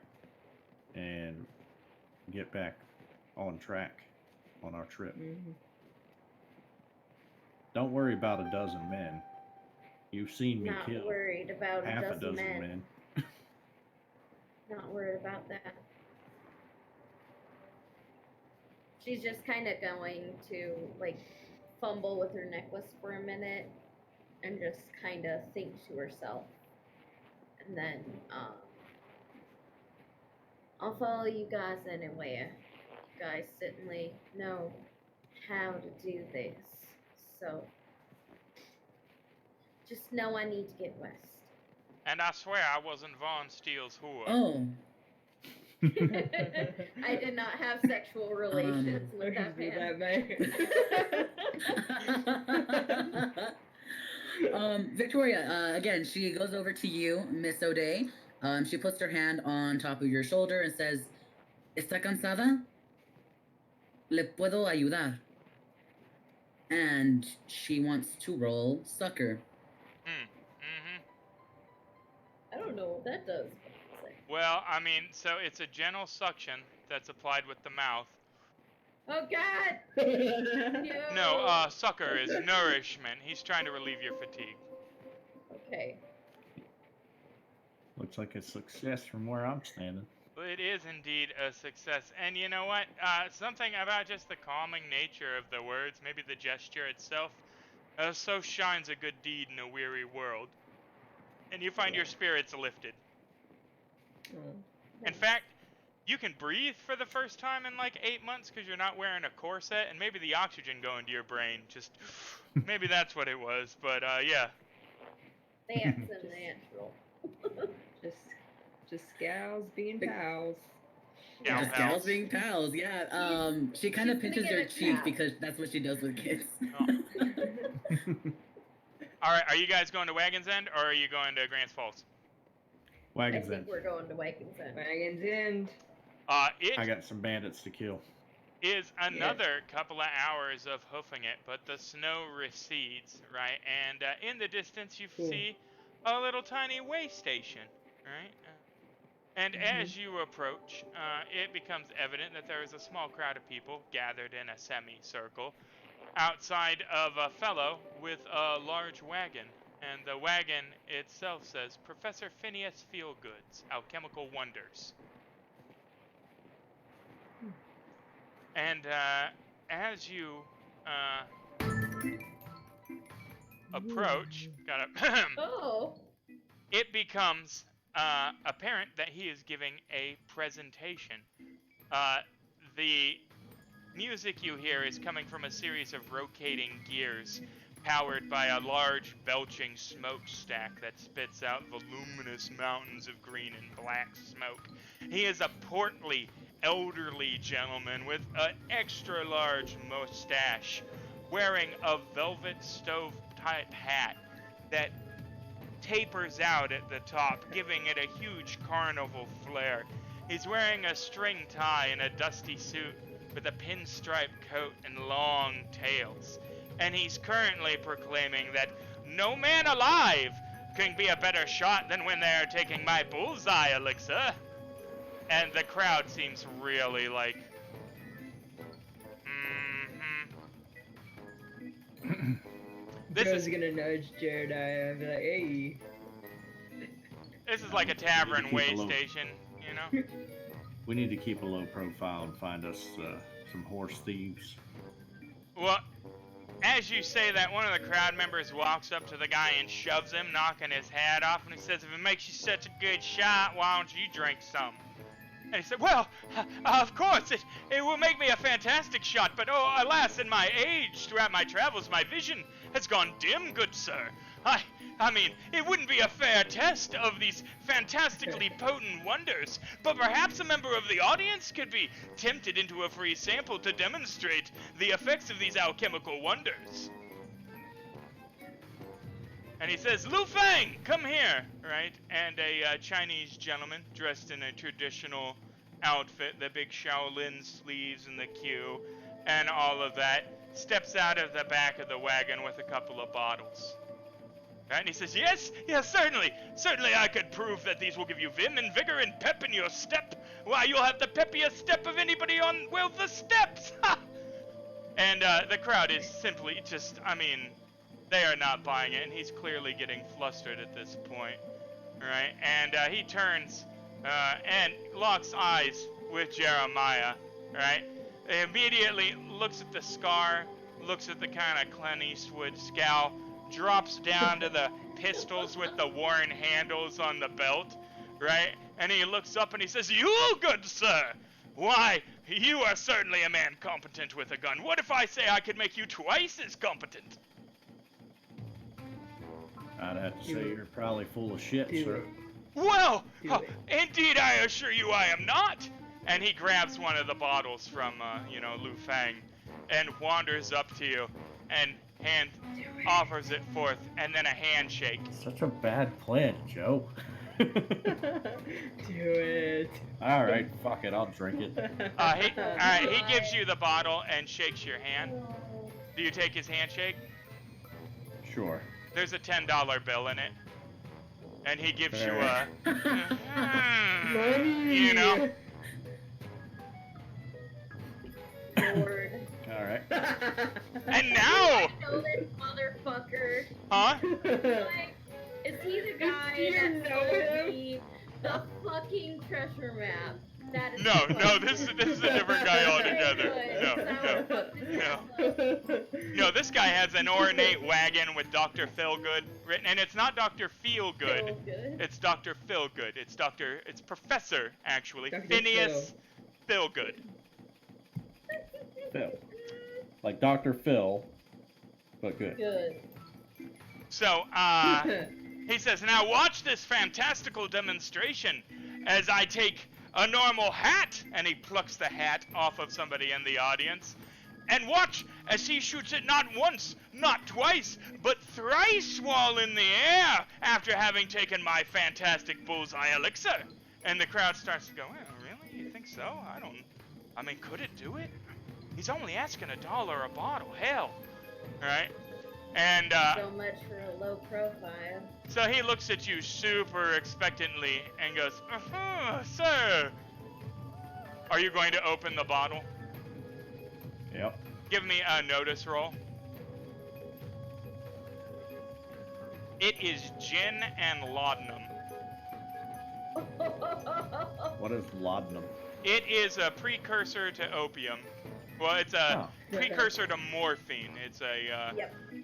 and get back on track on our trip. Mhm. Don't worry about a dozen men. You've seen me Not kill worried about half a a dozen dozen men. men. Not worried about that. She's just kind of going to like fumble with her necklace for a minute and just kind of think to herself. And then I'll follow you guys anyway. You guys certainly know how to do this. So just know I need to get west. And I swear I wasn't Von Steele's whore. Oh, I did not have sexual relations with that man. Victoria, again, she goes over to you, Miss O'Day. She puts her hand on top of your shoulder and says, ¿Está cansada? Le puedo ayudar. And she wants to roll sucker. I don't know what that does. Well, I mean, so it's a gentle suction that's applied with the mouth. Oh God! No, sucker is nourishment. He's trying to relieve your fatigue. Okay. Looks like a success from where I'm standing. Well, it is indeed a success. And you know what? Something about just the calming nature of the words, maybe the gesture itself, so shines a good deed in a weary world. And you find your spirits lifted. In fact, you can breathe for the first time in like 8 months because you're not wearing a corset, and maybe the oxygen going to your brain just, maybe that's what it was, but yeah. That's unnatural. Just gals being pals. Gal Just pals. gals being pals, yeah. She kind of she's gonna pinches get her a cheek tap. because that's what she does with kids. Oh. All right, are you guys going to Wagons End or are you going to Grants Falls? I Wagons think End. we're going to Wagons End. Wagons End. It I got some bandits to kill. is another couple of hours of hoofing it, but the snow recedes, right? And in the distance you Cool. see a little tiny way station, right? And as you approach, it becomes evident that there is a small crowd of people gathered in a semicircle outside of a fellow with a large wagon. And the wagon itself says, Professor Phineas Feelgood's Alchemical Wonders. And as you approach, Oh. it becomes apparent that he is giving a presentation. The music you hear is coming from a series of rotating gears powered by a large belching smokestack that spits out voluminous mountains of green and black smoke. He is a portly, elderly gentleman with an extra large mustache, wearing a velvet stove-type hat that tapers out at the top, giving it a huge carnival flair. He's wearing a string tie and a dusty suit with a pinstripe coat and long tails. And he's currently proclaiming that no man alive can be a better shot than when they're taking my bullseye elixir. And the crowd seems really like, This Joe's is gonna nudge Jeremiah and be like, hey. this is like a tavern Keep way a low- station, you know? We need to keep a low profile and find us some horse thieves. Well, as you say that, one of the crowd members walks up to the guy and shoves him, knocking his hat off, and he says, if it makes you such a good shot, why don't you drink some? And he said, well, of course, it will make me a fantastic shot, but oh, alas, in my age, throughout my travels, my vision has gone dim, good sir. I mean, it wouldn't be a fair test of these fantastically potent wonders, but perhaps a member of the audience could be tempted into a free sample to demonstrate the effects of these alchemical wonders. And he says, Lu Fang, come here, right? And a Chinese gentleman dressed in a traditional outfit, the big Shaolin sleeves and the queue, and all of that, steps out of the back of the wagon with a couple of bottles. Right? And he says, yes, certainly I could prove that these will give you vim and vigor and pep in your step. Why, you'll have the peppiest step of anybody on, well, the steps! Ha! And the crowd is simply just, I mean, they are not buying it, and he's clearly getting flustered at this point, right? And he turns and locks eyes with Jeremiah, right? He immediately looks at the scar, looks at the kind of Clint Eastwood scowl, drops down to the pistols with the worn handles on the belt, right? And he looks up and he says, you, good sir! Why, you are certainly a man competent with a gun. What if I say I could make you twice as competent? I'd have to say you're probably full of shit, sir. Well, Do it. indeed I assure you I am not. And he grabs one of the bottles from, Lu Fang and wanders up to you and offers it forth, and then a handshake. Such a bad plan, Joe. Do it. All right, fuck it, I'll drink it. He gives you the bottle and shakes your hand. Do you take his handshake? Sure. There's a $10 bill in it. And he gives you a... Money. you know? Lord. All right. And now... I know this motherfucker. Huh? Like, is he the guy Do you that know sold him? me the fucking treasure map? That is No, this is a different guy altogether. No, this guy has an ornate wagon with Dr. Feelgood written, and it's not Dr. Feelgood. It's Dr. Feelgood. It's Professor, actually. Dr. Phineas Feelgood. Phil. Like Dr. Phil, but good. Good. So, he says, now watch this fantastical demonstration as I take a normal hat, and he plucks the hat off of somebody in the audience, and watch as he shoots it not once, not twice, but thrice while in the air after having taken my fantastic bullseye elixir. And the crowd starts to go, oh, really? You think so? I mean, could it do it? He's only asking $1 a bottle. Hell. All right? And, So much for a low profile. so he looks at you super expectantly and goes, sir. Are you going to open the bottle? Yep. Give me a notice roll. It is gin and laudanum. What is laudanum? It is a precursor to opium. Well, it's a precursor to morphine. It's a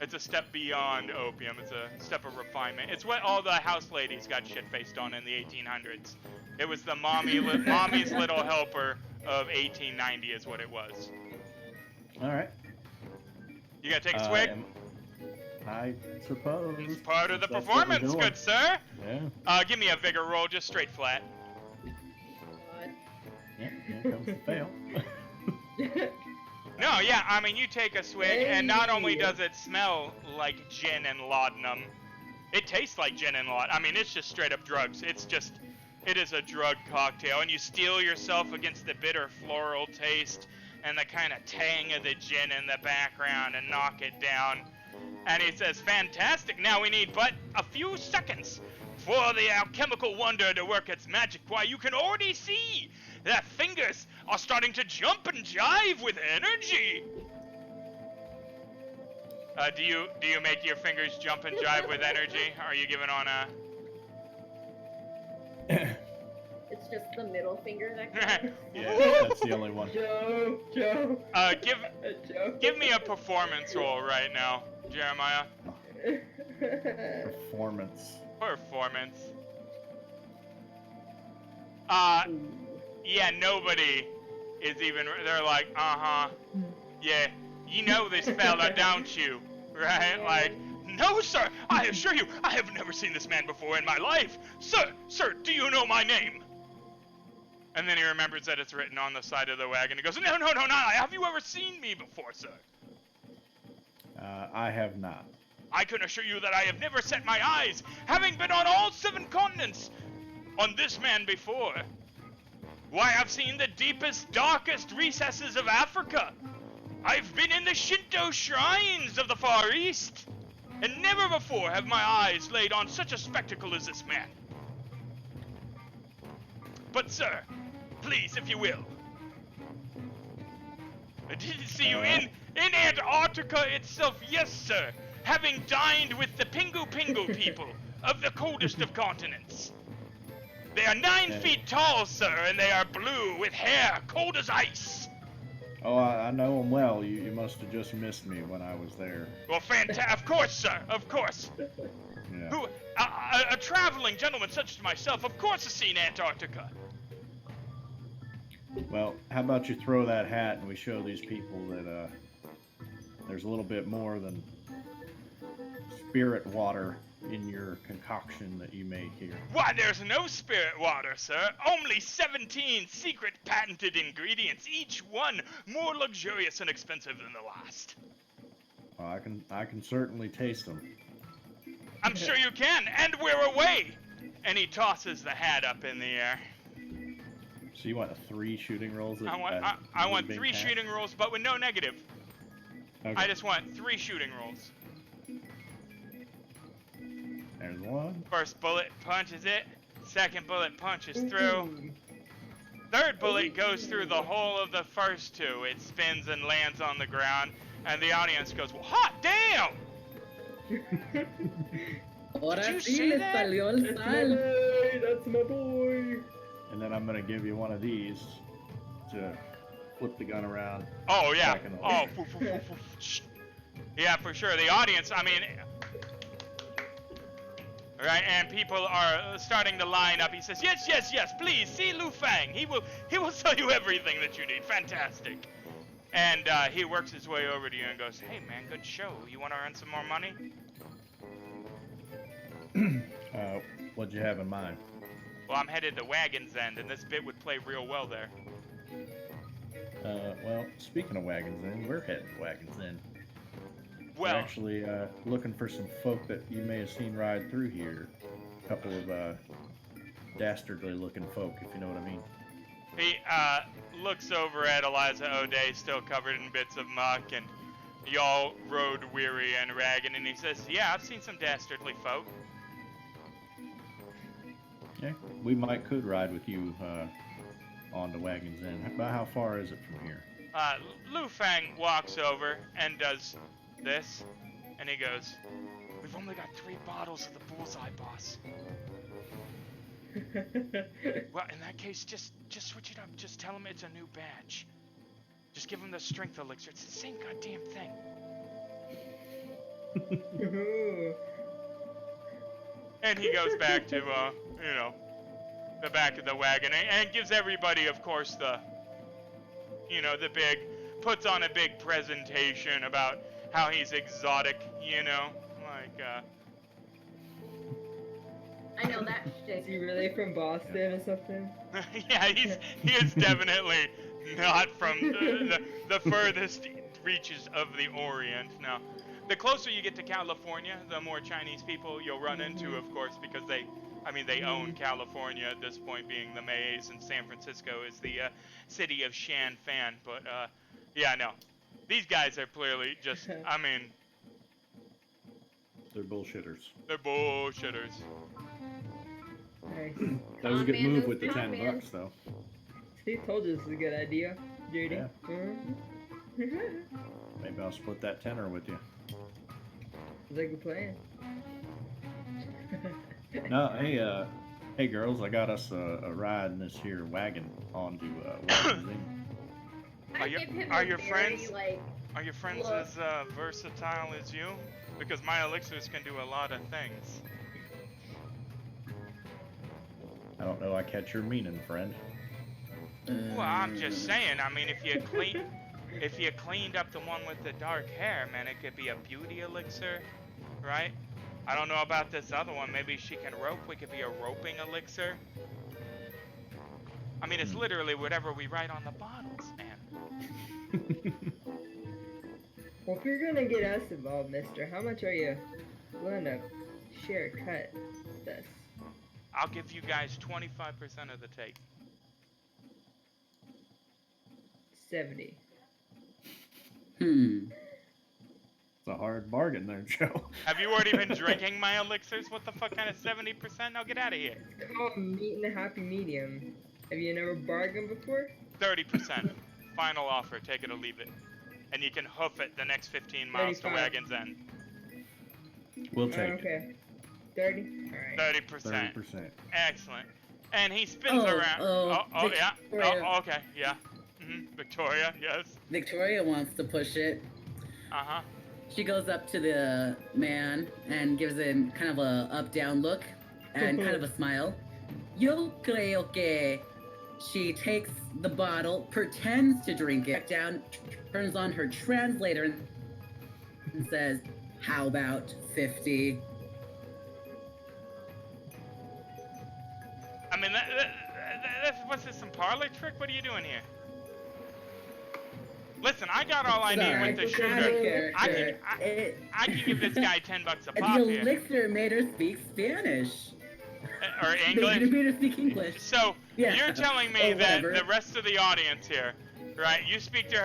it's a step beyond opium. It's a step of refinement. It's what all the house ladies got shit-faced on in the 1800s. It was the mommy's little helper of 1890 is what it was. All right. You gotta take a swig? I suppose. It's part of the That's what we're performance, doing. good sir. Yeah. Give me a vigor roll, just straight flat. God. Yeah. Here comes the fail. No, yeah, I mean, you take a swig, and not only does it smell like gin and laudanum, it tastes like gin and laudanum. I mean, it's just straight up drugs. It is a drug cocktail, and you steel yourself against the bitter floral taste and the kind of tang of the gin in the background and knock it down. And he says, fantastic, now we need but a few seconds for the alchemical wonder to work its magic. Why, you can already see that fingers are starting to jump and jive with energy. Do you make your fingers jump and jive with energy? Are you giving on a... It's just the middle finger that counts. Yeah, that's the only one. Joe. Joe. Give me a performance roll right now, Jeremiah. Performance. Performance. Yeah, nobody is even, they're like, yeah, you know this fella, don't you? Right? Like, no, sir, I assure you, I have never seen this man before in my life. Sir, do you know my name? And then he remembers that it's written on the side of the wagon. He goes, no, have you ever seen me before, sir? I have not. I can assure you that I have never set my eyes, having been on all 7 continents, on this man before. Why, I've seen the deepest, darkest recesses of Africa. I've been in the Shinto shrines of the Far East. And never before have my eyes laid on such a spectacle as this man. But sir, please, if you will. I didn't see you in Antarctica itself, yes sir. Having dined with the Pingu Pingu people of the coldest of continents. They are 9 feet tall, sir, and they are blue with hair cold as ice. Oh, I know him well. You must have just missed me when I was there. Well, of course, sir, of course. Yeah. Who, a traveling gentleman such as myself, of course has seen Antarctica. Well, how about you throw that hat and we show these people that there's a little bit more than spirit water in your concoction that you made here. Why, there's no spirit water, sir. Only 17 secret patented ingredients, each one more luxurious and expensive than the last. Well, I can certainly taste them. I'm sure you can, and we're away! And he tosses the hat up in the air. So you want 3 shooting rolls? I want 3 shooting rolls, but with no negative. Okay. I just want 3 shooting rolls. There's one. First bullet punches it. Second bullet punches through. Third bullet goes through the whole of the first 2. It spins and lands on the ground, and the audience goes, well, hot damn! Ahora Did you sí see le that? salió el That's my sal. boy. That's my boy. And then I'm gonna give you one of these to flip the gun around. Oh, yeah. Back in the- Oh, shh. Yeah, for sure. The audience, I mean... Right, and people are starting to line up. He says, yes, yes, yes, please, see Lu Fang. He will tell you everything that you need. Fantastic. And he works his way over to you and goes, hey, man, good show. You want to earn some more money? What'd you have in mind? Well, I'm headed to Wagons End, and this bit would play real well there. Well, speaking of Wagons End, we're heading to Wagons End. Well, We're actually looking for some folk that you may have seen ride through here. A couple of dastardly looking folk, if you know what I mean. he looks over at Eliza O'Day, still covered in bits of muck, and y'all road weary and ragged, and he says, yeah, I've seen some dastardly folk. Yeah, we could ride with you on to Wagons End. About how far is it from here? Lu Fang walks over and does this, and he goes, we've only got 3 bottles of the bullseye, boss. Well, in that case, just switch it up. Just tell him it's a new batch. Just give him the strength elixir. It's the same goddamn thing. And he goes back to, the back of the wagon and gives everybody, of course, puts on a big presentation about how he's exotic, I know that Is shit. he really from Boston or something? yeah, he is definitely not from the furthest reaches of the Orient. Now, the closer you get to California, the more Chinese people you'll run into, of course, because they own California at this point, being the Mays, and San Francisco is the city of Shan Fan. But yeah, no, these guys are clearly just, They're bullshitters. they're bullshitters. Nice. That was a good man, move those with the big 10 man. bucks, though. Steve told you this is a good idea, Judy. Yeah. Mhm. Maybe I'll split that tenner with you. Sounds like a plan. No, hey girls, I got us a ride in this here wagon onto Wagons End. I Are you- give him are a your very, friends- like, Are your friends Look. as versatile as you? Because my elixirs can do a lot of things. I don't know. I catch your meaning, friend. Well, I'm just saying. I mean, if you cleaned up the one with the dark hair, man, it could be a beauty elixir, right? I don't know about this other one. Maybe she can rope. We could be a roping elixir. I mean, it's literally whatever we write on the bottles, man. Well, if you're gonna get us involved, mister, how much are you willing to share a cut with us? I'll give you guys 25% of the take. 70. Hmm. It's a hard bargain there, Joe. Have you already been drinking my elixirs? What the fuck kind of 70%? Now get out of here. It's called meeting a happy medium. Have you never bargained before? 30%. Final offer. Take it or leave it. And you can hoof it the next 15 miles to 35. Wagons End. We'll take it. Okay. 30? Alright. 30%. 30%. Excellent. And he spins Oh, around. Oh, yeah. Victoria. Oh, okay. Yeah. Victoria, yes. Victoria wants to push it. Uh-huh. She goes up to the man and gives him kind of a up-down look and kind of a smile. Yo creo que. She takes the bottle, pretends to drink it, down, turns on her translator and says, "How about 50?" I mean, that's, what's this, some parlor trick? What are you doing here? Listen, I got all I need Sorry. with the It's a sugar. character. I can give this guy $10 a The pop here. elixir made her speak Spanish. Or Made English. her speak English. So, Yeah. you're telling me Or that whatever. the rest of the audience here, right, you speak to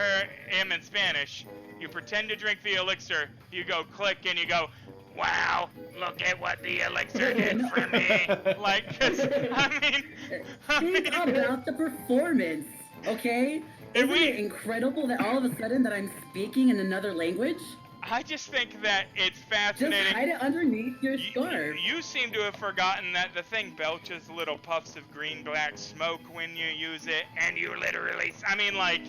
him in Spanish, you pretend to drink the elixir, you go click and you go, wow, look at what the elixir did for me. Like, 'cause, I mean, It's about the performance, okay? If Isn't we- it incredible that all of a sudden that I'm speaking in another language? I just think that it's Just fascinating. hide it underneath your scarf. You seem to have forgotten that the thing belches little puffs of green-black smoke when you use it, and you literally, I mean, like,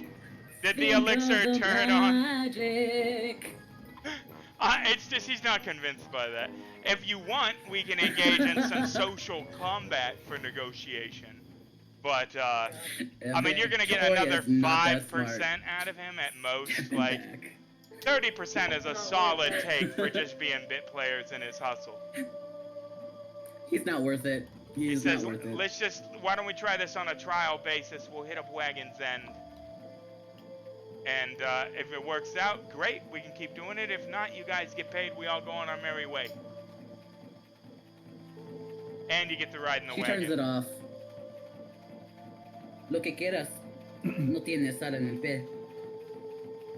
did the Think of elixir the turn on? magic. It's just, he's not convinced by that. If you want, we can engage in some social combat for negotiation. But, I mean, you're gonna get another 5% out of him at most. Like, 30% is a solid take for just being bit players in his hustle. He's not worth it. He He's says, not worth it. why don't we try this on a trial basis? We'll hit up Wagons End. And if it works out, great, we can keep doing it. If not, you guys get paid, we all go on our merry way. And you get to ride in the She wagon. turns it off. Lo que quieras. No tiene sal en el pie.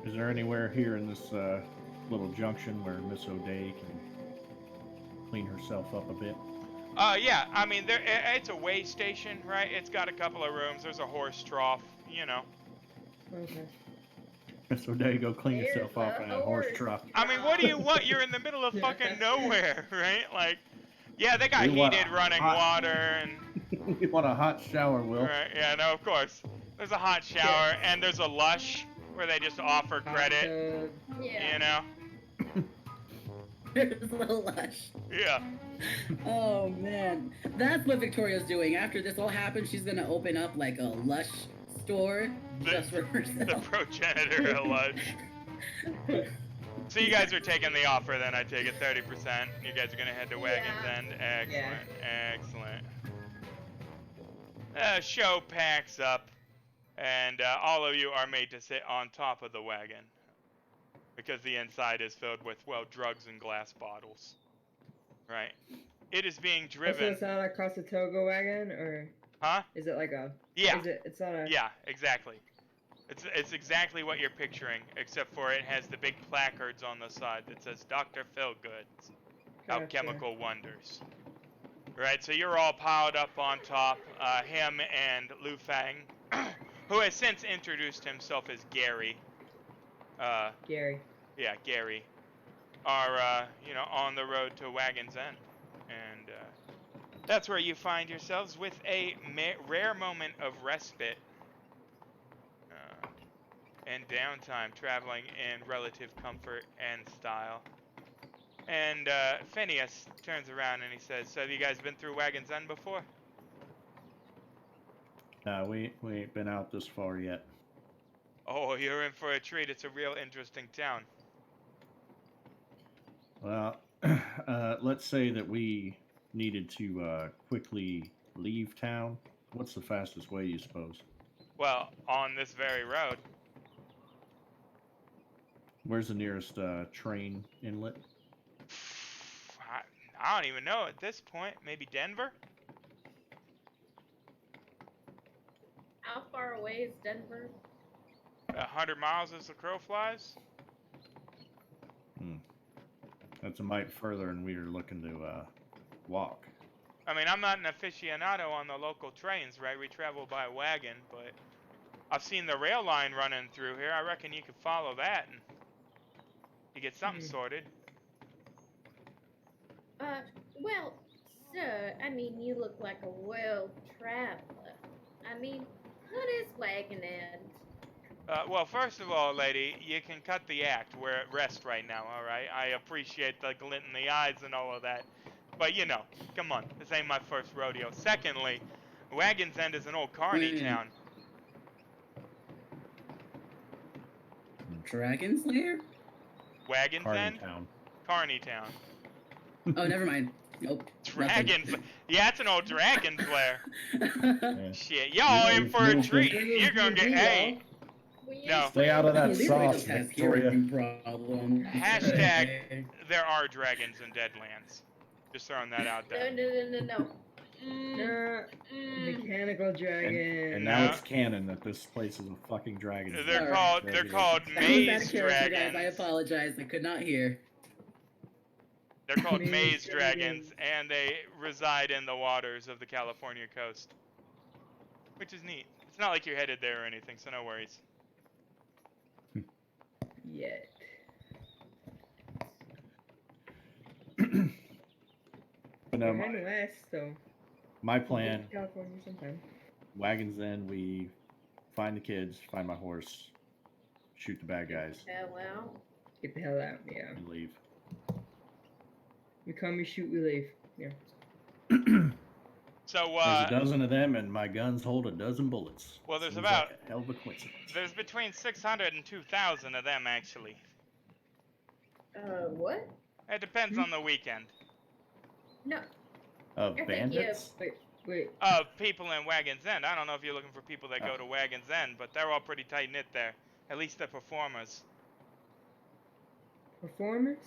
Is there anywhere here in this little junction where Miss O'Day can clean herself up a bit? Yeah, I mean, it's a way station, right? It's got a couple of rooms. There's a horse trough, you know. Okay. Miss O'Day, go clean There's yourself off a in a horse horse. trough. I mean, what do you want? You're in the middle of fucking nowhere, right? Like, yeah, they got We want heated running hot- water and... You want a hot shower, Will? Right, yeah, no, of course. There's a hot shower, and there's a lush where they just offer credit, Yeah. you know? There's a little lush. Yeah. Oh man, that's what Victoria's doing. After this all happens, she's gonna open up like a lush store just for The herself. progenitor of lush. So you guys are taking the offer then, I take it 30%. You guys are gonna head to Wagons Yeah. End. Excellent, excellent. Show packs up, and all of you are made to sit on top of the wagon. Because the inside is filled with, well, drugs and glass bottles. Right? It is being So driven. it's not a Costa-Toga wagon, or Huh? is it like a? Yeah. It's not a. Yeah, exactly. It's exactly what you're picturing, except for it has the big placards on the side that says Dr. Philgood's Gotcha. Alchemical Wonders. Right, so you're all piled up on top. Him and Lu Fang, who has since introduced himself as Gary. Gary. Yeah, Gary, are on the road to Wagons End, and that's where you find yourselves with a rare moment of respite and downtime, traveling in relative comfort and style. And Phineas turns around and he says, "So have you guys been through Wagons End before?" We ain't been out this far yet. Oh, you're in for a treat. It's a real interesting town. Well, let's say that we needed to quickly leave town. What's the fastest way, you suppose? Well, on this very road. Where's the nearest train inlet? I don't even know at this point. Maybe Denver? How far away is Denver? 100 miles as the crow flies? That's a mite further than we were looking to walk. I mean, I'm not an aficionado on the local trains, right? We travel by wagon, but I've seen the rail line running through here. I reckon you could follow that and you get something sorted. Well, sir, I mean, you look like a world traveler. I mean, what is Wagon End? Well, first of all, lady, you can cut the act. We're at rest right now, all right? I appreciate the glint in the eyes and all of that. But, you know, come on. This ain't my first rodeo. Secondly, Wagons End is an old carny town. Dragon Slayer? Wagons End? Town. Carny town. Oh, never mind. Nope. Dragons. Yeah, it's an old dragon's lair. Yeah. Shit, y'all in for a treat. You're gonna get, hey, No. Stay out of that Leroy sauce, just has Victoria. hearing problems. Hashtag there are dragons in Deadlands. Just throwing that out No, there. no. Nah, mechanical dragon. And now No. it's canon that this place is a fucking dragon. They're Alright. called That was out maze of character, dragons. guys. I apologize. I could not hear. They're called Maze maze dragons. dragons, and they reside in the waters of the California coast, which is neat. It's not like you're headed there or anything, so no worries. Yet. But no, We're heading west, so my we'll plan, get to California sometime. Wagons End, we find the kids, find my horse, shoot the bad guys, Yeah, well. Get the hell out, yeah. and leave. We come, we shoot, we leave. Yeah. So, There's a dozen of them, and my guns hold a dozen bullets. Well, there's Seems about- like a hell of a coincidence. there's between 600 and 2,000 of them, actually. What? It depends on the weekend. No. Of I think bandits? Wait. Of people in Wagons End. I don't know if you're looking for people that go to Wagons End, but they're all pretty tight-knit there. At least the performers. Performers?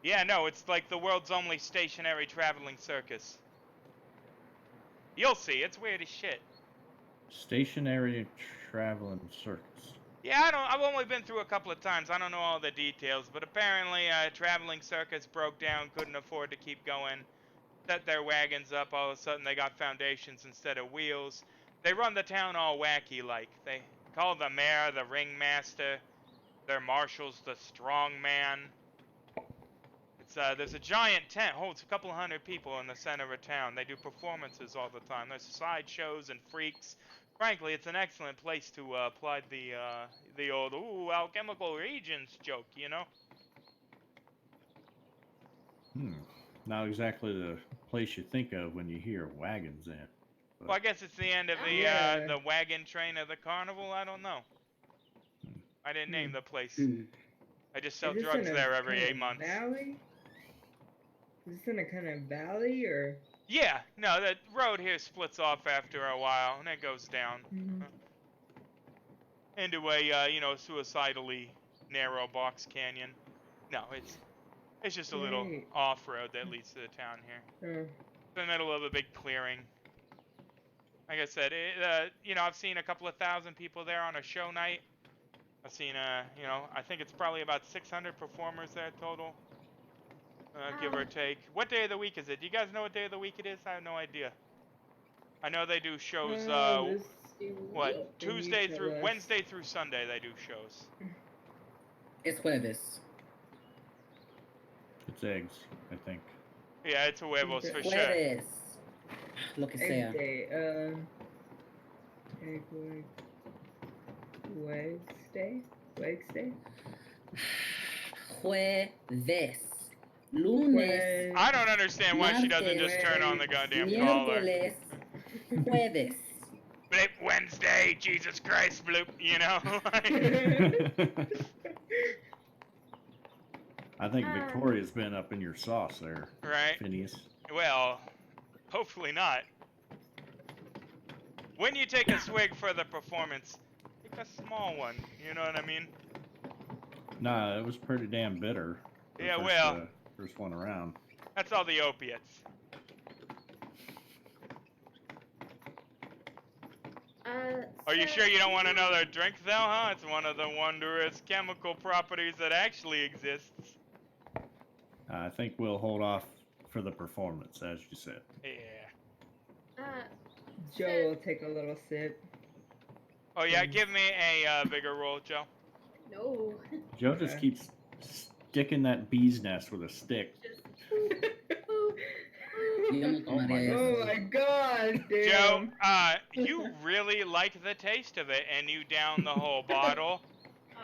Yeah, no, it's like the world's only stationary traveling circus. You'll see, it's weird as shit. Stationary traveling circus. Yeah, I've only been through a couple of times. I don't know all the details, but apparently a traveling circus broke down, couldn't afford to keep going. Set their wagons up, all of a sudden they got foundations instead of wheels. They run the town all wacky like. They call the mayor the ringmaster, their marshals the strong man. It's there's a giant tent, holds a couple hundred people in the center of town. They do performances all the time. There's sideshows and freaks. Frankly, it's an excellent place to apply the old alchemical reagents joke, you know? Not exactly the place you think of when you hear Wagons End. Well, I guess it's the end of the Yeah. the wagon train of the carnival. I don't know. I didn't name the place. Hmm. I just sell Is this drugs in a there every kind 8 of months. Valley? Is this in a kind of valley or? Yeah, no, the road here splits off after a while, and it goes down into a suicidally narrow box canyon. No, it's just a little Right. off-road that leads to the town here. It's in the middle of a big clearing. Like I said, I've seen a couple of thousand people there on a show night. I've seen, I think it's probably about 600 performers there total, give or take. What day of the week is it? Do you guys know what day of the week it is? I have no idea. I know they do shows, They Tuesday tell through us. Wednesday through Sunday they do shows. It's jueves. It's eggs, I think. Yeah, it's huevos for sure. Jueves. Lo que sea. Egg day. Egg Wednesday? Wednesday? Jueves. Lunes. I don't understand why she doesn't just turn on the goddamn caller. Miércoles. Jueves. Blip Wednesday, Jesus Christ, bloop, you know? I think Victoria's been up in your sauce there, Right? Phineas. Well, hopefully not. When you take a swig for the performance, take a small one, you know what I mean? Nah, it was pretty damn bitter. the Yeah, first, well. First one around. That's all the opiates. Are you sure you don't want another drink though, huh? It's one of the wondrous chemical properties that actually exists. I think we'll hold off for the performance, as you said. Yeah. Joe will take a little sip. Oh yeah, give me a bigger roll, Joe. No. Joe just Okay. keeps sticking that bee's nest with a stick. Just Yo no Oh my tomaré Oh eso. my god, damn. Joe, you really like the taste of it, and you down the whole bottle.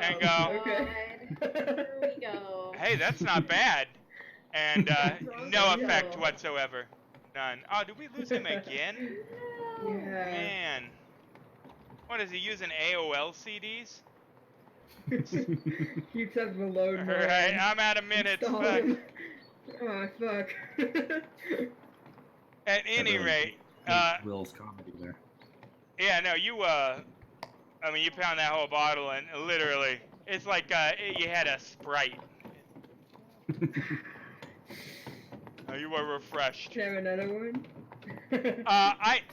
And go, God. Okay. Here we go. hey, that's not bad. And no Yeah. effect whatsoever. None. Oh, did we lose him again? No. Yeah. Man. What, is he using AOL CDs? Keeps up the load. Alright, I'm out of minutes. Install Fuck. him. Oh fuck. At any really rate, Will's comedy there. yeah, no, you I mean, you pound that whole bottle and literally, it's like you had a Sprite. You were refreshed. Can I have another one?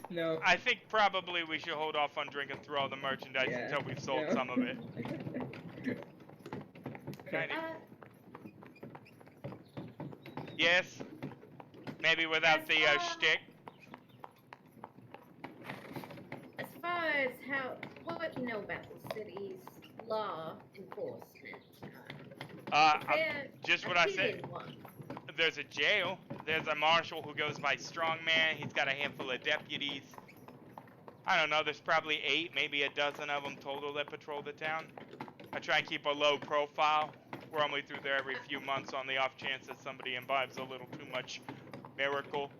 No. I think probably we should hold off on drinking through all the merchandise until we've sold some of it. Yes. Maybe without the shtick. As far as what you know about the city's law enforcement, just what I said. There's a jail. There's a marshal who goes by Strongman. He's got a handful of deputies. I don't know. There's probably 8, maybe a dozen of them total that patrol the town. I try and keep a low profile. We're only through there every few months on the off chance that somebody imbibes a little too much miracle.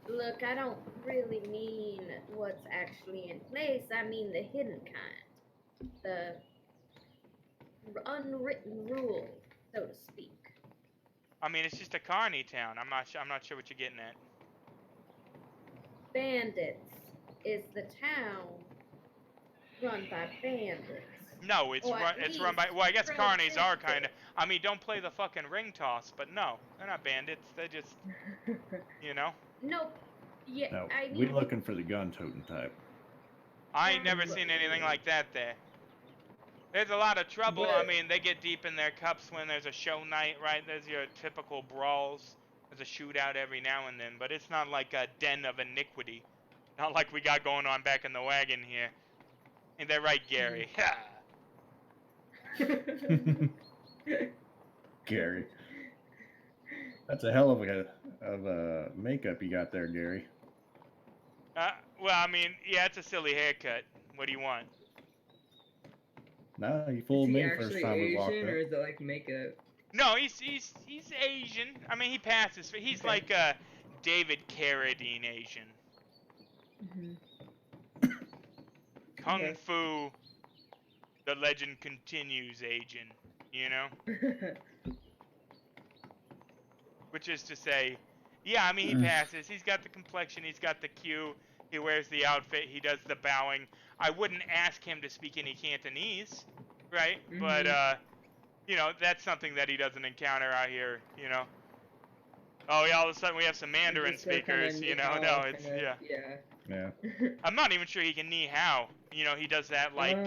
Look, I don't really mean what's actually in place. I mean the hidden kind. The unwritten rule, so to speak. I mean, it's just a carny town. I'm not sure what you're getting at. Bandits. Is the town run by bandits? No, it's run by. Well, I guess carnies are kind of. I mean, don't play the fucking ring toss, but no, they're not bandits. They're just, you know. Nope. Yeah. No, we're looking for the gun-toting type. I ain't never seen anything like that there. There's a lot of trouble. I mean, they get deep in their cups when there's a show night, right? There's your typical brawls. There's a shootout every now and then, but it's not like a den of iniquity. Not like we got going on back in the wagon here. Ain't that right, Gary? Gary. That's a hell of a makeup you got there, Gary. Well, I mean, yeah, it's a silly haircut. What do you want? No, you fooled me first time we walked Asian, in. or is it like makeup? No, he's Asian. I mean, he passes. He's like a David Carradine Asian. Kung Fu, the legend continues, Asian. You know? Which is to say, yeah, I mean, he passes. He's got the complexion. He's got the cue. He wears the outfit. He does the bowing. I wouldn't ask him to speak any Cantonese, right? But, you know, that's something that he doesn't encounter out here, you know? Oh, yeah, all of a sudden we have some Mandarin speakers, you know? No, it's, yeah. I'm not even sure he can ni hao. You know, he does that like,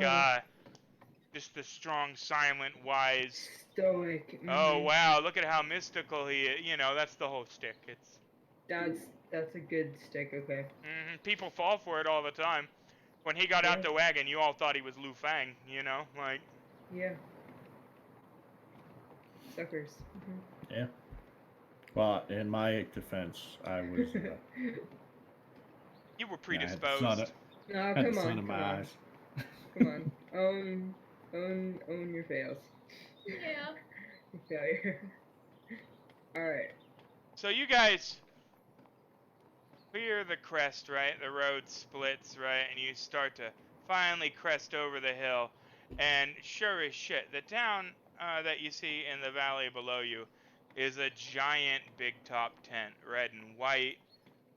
just the strong, silent, wise. Stoic. Oh, wow, look at how mystical he is. You know, that's the whole stick. It's. That's a good stick, okay. People fall for it all the time. When he got out the wagon, you all thought he was Lu Fang, you know? Like. Yeah. Suckers. Yeah. Well, in my defense, I was. You were predisposed. No, had come the sun on. in my eyes. Come on. Own your fails. Yeah. Failure. Alright. So you guys clear the crest, right? The road splits, right? And you start to finally crest over the hill. And sure as shit, the town that you see in the valley below you is a giant big top tent, red and white.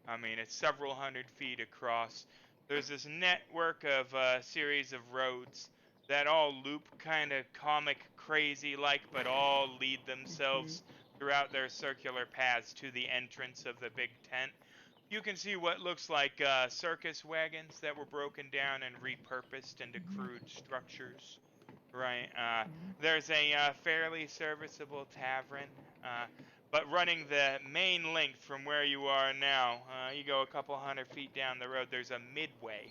I mean, it's several hundred feet across. There's this network of a series of roads that all loop kind of comic crazy like, but all lead themselves throughout their circular paths to the entrance of the big tent. You can see what looks like circus wagons that were broken down and repurposed into crude structures, right? There's a fairly serviceable tavern, but running the main length from where you are now, you go a couple hundred feet down the road, there's a midway,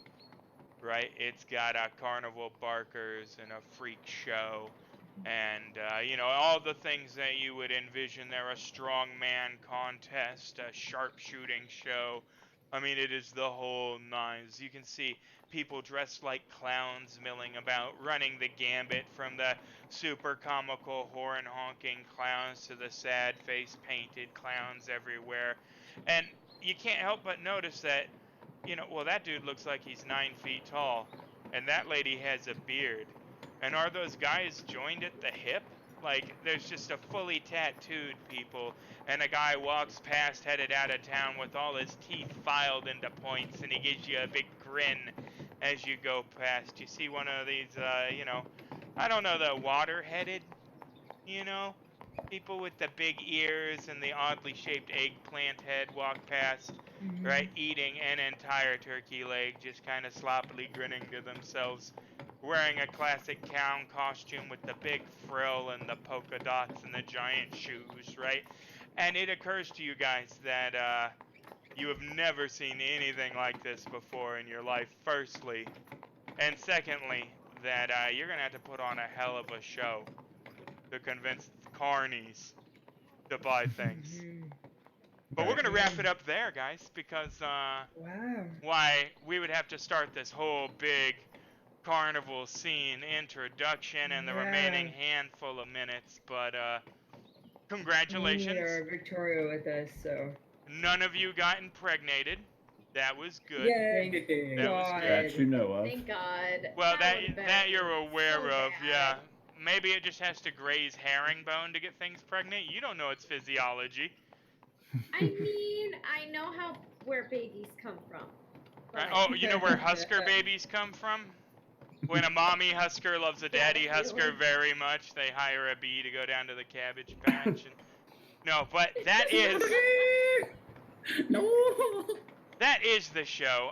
right? It's got carnival barkers and a freak show, and you know, all the things that you would envision. There, a strongman contest, a sharpshooting show. I mean, it is the whole nines. You can see people dressed like clowns milling about, running the gambit from the super comical horn-honking clowns to the sad-faced painted clowns everywhere. And you can't help but notice that, you know, well, that dude looks like he's 9 feet tall, and that lady has a beard. And are those guys joined at the hip? Like, there's just a fully tattooed people, and a guy walks past headed out of town with all his teeth filed into points, and he gives you a big grin. as you go past. You see one of these, you know, I don't know, the water-headed, you know, people with the big ears and the oddly shaped eggplant head walk past, right, eating an entire turkey leg, just kind of sloppily grinning to themselves, wearing a classic clown costume with the big frill and the polka dots and the giant shoes, right? And it occurs to you guys that you have never seen anything like this before in your life, firstly, and secondly, that you're gonna have to put on a hell of a show to convince carnies to buy things. But we're Right. gonna wrap it up there, guys, because Wow. why, we would have to start this whole big carnival scene introduction and the remaining handful of minutes. But We need congratulations, our Victoria with us, so. none of you got impregnated. That was good. Yay! That was God. good. That you know of. Thank God. Well, that would've been that you're aware so of, bad. yeah. Maybe it just has to graze herringbone to get things pregnant. You don't know its physiology. I mean, I know where babies come from. Right? but- Oh, you know where husker babies come from? When a mommy husker loves a daddy Yeah, husker really. very much, they hire a bee to go down to the cabbage patch. And... No, but that is No. the show.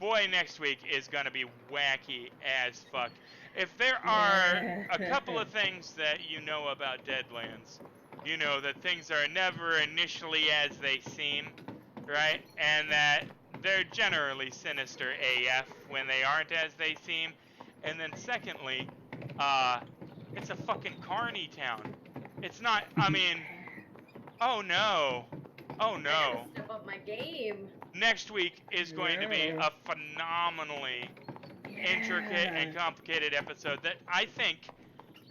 Boy, next week is gonna be wacky as fuck. If there are a couple of things that you know about Deadlands, you know that things are never initially as they seem, right? And that they're generally sinister AF when they aren't as they seem. And then secondly, it's a fucking carny town. It's not, I mean, oh no. Oh I no. gotta step up my game. Next week is going to be a phenomenally intricate and complicated episode that I think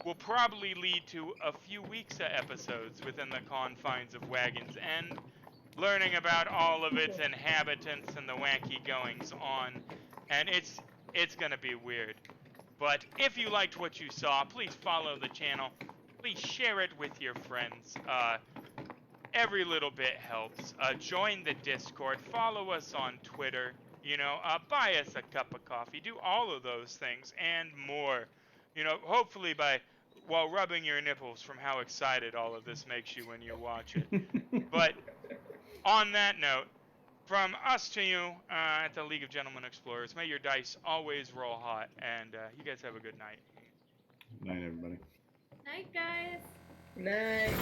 will probably lead to a few weeks of episodes within the confines of Wagons End, learning about all of its inhabitants and the wacky goings on, and it's gonna be weird. But if you liked what you saw, please follow the channel. Please share it with your friends. Every little bit helps. Join the Discord. Follow us on Twitter. You know, buy us a cup of coffee. Do all of those things and more. You know, hopefully while rubbing your nipples from how excited all of this makes you when you watch it. But on that note, from us to you at the League of Gentlemen Explorers, may your dice always roll hot, and you guys have a good night. Night, everybody. Night, guys. Night.